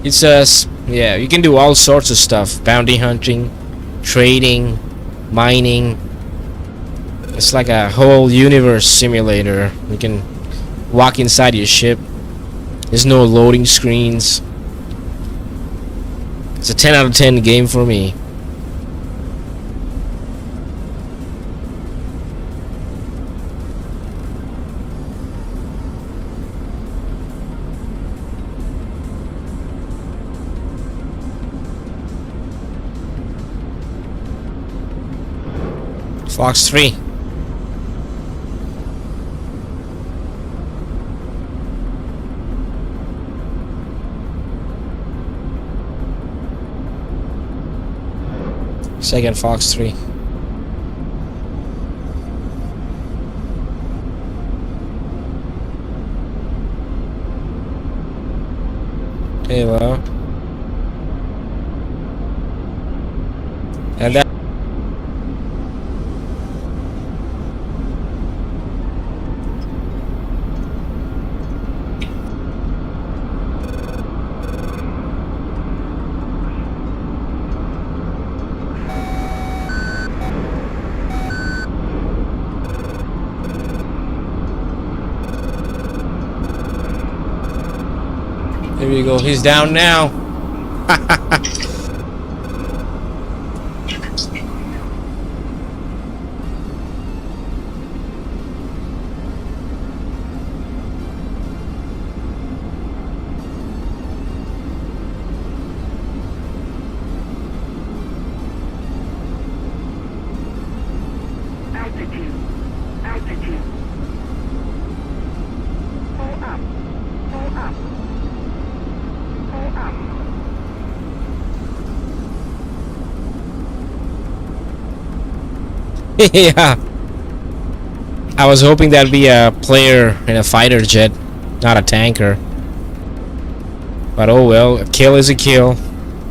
It's yeah, you can do all sorts of stuff. Bounty hunting, trading, mining. It's like a whole universe simulator. You can walk inside your ship. There's no loading screens. It's a 10 out of 10 game for me. Fox 3. Second Fox 3. Hello. And that. There you go. He's down now. Altitude. Altitude. Pull up. Pull up. Pull up. Yeah. I was hoping that'd be a player in a fighter jet, not a tanker. But oh well, a kill is a kill.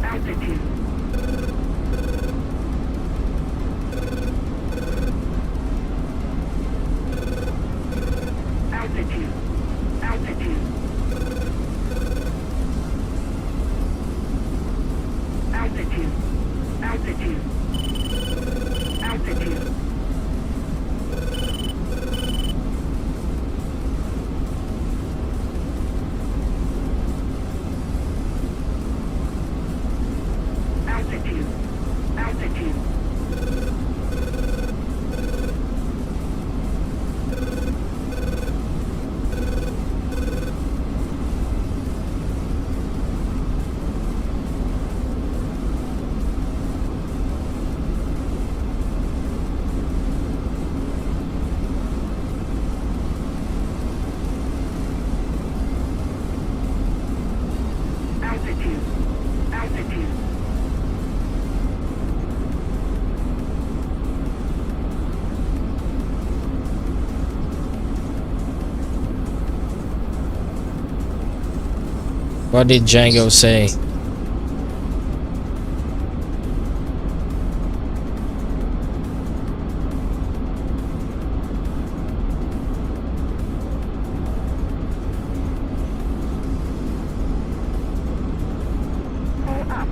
Altitude. Altitude. Altitude. Altitude. Altitude. Altitude. Altitude. Altitude. Altitude. Altitude. What did Django say? Pull up.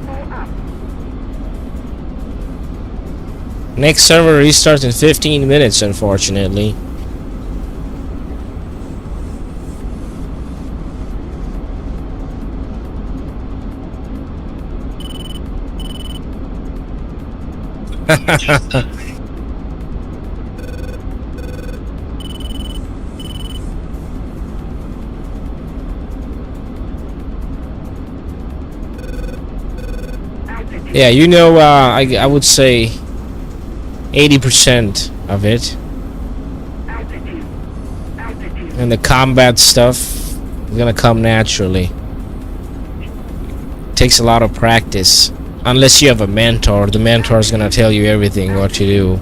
Pull up. Next server restarts in 15 minutes, unfortunately. Altitude. Yeah, you know, I would say 80% of it, Altitude. Altitude. and the combat stuff is gonna come naturally. Takes a lot of practice. Unless you have a mentor, the mentor is gonna tell you everything what to do.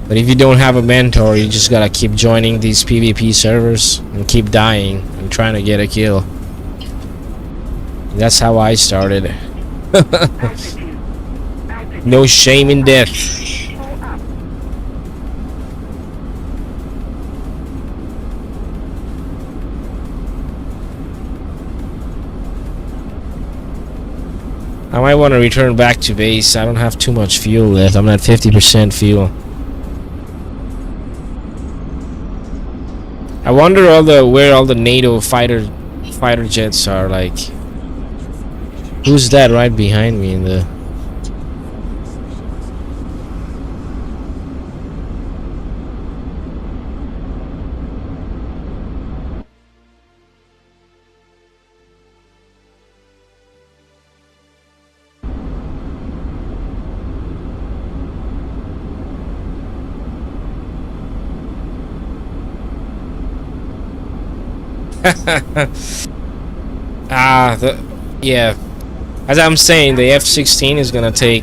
But if you don't have a mentor, you just gotta keep joining these PvP servers and keep dying and trying to get a kill. That's how I started. Altitude. Altitude. No shame in death. Pull up. I might want to return back to base. I don't have too much fuel left. I'm at 50% fuel. I wonder where all the NATO fighter jets are. Like, who's that right behind me in the? Yeah, as I'm saying, the F-16 is gonna take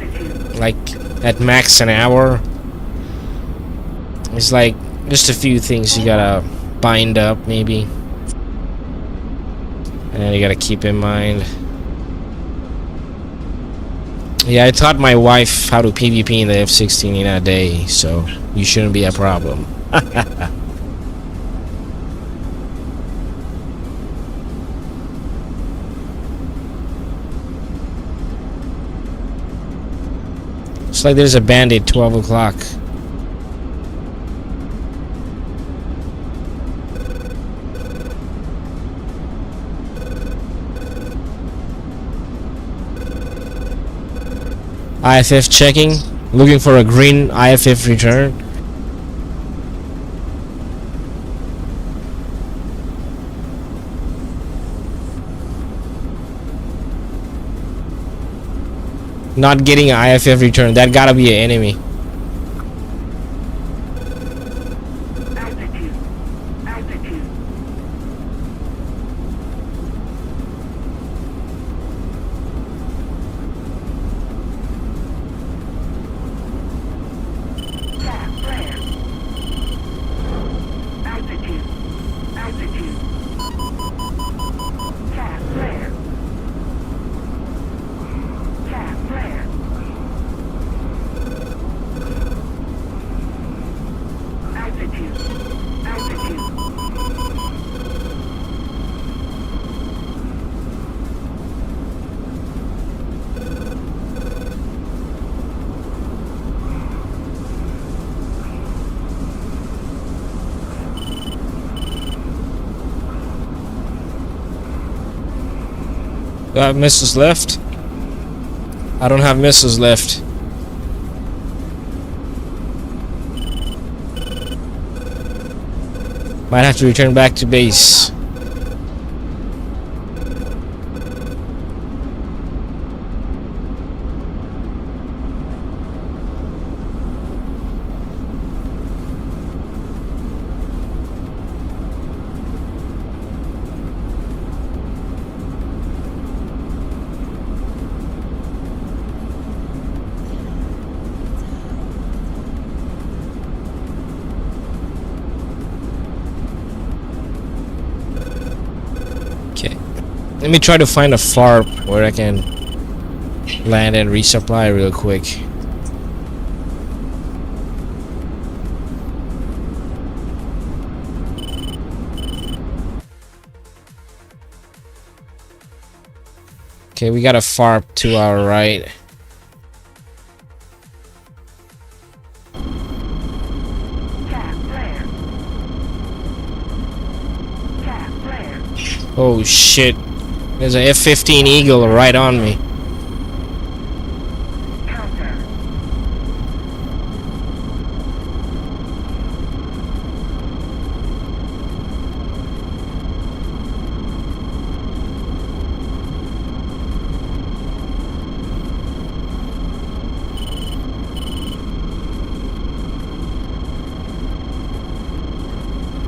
like at max an hour. It's like just a few things you gotta bind up maybe, and you gotta keep in mind. Yeah, I taught my wife how to PvP in the F-16 in a day, so you shouldn't be a problem. It's like there's a bandit 12 o'clock. IFF checking. Looking for a green IFF return. Not getting an IFF return. That gotta be an enemy. Altitude. Altitude. Cat flare. Altitude. Altitude. Cat flare. Cat flare. Altitude. Altitude. Do I have missiles left? I don't have missiles left. Might have to return back to base. Let me try to find a FARP where I can land and resupply real quick. Okay, we got a FARP to our right. Cat flare. Cat flare. Oh shit. There's a F-15 Eagle right on me. Counter.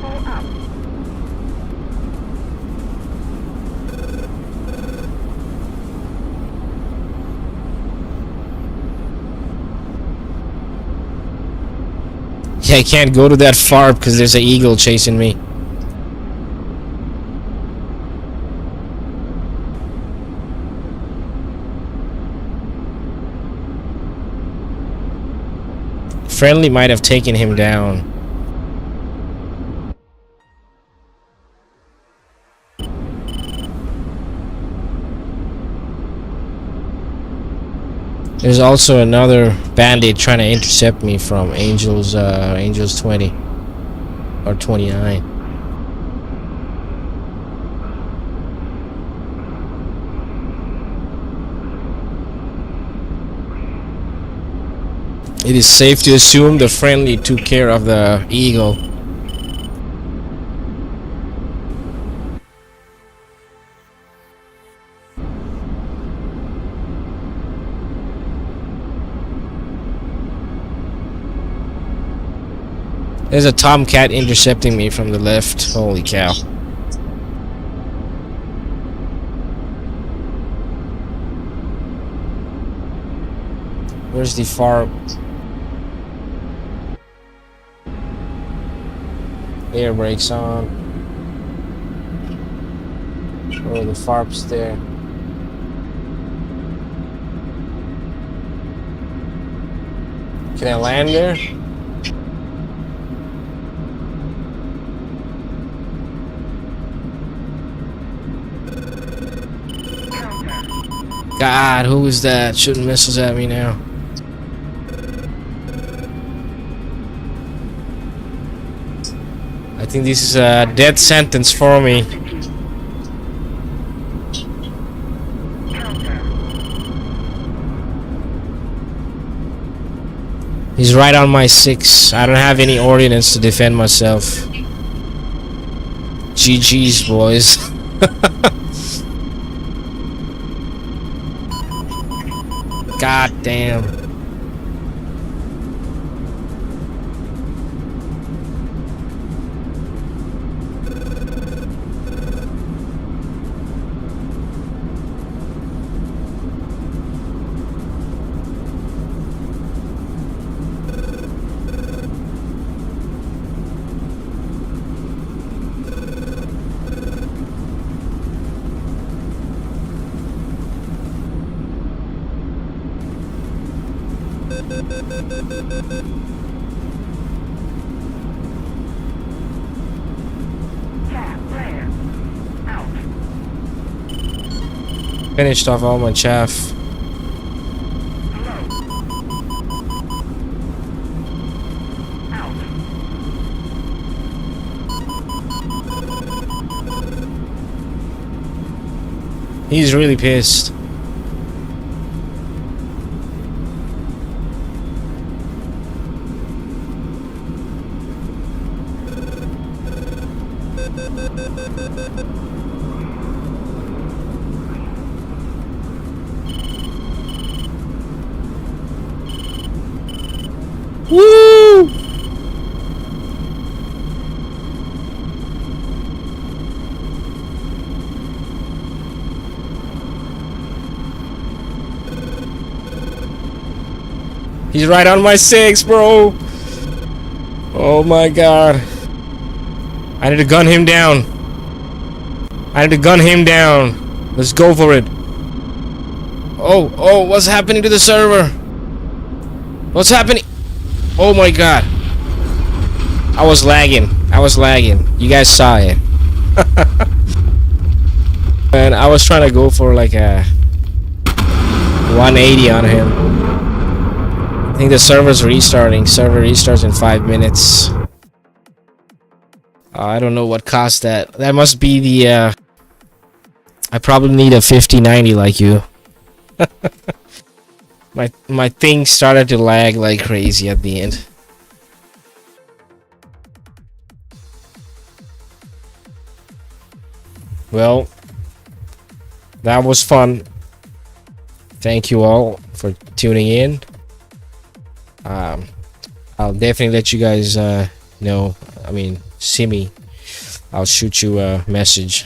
Pull up. Yeah, I can't go to that FARP because there's an Eagle chasing me. Friendly might have taken him down. There's also another bandit trying to intercept me from Angels 20 or 29. It is safe to assume the friendly took care of the eagle. There's a tomcat intercepting me from the left. Holy cow. Where's the far air brakes on? Oh, the FARP's there. Can I land there? God, who is that shooting missiles at me now? I think this is a death sentence for me. He's right on my 6. I don't have any ordnance to defend myself. GG's, boys. God damn. Finished off all my chaff. He's really pissed. Woo! He's right on my 6, bro. Oh my god. I need to gun him down. I need to gun him down. Let's go for it. Oh, what's happening to the server? What's happening? Oh my god. I was lagging. You guys saw it. And I was trying to go for like a 180 on him. I think the server's restarting. Server restarts in 5 minutes. I don't know what caused that. That must be the I probably need a 5090 like you. My thing started to lag like crazy at the end. Well, that was fun. Thank you all for tuning in. I'll definitely let you guys know. I mean, see me. I'll shoot you a message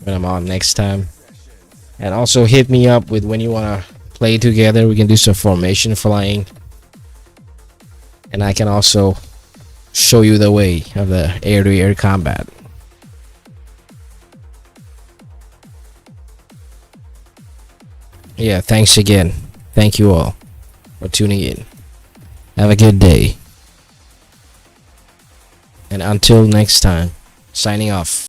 when I'm on next time. And also hit me up with when you want to play together. We can do some formation flying. And I can also show you the way of the air-to-air combat. Yeah, thanks again. Thank you all for tuning in. Have a good day. And until next time, signing off.